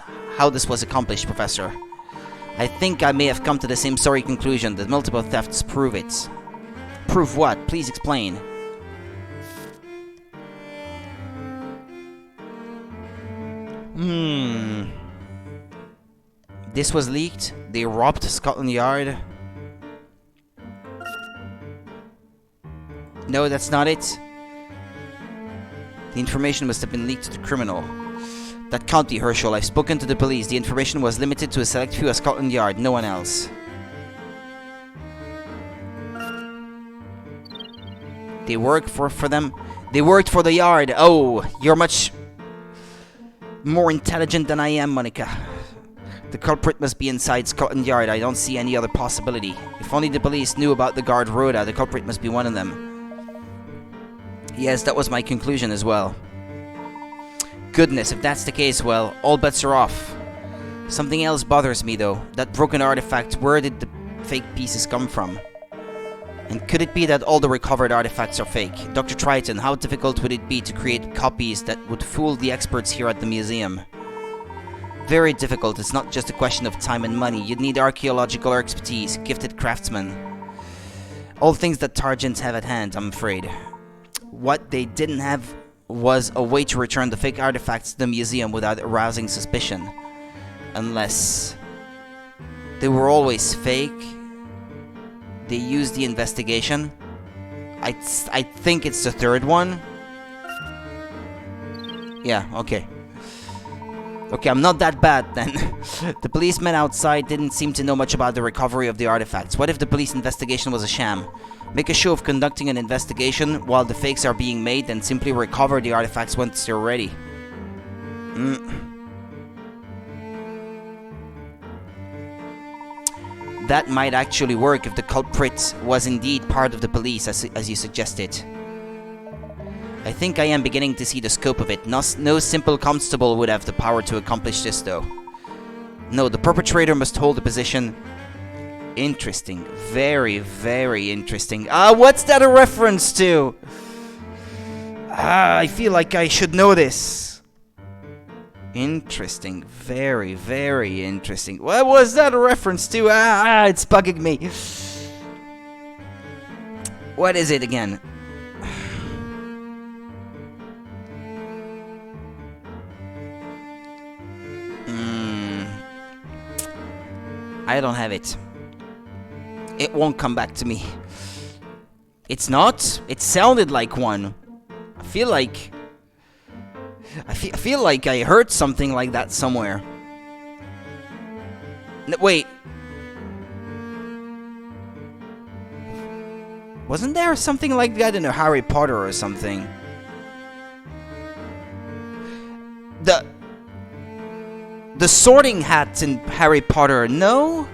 accomplished, Professor. I think I may have come to the same sorry conclusion that multiple thefts prove it. Prove what? Please explain. This was leaked. They robbed Scotland Yard. No, that's not it. The information must have been leaked to the criminal. That can't be Herschel. I've spoken to the police. The information was limited to a select few at Scotland Yard, no one else. They work for them? They worked for the Yard. Oh, you're much more intelligent than I am, Monica. The culprit must be inside Scotland Yard. I don't see any other possibility. If only the police knew about the guard Rhoda, the culprit must be one of them. Yes, that was my conclusion as well. Goodness, if that's the case, well, all bets are off. Something else bothers me though. That broken artifact, where did the fake pieces come from? And could it be that all the recovered artifacts are fake? Dr. Triton, how difficult would it be to create copies that would fool the experts here at the museum? Very difficult. It's not just a question of time and money. You'd need archaeological expertise, gifted craftsmen. All things that Targents have at hand, I'm afraid. What they didn't have was a way to return the fake artifacts to the museum without arousing suspicion. Unless they were always fake. They used the investigation. I think it's the third one. Yeah, okay. Okay, I'm not that bad then. The policemen outside didn't seem to know much about the recovery of the artifacts. What if the police investigation was a sham? Make a show of conducting an investigation while the fakes are being made, then simply recover the artifacts once they're ready. That might actually work if the culprit was indeed part of the police, as you suggested. I think I am beginning to see the scope of it. No simple constable would have the power to accomplish this, though. No, the perpetrator must hold a position. Interesting. Very, very interesting. What's that a reference to? I feel like I should know this. Interesting. Very, very interesting. What was that a reference to? It's bugging me. What is it again? I don't have it. It won't come back to me. It's not? It sounded like one. I feel like I heard something like that somewhere. No, wait. Wasn't there something like that in a Harry Potter or something? The sorting hat in Harry Potter, no?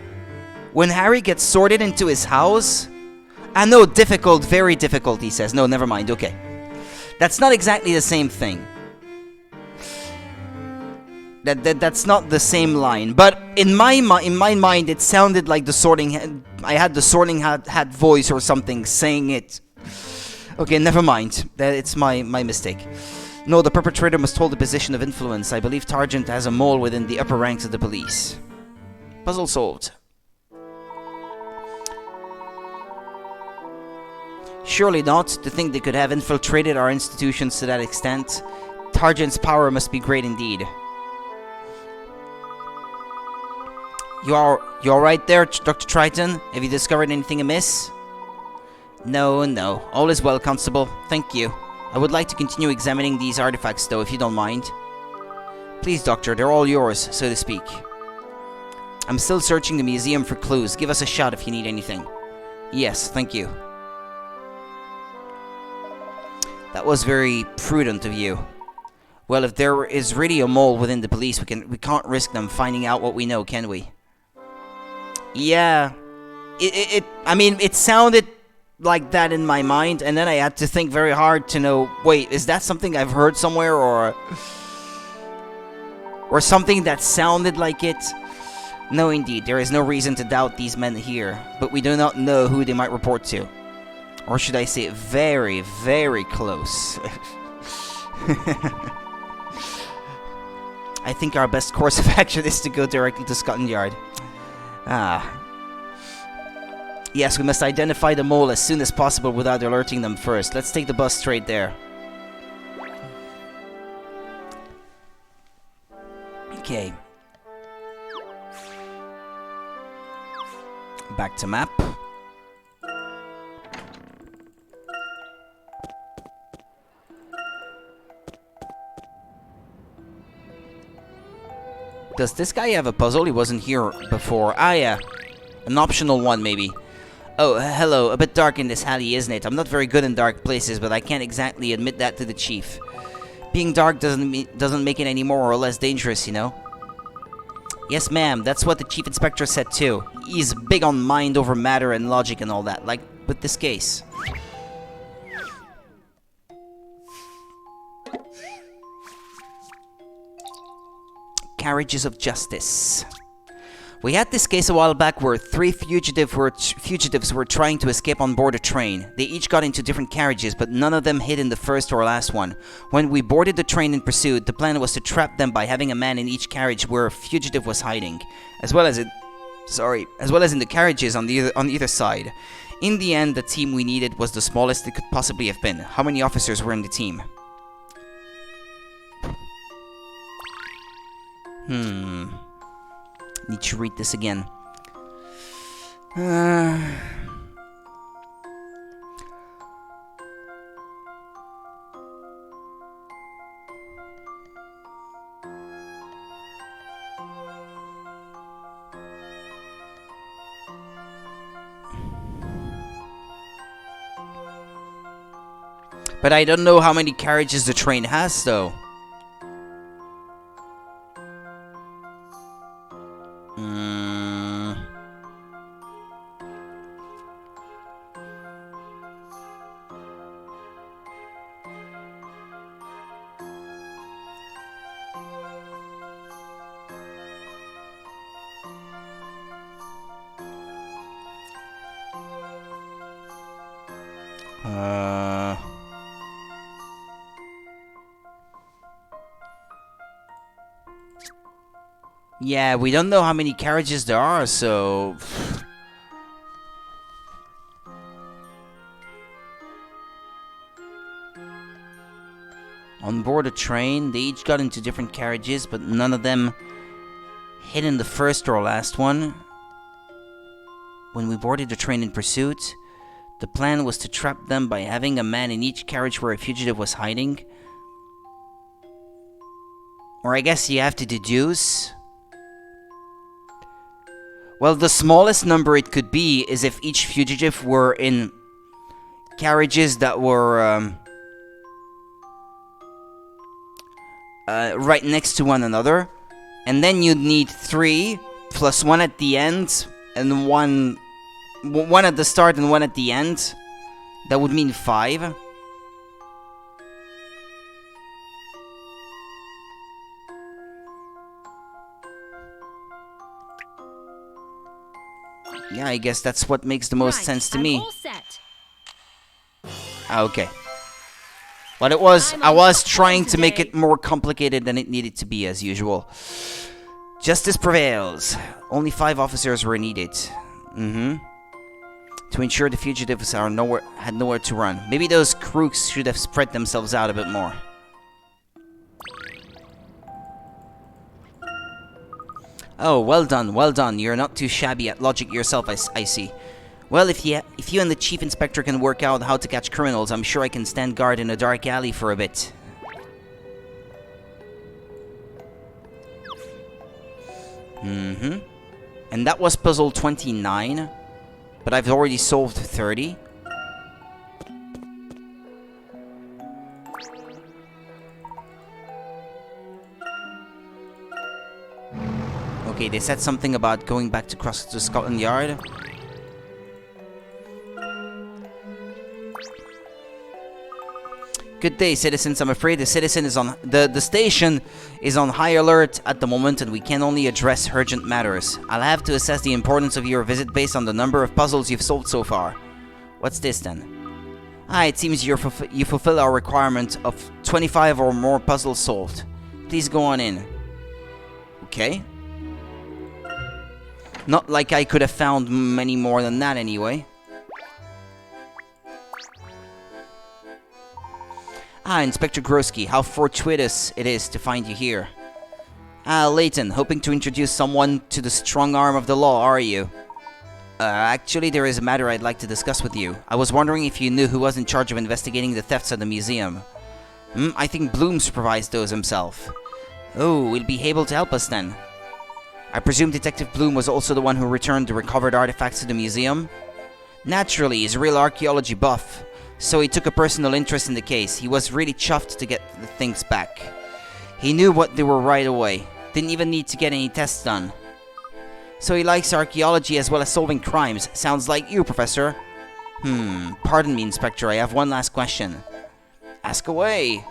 When Harry gets sorted into his house? No, difficult, very difficult, he says. No, never mind, okay. That's not exactly the same thing. That's not the same line. But in my mind, it sounded like the sorting hat. I had the sorting hat voice or something saying it. Okay, never mind. It's my mistake. No, the perpetrator must hold a position of influence. I believe Targent has a mole within the upper ranks of the police. Puzzle solved. Surely not, to think they could have infiltrated our institutions to that extent. Targent's power must be great indeed. You alright there, Dr. Triton? Have you discovered anything amiss? No. All is well, Constable. Thank you. I would like to continue examining these artifacts, though, if you don't mind. Please, Doctor, they're all yours, so to speak. I'm still searching the museum for clues. Give us a shout if you need anything. Yes, thank you. That was very prudent of you. Well, if there is really a mole within the police, we can't risk them finding out what we know, can we? Yeah. I mean, it sounded like that in my mind, and then I had to think very hard to know, wait, is that something I've heard somewhere, or something that sounded like it? No, indeed, there is no reason to doubt these men here, but we do not know who they might report to. Or should I say, very, very close. I think our best course of action is to go directly to Scotland Yard. Yes, we must identify the mole as soon as possible without alerting them first. Let's take the bus straight there. Okay. Back to map. Does this guy have a puzzle? He wasn't here before. Ah, yeah. An optional one, maybe. Oh, hello. A bit dark in this alley, isn't it? I'm not very good in dark places, but I can't exactly admit that to the chief. Being dark doesn't make it any more or less dangerous, you know? Yes, ma'am. That's what the chief inspector said, too. He's big on mind over matter and logic and all that, like with this case. Carriages of Justice. We had this case a while back where 3 fugitives were trying to escape on board a train. They each got into different carriages, but none of them hid in the first or last one. When we boarded the train in pursuit, the plan was to trap them by having a man in each carriage where a fugitive was hiding, as well as in the carriages on either side. In the end, the team we needed was the smallest it could possibly have been. How many officers were in the team? Need to read this again. But I don't know how many carriages the train has, though. Yeah, we don't know how many carriages there are, so... On board a train, they each got into different carriages, but none of them hid in the first or last one. When we boarded the train in pursuit, the plan was to trap them by having a man in each carriage where a fugitive was hiding. Or I guess you have to deduce... Well, the smallest number it could be is if each fugitive were in carriages that were right next to one another. And then you'd need 3 plus 1 at the end and one at the start and 1 at the end. That would mean 5. Yeah, I guess that's what makes the most sense to me. All set. Okay. But I was trying to make it more complicated than it needed to be, as usual. Justice prevails. Only 5 officers were needed. to ensure the fugitives had nowhere to run. Maybe those crooks should have spread themselves out a bit more. Oh, well done, well done. You're not too shabby at logic yourself, I see. Well, if you and the Chief Inspector can work out how to catch criminals, I'm sure I can stand guard in a dark alley for a bit. And that was puzzle 29, but I've already solved 30. Okay, they said something about going back to Scotland Yard. Good day, citizens. I'm afraid the station is on high alert at the moment, and we can only address urgent matters. I'll have to assess the importance of your visit based on the number of puzzles you've solved so far. What's this then? It seems you fulfill our requirement of 25 or more puzzles solved. Please go on in. Okay. Not like I could have found many more than that anyway. Inspector Grosky, how fortuitous it is to find you here. Layton, hoping to introduce someone to the strong arm of the law, are you? Actually, there is a matter I'd like to discuss with you. I was wondering if you knew who was in charge of investigating the thefts at the museum. I think Bloom supervised those himself. Oh, he'll be able to help us then. I presume Detective Bloom was also the one who returned the recovered artifacts to the museum? Naturally, he's a real archaeology buff. So he took a personal interest in the case. He was really chuffed to get the things back. He knew what they were right away. Didn't even need to get any tests done. So he likes archaeology as well as solving crimes. Sounds like you, Professor. Pardon me, Inspector. I have one last question. Ask away.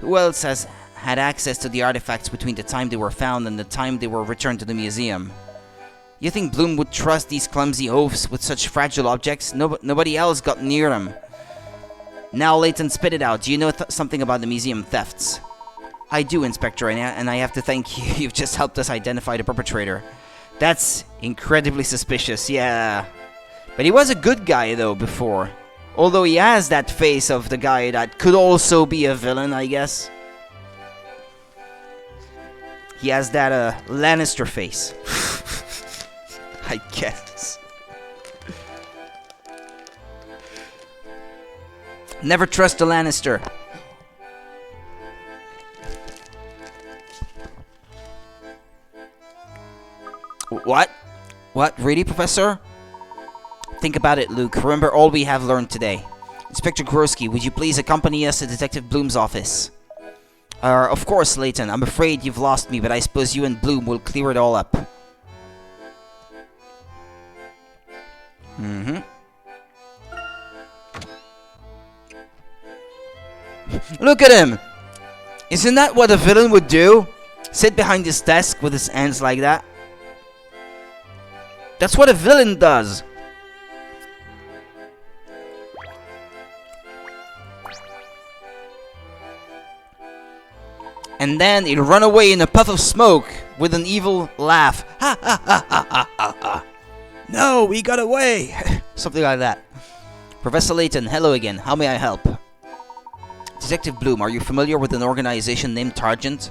Who else has had access to the artifacts between the time they were found and the time they were returned to the museum? You think Bloom would trust these clumsy oafs with such fragile objects? Nobody else got near them. Now, Layton, spit it out. Do you know something about the museum thefts? I do, Inspector, and I have to thank you. You've just helped us identify the perpetrator. That's incredibly suspicious, yeah. But he was a good guy, though, before. Although he has that face of the guy that could also be a villain, I guess. He has that, Lannister face. I guess. Never trust a Lannister. What? What? Really, Professor? Think about it, Luke. Remember all we have learned today. Inspector Grosky, would you please accompany us to Detective Bloom's office? Of course, Layton. I'm afraid you've lost me, but I suppose you and Bloom will clear it all up. Look at him! Isn't that what a villain would do? Sit behind his desk with his hands like that? That's what a villain does! And then he'll run away in a puff of smoke with an evil laugh. Ha ha ha ha ha ha ha! No, we got away! Something like that. Professor Layton, hello again. How may I help? Detective Bloom, are you familiar with an organization named Targent?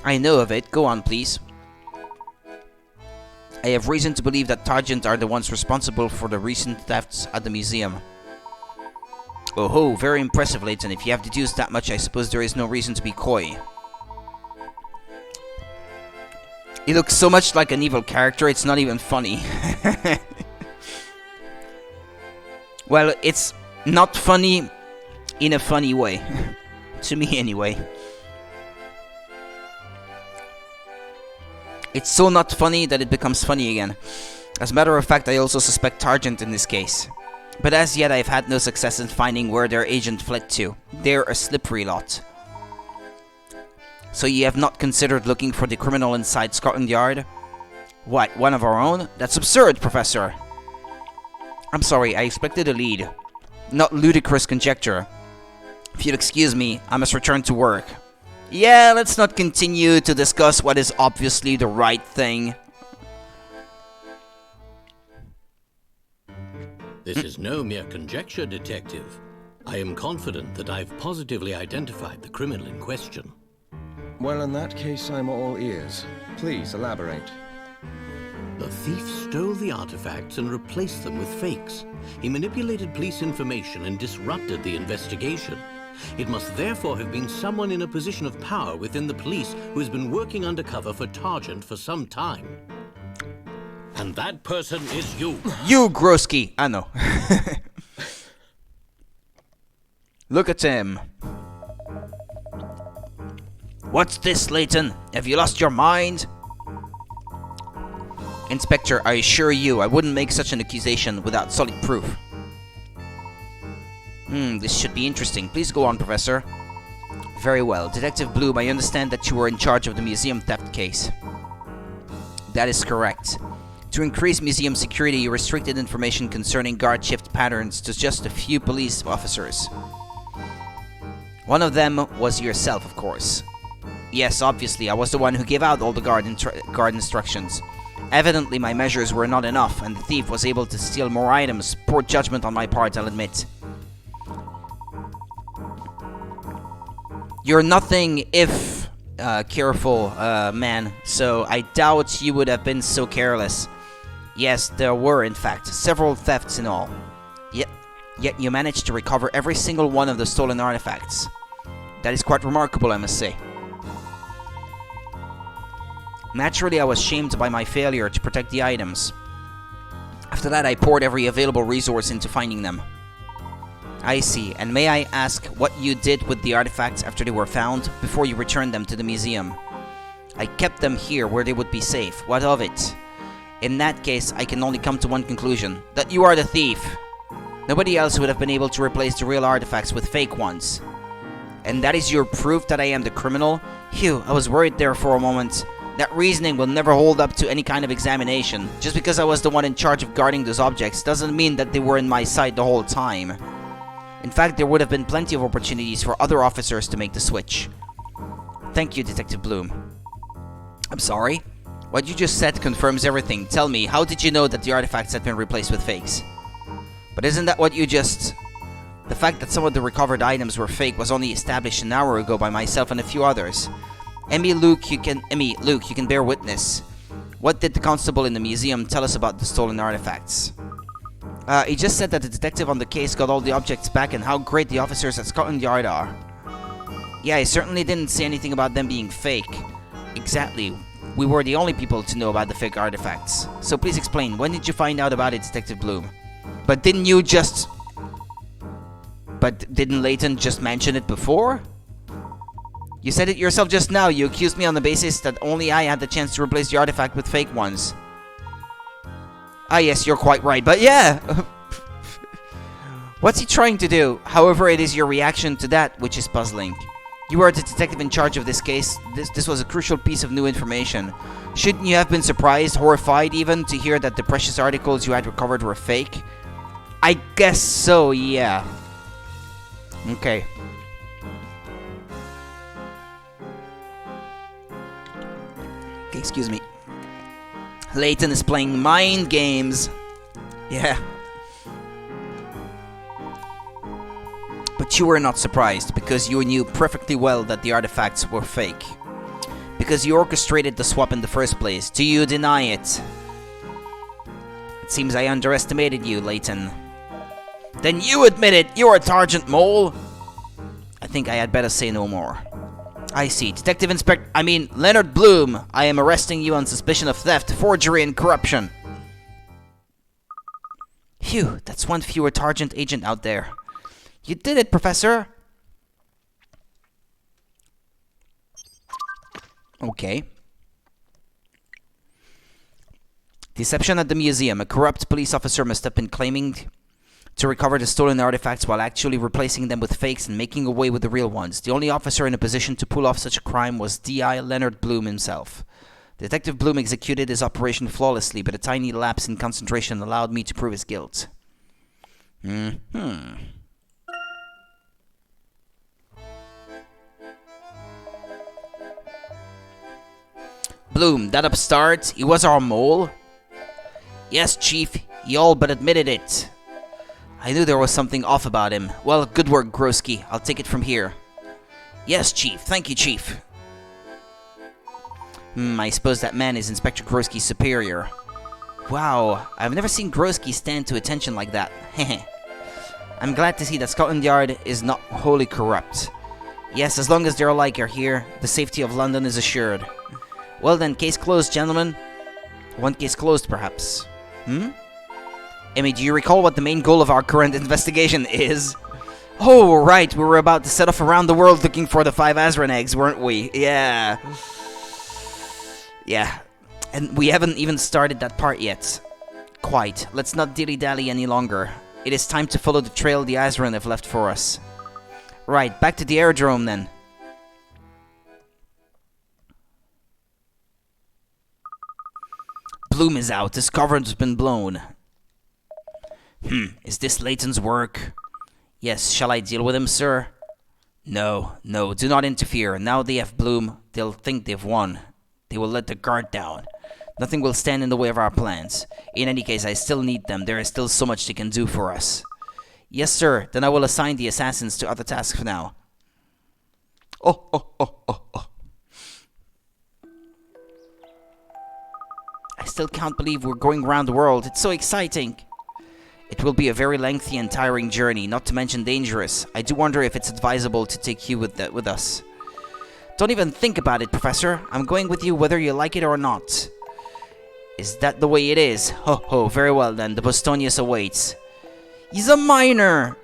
I know of it. Go on, please. I have reason to believe that Targent are the ones responsible for the recent thefts at the museum. Oh ho, very impressive, Layton. If you have deduced that much, I suppose there is no reason to be coy. He looks so much like an evil character, it's not even funny. Well, it's not funny in a funny way. To me, anyway. It's so not funny that it becomes funny again. As a matter of fact, I also suspect Targent in this case. But as yet, I've had no success in finding where their agent fled to. They're a slippery lot. So you have not considered looking for the criminal inside Scotland Yard? What, one of our own? That's absurd, Professor. I'm sorry, I expected a lead. Not ludicrous conjecture. If you'll excuse me, I must return to work. Yeah, let's not continue to discuss what is obviously the right thing. This is no mere conjecture, Detective. I am confident that I've positively identified the criminal in question. Well, in that case, I'm all ears. Please elaborate. The thief stole the artifacts and replaced them with fakes. He manipulated police information and disrupted the investigation. It must therefore have been someone in a position of power within the police who has been working undercover for Targent for some time. And that person is you. You, Grosky. I know. Look at him. What's this, Layton? Have you lost your mind? Inspector, I assure you, I wouldn't make such an accusation without solid proof. This should be interesting. Please go on, Professor. Very well. Detective Bloom, I understand that you were in charge of the museum theft case. That is correct. To increase museum security, you restricted information concerning guard shift patterns to just a few police officers. One of them was yourself, of course. Yes, obviously, I was the one who gave out all the guard instructions. Evidently, my measures were not enough, and the thief was able to steal more items. Poor judgment on my part, I'll admit. You're nothing if careful, man, so I doubt you would have been so careless. Yes, there were, in fact, several thefts in all. Yet you managed to recover every single one of the stolen artifacts. That is quite remarkable, I must say. Naturally, I was shamed by my failure to protect the items. After that, I poured every available resource into finding them. I see, and may I ask what you did with the artifacts after they were found, before you returned them to the museum? I kept them here where they would be safe. What of it? In that case, I can only come to one conclusion, that you are the thief. Nobody else would have been able to replace the real artifacts with fake ones. And that is your proof that I am the criminal? Phew, I was worried there for a moment. That reasoning will never hold up to any kind of examination. Just because I was the one in charge of guarding those objects doesn't mean that they were in my sight the whole time. In fact, there would have been plenty of opportunities for other officers to make the switch. Thank you, Detective Bloom. I'm sorry? What you just said confirms everything. Tell me, how did you know that the artifacts had been replaced with fakes? But isn't that what you just... The fact that some of the recovered items were fake was only established an hour ago by myself and a few others. Luke, you can bear witness. What did the constable in the museum tell us about the stolen artifacts? He just said that the detective on the case got all the objects back and how great the officers at Scotland Yard are. Yeah, he certainly didn't say anything about them being fake. Exactly. We were the only people to know about the fake artifacts. So please explain, when did you find out about it, Detective Bloom? But didn't Layton just mention it before? You said it yourself just now. You accused me on the basis that only I had the chance to replace the artifact with fake ones. Ah, yes, you're quite right, but yeah! What's he trying to do? However, it is your reaction to that which is puzzling. You are the detective in charge of this case. This was a crucial piece of new information. Shouldn't you have been surprised, horrified even, to hear that the precious articles you had recovered were fake? I guess so, yeah. Okay. Okay, excuse me. Layton is playing mind games. Yeah. But you were not surprised, because you knew perfectly well that the artifacts were fake. Because you orchestrated the swap in the first place. Do you deny it? It seems I underestimated you, Layton. Then you admit it! You're a Sergeant Mole! I think I had better say no more. I see. Leonard Bloom, I am arresting you on suspicion of theft, forgery, and corruption. Phew, that's one fewer Targent agent out there. You did it, Professor! Okay. Deception at the museum. A corrupt police officer must have been claiming to recover the stolen artifacts while actually replacing them with fakes and making away with the real ones. The only officer in a position to pull off such a crime was D.I. Leonard Bloom himself. Detective Bloom executed his operation flawlessly, but a tiny lapse in concentration allowed me to prove his guilt. Bloom, that upstart, he was our mole? Yes, Chief, he all but admitted it. I knew there was something off about him. Well, good work, Grosky. I'll take it from here. Yes, Chief. Thank you, Chief. I suppose that man is Inspector Grosky's superior. Wow, I've never seen Grosky stand to attention like that. Heh. I'm glad to see that Scotland Yard is not wholly corrupt. Yes, as long as they're alike are here, the safety of London is assured. Well then, case closed, gentlemen. One case closed, perhaps. Emmy, do you recall what the main goal of our current investigation is? Oh, right, we were about to set off around the world looking for the 5 Azran eggs, weren't we? Yeah. Yeah. And we haven't even started that part yet. Quite. Let's not dilly-dally any longer. It is time to follow the trail the Azran have left for us. Right, back to the aerodrome then. Bloom is out. This cover's been blown. Is this Layton's work? Yes, shall I deal with him, sir? No, do not interfere. Now they have Bloom, they'll think they've won. They will let the guard down. Nothing will stand in the way of our plans. In any case, I still need them. There is still so much they can do for us. Yes, sir. Then I will assign the assassins to other tasks for now. Oh. I still can't believe we're going around the world. It's so exciting. It will be a very lengthy and tiring journey, not to mention dangerous. I do wonder if it's advisable to take you with us. Don't even think about it, Professor. I'm going with you whether you like it or not. Is that the way it is? Ho, very well then. The Bostonius awaits. He's a minor!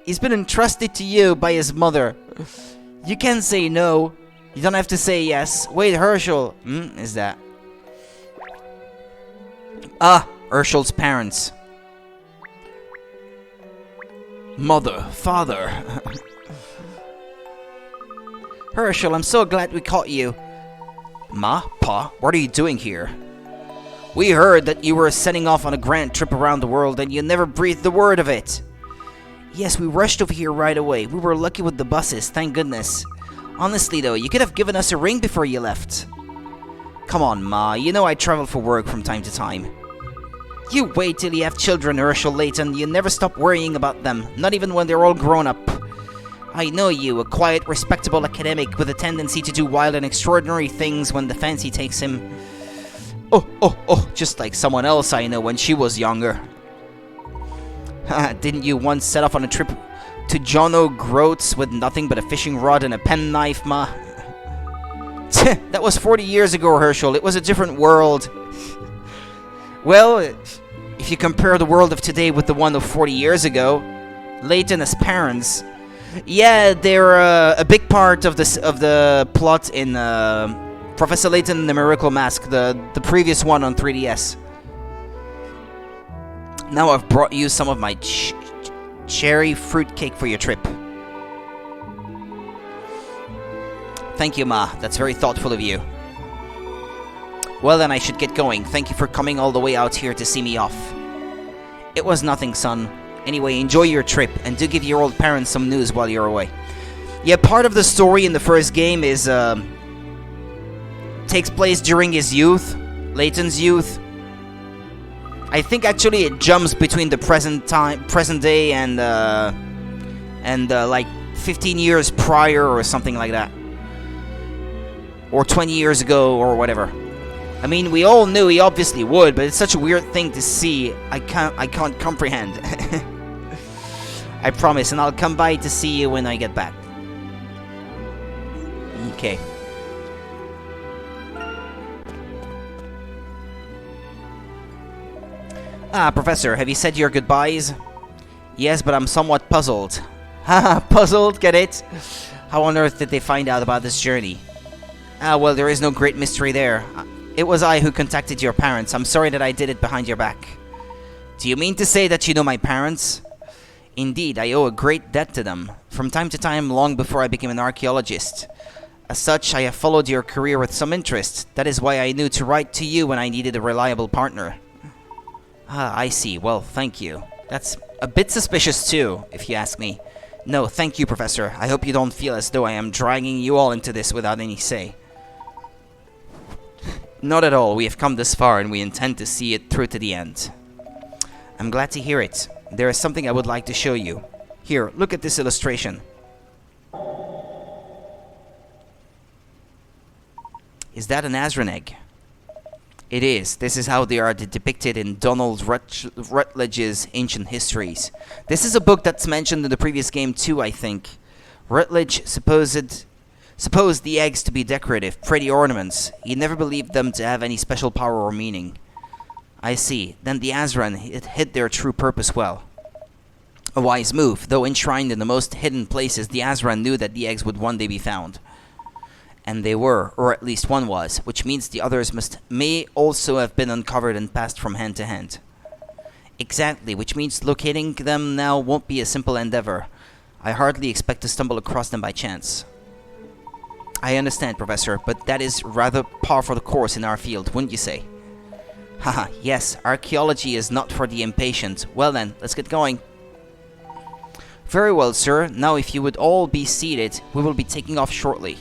He's been entrusted to you by his mother. You can say no. You don't have to say yes. Wait, Herschel. Is that? Ah, Herschel's parents. Mother, father. Herschel, I'm so glad we caught you. Ma, Pa, what are you doing here? We heard that you were setting off on a grand trip around the world and you never breathed a word of it. Yes, we rushed over here right away. We were lucky with the buses, thank goodness. Honestly though, you could have given us a ring before you left. Come on, Ma, you know I travel for work from time to time. You wait till you have children, Herschel Layton. You never stop worrying about them, not even when they're all grown up. I know you, a quiet, respectable academic with a tendency to do wild and extraordinary things when the fancy takes him. Oh, just like someone else I know when she was younger. Didn't you once set off on a trip to John O'Groats with nothing but a fishing rod and a penknife, Ma? That was 40 years ago, Herschel. It was a different world. Well, if you compare the world of today with the one of 40 years ago, Layton as parents... Yeah, they're a big part of the plot in Professor Layton and the Miracle Mask, the previous one on 3DS. Now I've brought you some of my cherry fruit cake for your trip. Thank you, Ma. That's very thoughtful of you. Well then, I should get going. Thank you for coming all the way out here to see me off. It was nothing, son. Anyway, enjoy your trip, and do give your old parents some news while you're away. Yeah, part of the story in the first game is, takes place during his youth, Layton's youth. I think actually it jumps between the present day, and like 15 years prior or something like that. Or 20 years ago, or whatever. I mean, we all knew he obviously would, but it's such a weird thing to see. I can't comprehend. I promise, and I'll come by to see you when I get back. Okay. Professor, have you said your goodbyes? Yes, but I'm somewhat puzzled. Haha, puzzled, get it? How on earth did they find out about this journey? Well, there is no great mystery there. It was I who contacted your parents. I'm sorry that I did it behind your back. Do you mean to say that you know my parents? Indeed, I owe a great debt to them. From time to time, long before I became an archaeologist. As such, I have followed your career with some interest. That is why I knew to write to you when I needed a reliable partner. I see. Well, thank you. That's a bit suspicious too, if you ask me. No, thank you, Professor. I hope you don't feel as though I am dragging you all into this without any say. Not at all. We have come this far and we intend to see it through to the end. I'm glad to hear it. There is something I would like to show you. Here, look at this illustration. Is that an Azran egg? It is. This is how they are depicted in Donald Rutledge's Ancient Histories. This is a book that's mentioned in the previous game too, I think. Rutledge supposed the eggs to be decorative, pretty ornaments. He never believed them to have any special power or meaning. I see. Then the Azran hid their true purpose well. A wise move. Though enshrined in the most hidden places, the Azran knew that the eggs would one day be found. And they were, or at least one was, which means the others may also have been uncovered and passed from hand to hand. Exactly, which means locating them now won't be a simple endeavor. I hardly expect to stumble across them by chance. I understand, Professor, but that is rather par for the course in our field, wouldn't you say? Haha, yes, archaeology is not for the impatient. Well then, let's get going. Very well, sir. Now if you would all be seated, we will be taking off shortly.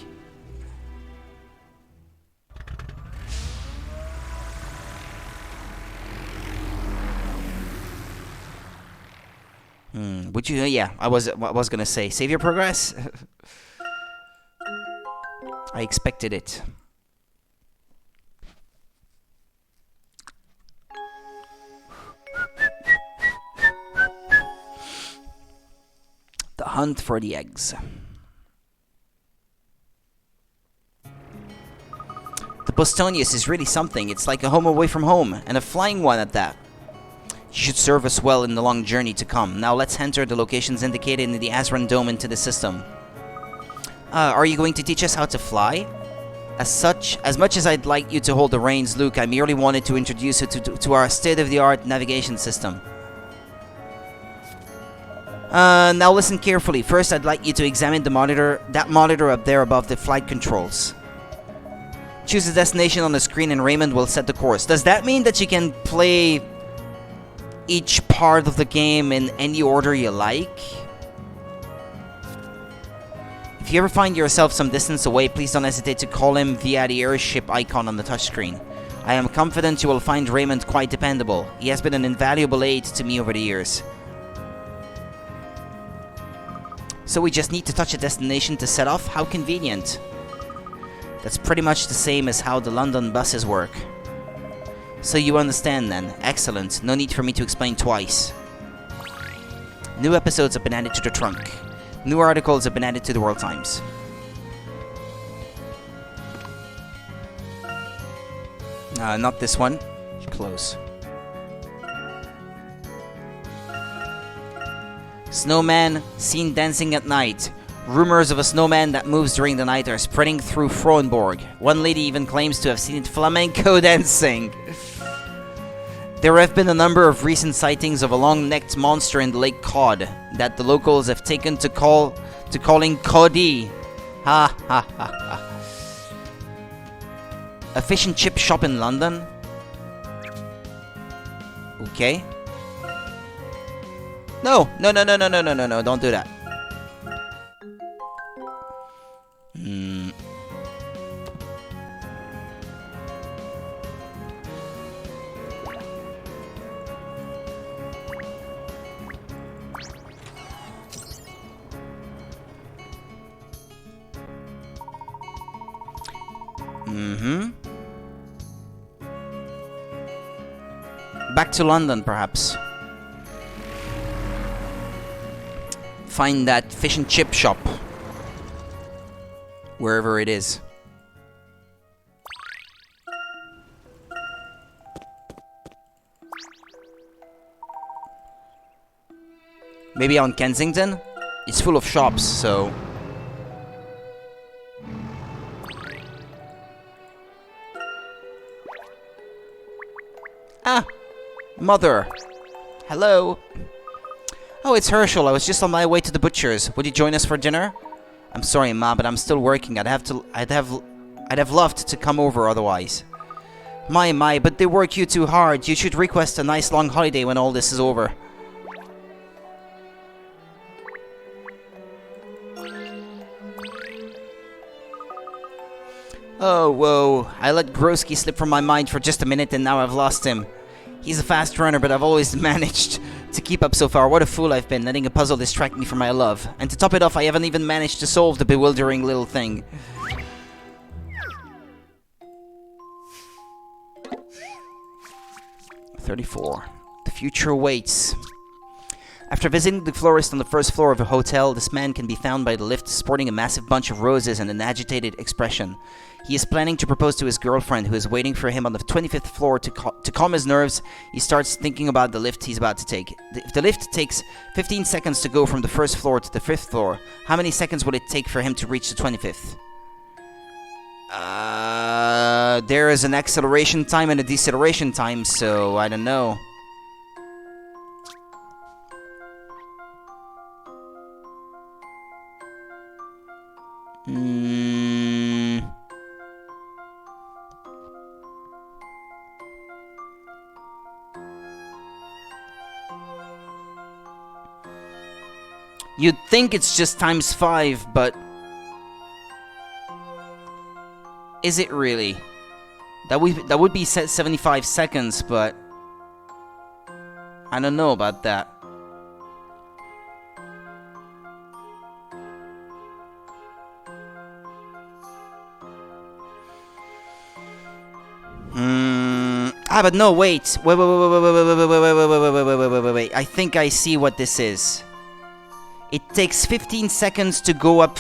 Would you? Yeah, I was gonna say, save your progress. I expected it. The hunt for the eggs. The Bostonius is really something. It's like a home away from home, and a flying one at that. You should serve us well in the long journey to come. Now let's enter the locations indicated in the Azran Dome into the system. Are you going to teach us how to fly? As much as I'd like you to hold the reins, Luke, I merely wanted to introduce you to our state-of-the-art navigation system. Now listen carefully. First, I'd like you to examine that monitor up there above the flight controls. Choose a destination on the screen and Raymond will set the course. Does that mean that you can play each part of the game in any order you like? If you ever find yourself some distance away, please don't hesitate to call him via the airship icon on the touchscreen. I am confident you will find Raymond quite dependable. He has been an invaluable aid to me over the years. So we just need to touch a destination to set off? How convenient. That's pretty much the same as how the London buses work. So you understand then. Excellent. No need for me to explain twice. New episodes have been added to the trunk. New articles have been added to the World Times. Not this one. Close. Snowman seen dancing at night. Rumors of a snowman that moves during the night are spreading through Frohenborg. One lady even claims to have seen it flamenco dancing. There have been a number of recent sightings of a long-necked monster in the Lake Cod that the locals have taken to calling Coddy. Ha ha ha ha. A fish and chip shop in London? Okay. No, don't do that. Back to London, perhaps. Find that fish and chip shop. Wherever it is. Maybe on Kensington? It's full of shops, so... Ah! Mother! Hello! Oh, it's Herschel. I was just on my way to the butcher's. Would you join us for dinner? I'm sorry, Ma, but I'm still working. I'd have loved to come over otherwise. My, but they work you too hard. You should request a nice long holiday when all this is over. Oh, whoa. I let Grosky slip from my mind for just a minute and now I've lost him. He's a fast runner, but I've always managed to keep up so far. What a fool I've been, letting a puzzle distract me from my love. And to top it off, I haven't even managed to solve the bewildering little thing. "34. The future awaits." After visiting the florist on the first floor of a hotel, this man can be found by the lift sporting a massive bunch of roses and an agitated expression. He is planning to propose to his girlfriend, who is waiting for him on the 25th floor. To calm his nerves, he starts thinking about the lift he's about to take. If the lift takes 15 seconds to go from the first floor to the 5th floor, how many seconds would it take for him to reach the 25th? There is an acceleration time and a deceleration time, so I don't know. You'd think it's just times 5, but is it really? That would be 75 seconds, but I don't know about that. But no, wait. Wait. I think I see what this is. It takes 15 seconds to go up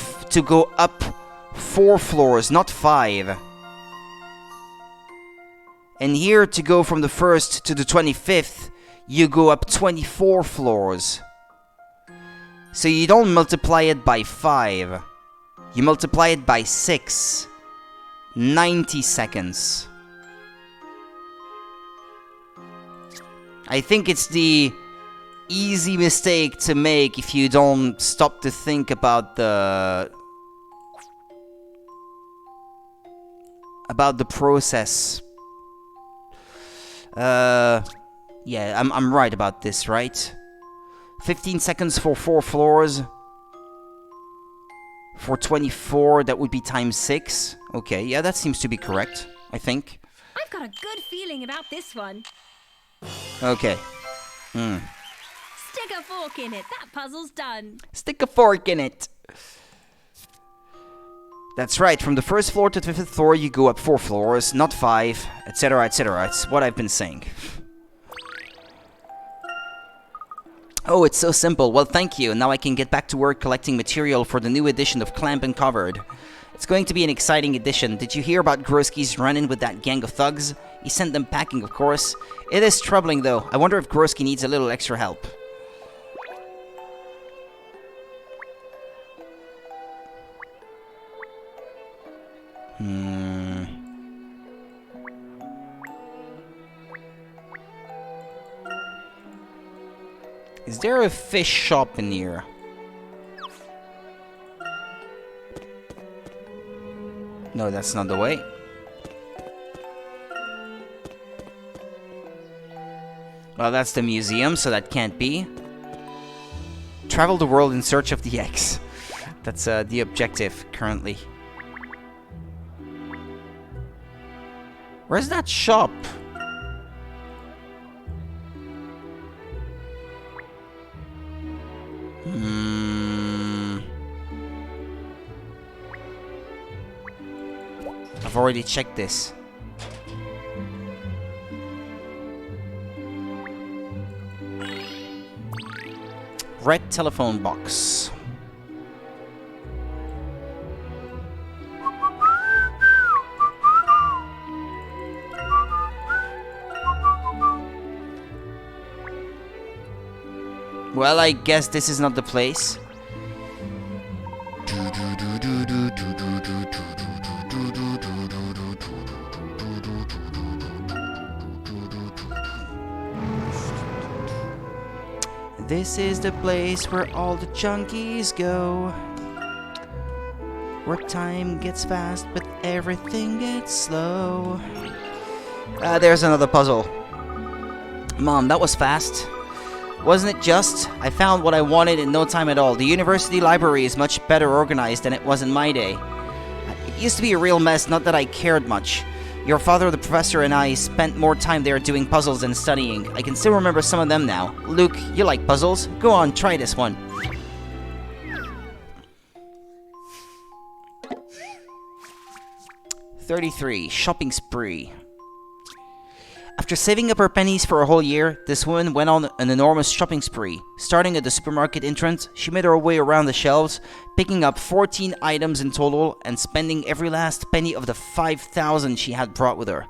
4 floors, not 5. And here, to go from the 1st to the 25th, you go up 24 floors. So you don't multiply it by 5. You multiply it by 6. 90 seconds. I think it's the easy mistake to make if you don't stop to think about the process. Yeah, I'm right about this, right? 15 seconds for 4 floors. For 24, that would be times 6. Okay, yeah, that seems to be correct, I think. I've got a good feeling about this one. Okay. Stick a fork in it. That puzzle's done. Stick a fork in it. That's right. From the 1st floor to the 5th floor, you go up 4 floors, not 5, etc., etc. It's what I've been saying. Oh, it's so simple. Well, thank you. Now I can get back to work collecting material for the new edition of Clamp and Covered. It's going to be an exciting edition. Did you hear about Groski's run-in with that gang of thugs? He sent them packing, of course. It is troubling, though. I wonder if Groski needs a little extra help. Is there a fish shop in here? No, that's not the way. Well, that's the museum, so that can't be. Travel the world in search of the X. That's the objective currently. Where's that shop? I've already checked this. Red telephone box. Well, I guess this is not the place. This is the place where all the junkies go, where time gets fast but everything gets slow. There's another puzzle. Mom, that was fast. Wasn't it just? I found what I wanted in no time at all. The university library is much better organized than it was in my day. It used to be a real mess, not that I cared much. Your father, the professor, and I spent more time there doing puzzles than studying. I can still remember some of them now. Luke, you like puzzles? Go on, try this one. $33. Shopping spree. After saving up her pennies for a whole year, this woman went on an enormous shopping spree. Starting at the supermarket entrance, she made her way around the shelves, picking up 14 items in total and spending every last penny of the 5,000 she had brought with her.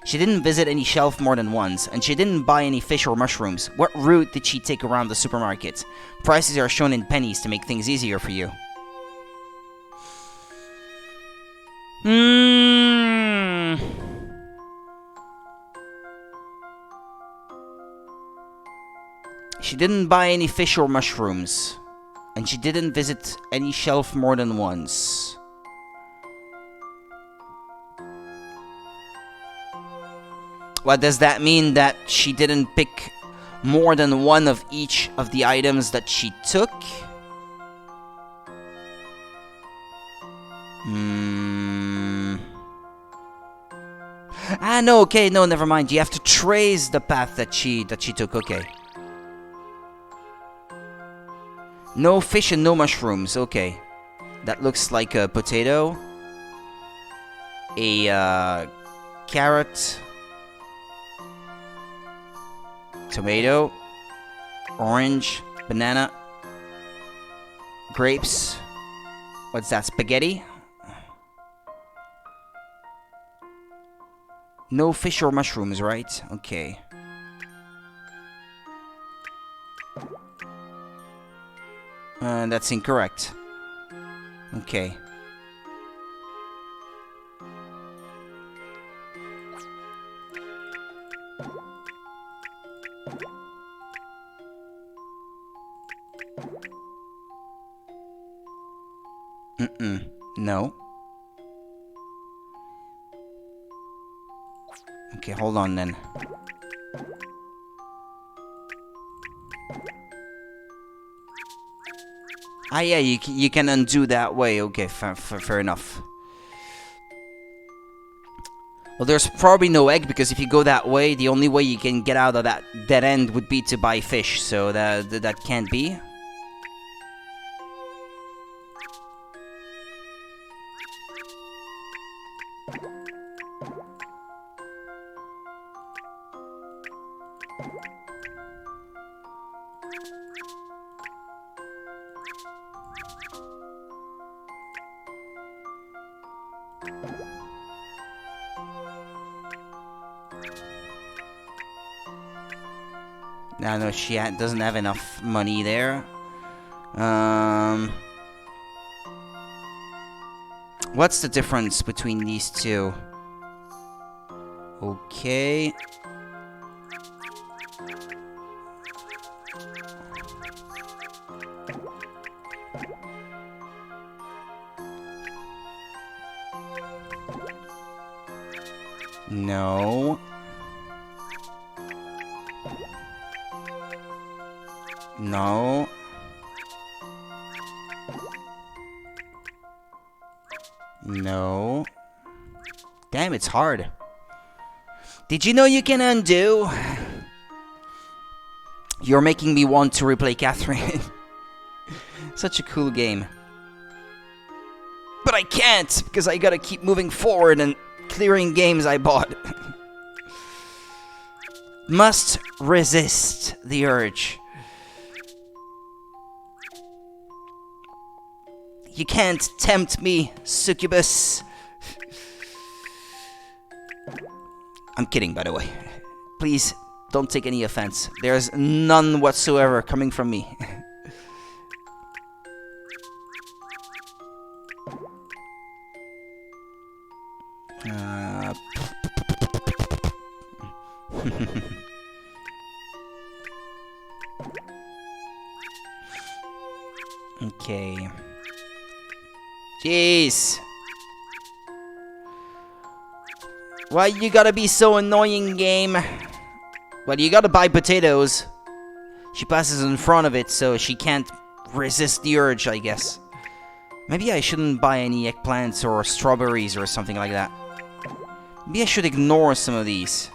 She didn't visit any shelf more than once, and she didn't buy any fish or mushrooms. What route did she take around the supermarket? Prices are shown in pennies to make things easier for you. She didn't buy any fish or mushrooms. And she didn't visit any shelf more than once. What does that mean? That she didn't pick more than one of each of the items that she took? Ah, no, okay, no, never mind. You have to trace the path that she took, okay. No fish and no mushrooms, okay. That looks like a potato. A carrot. Tomato. Orange. Banana. Grapes. What's that, spaghetti? No fish or mushrooms, right? Okay. That's incorrect. Okay. No. Okay, hold on then. Ah, yeah, you can undo that way. Okay, fair enough. Well, there's probably no egg, because if you go that way, the only way you can get out of that dead end would be to buy fish. So that can't be. No, she doesn't have enough money there. What's the difference between these two? Okay. No. No. No. Damn, it's hard. Did you know you can undo? You're making me want to replay Catherine. Such a cool game. But I can't, because I gotta keep moving forward and clearing games I bought. Must resist the urge. You can't tempt me, succubus. I'm kidding, by the way. Please, don't take any offense. There's none whatsoever coming from me. Okay. Jeez. Why you gotta be so annoying, game? Well, you gotta buy potatoes. She passes in front of it, so she can't resist the urge, I guess. Maybe I shouldn't buy any eggplants or strawberries or something like that. Maybe I should ignore some of these.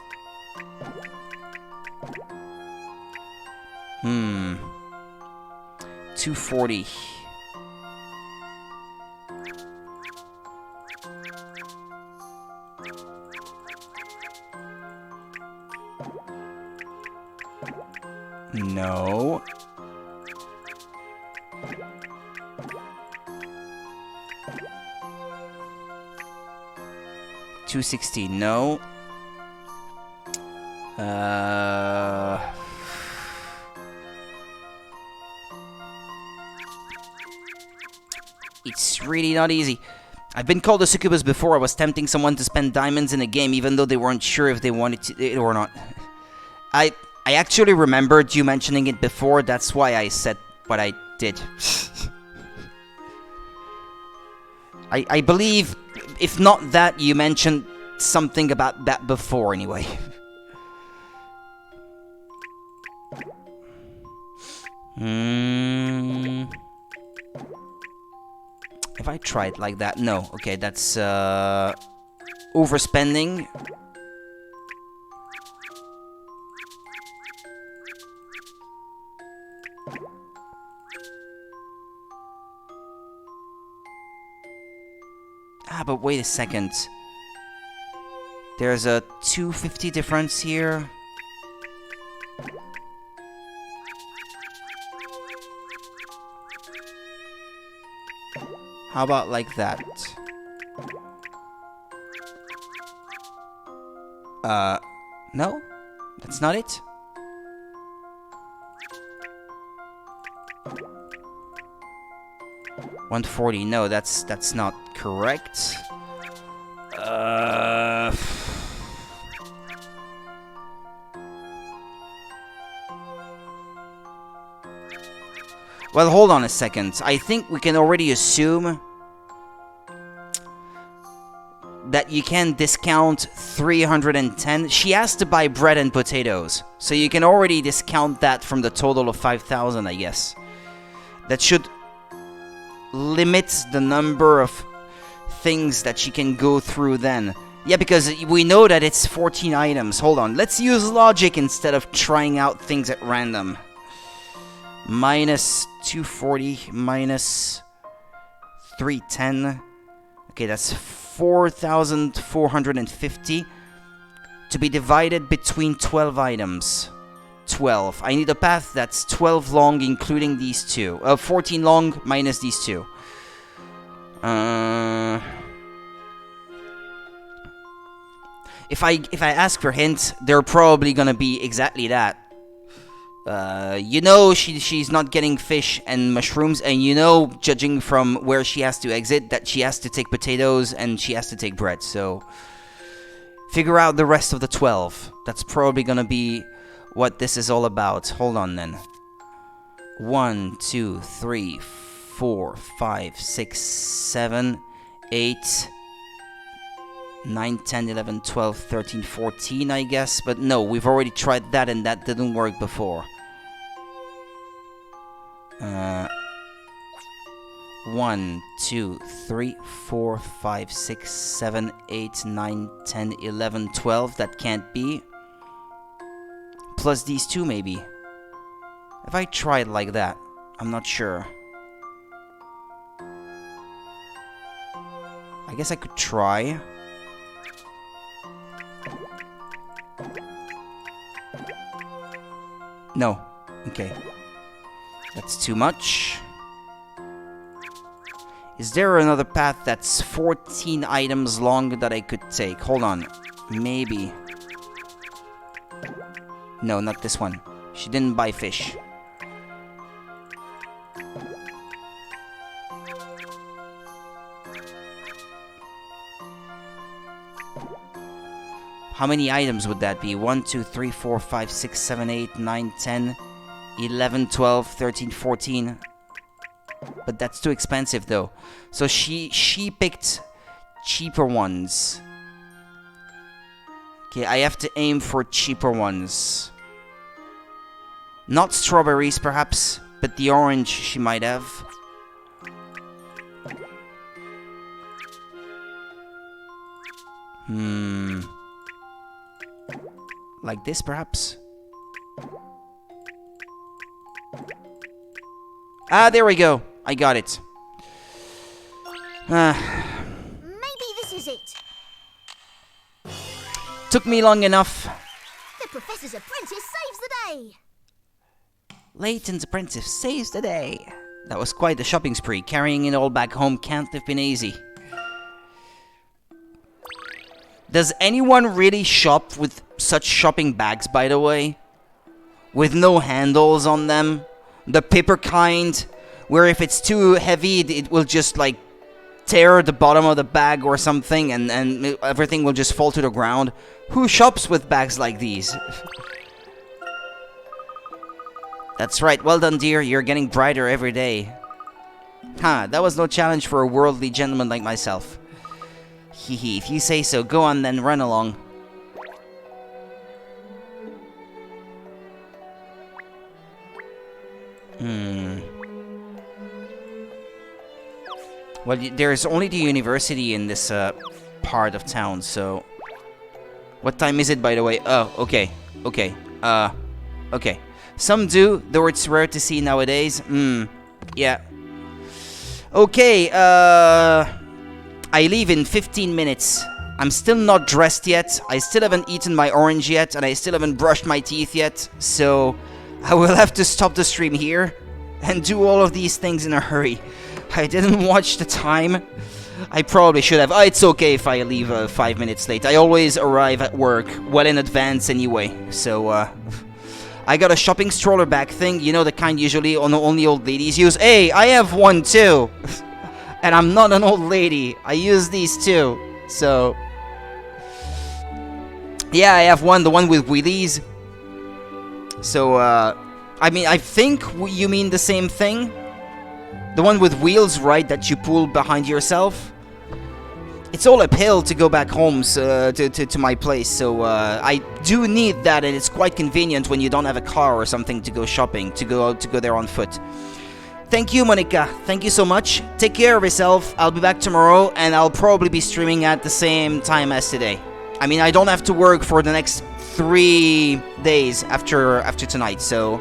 240. No. $260, no. It's really not easy. I've been called a succubus before. I was tempting someone to spend diamonds in a game even though they weren't sure if they wanted to or not. I actually remembered you mentioning it before. That's why I said what I did. I believe, if not that, you mentioned something about that before anyway. If I tried like that, no. Okay, that's overspending. Ah, but wait a second. There's a 250 difference here. How about like that? No? That's not it? $140. No, that's not correct. Well, hold on a second. I think we can already assume that you can discount 310. She has to buy bread and potatoes, so you can already discount that from the total of 5,000, I guess. That should limit the number of things that she can go through then. Yeah, because we know that it's 14 items. Hold on, let's use logic instead of trying out things at random. Minus 240 minus 310. Okay, that's 4,450 to be divided between 12 items. 12. I need a path that's 12 long, including these two. 14 long minus these two. If I ask for hints, they're probably gonna be exactly that. You know, she's not getting fish and mushrooms, and you know, judging from where she has to exit, that she has to take potatoes and she has to take bread. So figure out the rest of the 12. That's probably gonna be what this is all about. Hold on then. 1, 2, 3, 4, 5, 6, 7, 8, 9, 10, 11, 12, 13, 14, I guess. But no, we've already tried that and that didn't work before. 1, 2, 3, 4, 5, 6, 7, 8, 9, 10, 11, 12. That can't be. Plus these two, maybe. If I tried like that, I'm not sure. I guess I could try. No. Okay. That's too much. Is there another path that's 14 items long that I could take? Hold on. Maybe. No, not this one. She didn't buy fish. How many items would that be? 1, 2, 3, 4, 5, 6, 7, 8, 9, 10, 11, 12, 13, 14. But that's too expensive though. So she picked cheaper ones. Okay, I have to aim for cheaper ones. Not strawberries perhaps, but the orange she might have. Like this, perhaps? Ah, there we go. I got it. Maybe this is it. Took me long enough. The Professor's apprentice saves the day. Layton's apprentice saves the day. That was quite the shopping spree. Carrying it all back home can't have been easy. Does anyone really shop with such shopping bags, by the way? With no handles on them? The paper kind, where if it's too heavy, it will just, like, tear the bottom of the bag or something, and everything will just fall to the ground. Who shops with bags like these? That's right. Well done, dear. You're getting brighter every day. Huh, that was no challenge for a worldly gentleman like myself. Hehe, if you say so. Go on then, run along. Well, there's only the university in this part of town, so... What time is it, by the way? Oh, okay. Okay. Okay. Some do, though it's rare to see nowadays. Yeah. Okay, I leave in 15 minutes. I'm still not dressed yet. I still haven't eaten my orange yet, and I still haven't brushed my teeth yet. So, I will have to stop the stream here and do all of these things in a hurry. I didn't watch the time. I probably should have. Oh, it's okay if I leave 5 minutes late. I always arrive at work well in advance anyway. So, I got a shopping stroller bag thing. You know, the kind usually only old ladies use. Hey, I have one too. And I'm not an old lady. I use these too. So, yeah, I have one. The one with wheelies. So, I mean, I think you mean the same thing. The one with wheels, right, that you pull behind yourself. It's all uphill to go back home to my place, so I do need that, and it's quite convenient when you don't have a car or something to go shopping, to go there on foot. Thank you, Monica. Thank you so much. Take care of yourself. I'll be back tomorrow, and I'll probably be streaming at the same time as today. I mean, I don't have to work for the next 3 days after tonight, so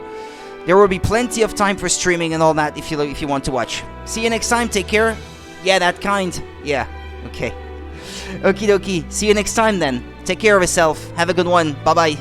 there will be plenty of time for streaming and all that if you want to watch. See you next time. Take care. Yeah, that kind. Yeah. Okay. Okie dokie. See you next time then. Take care of yourself. Have a good one. Bye-bye.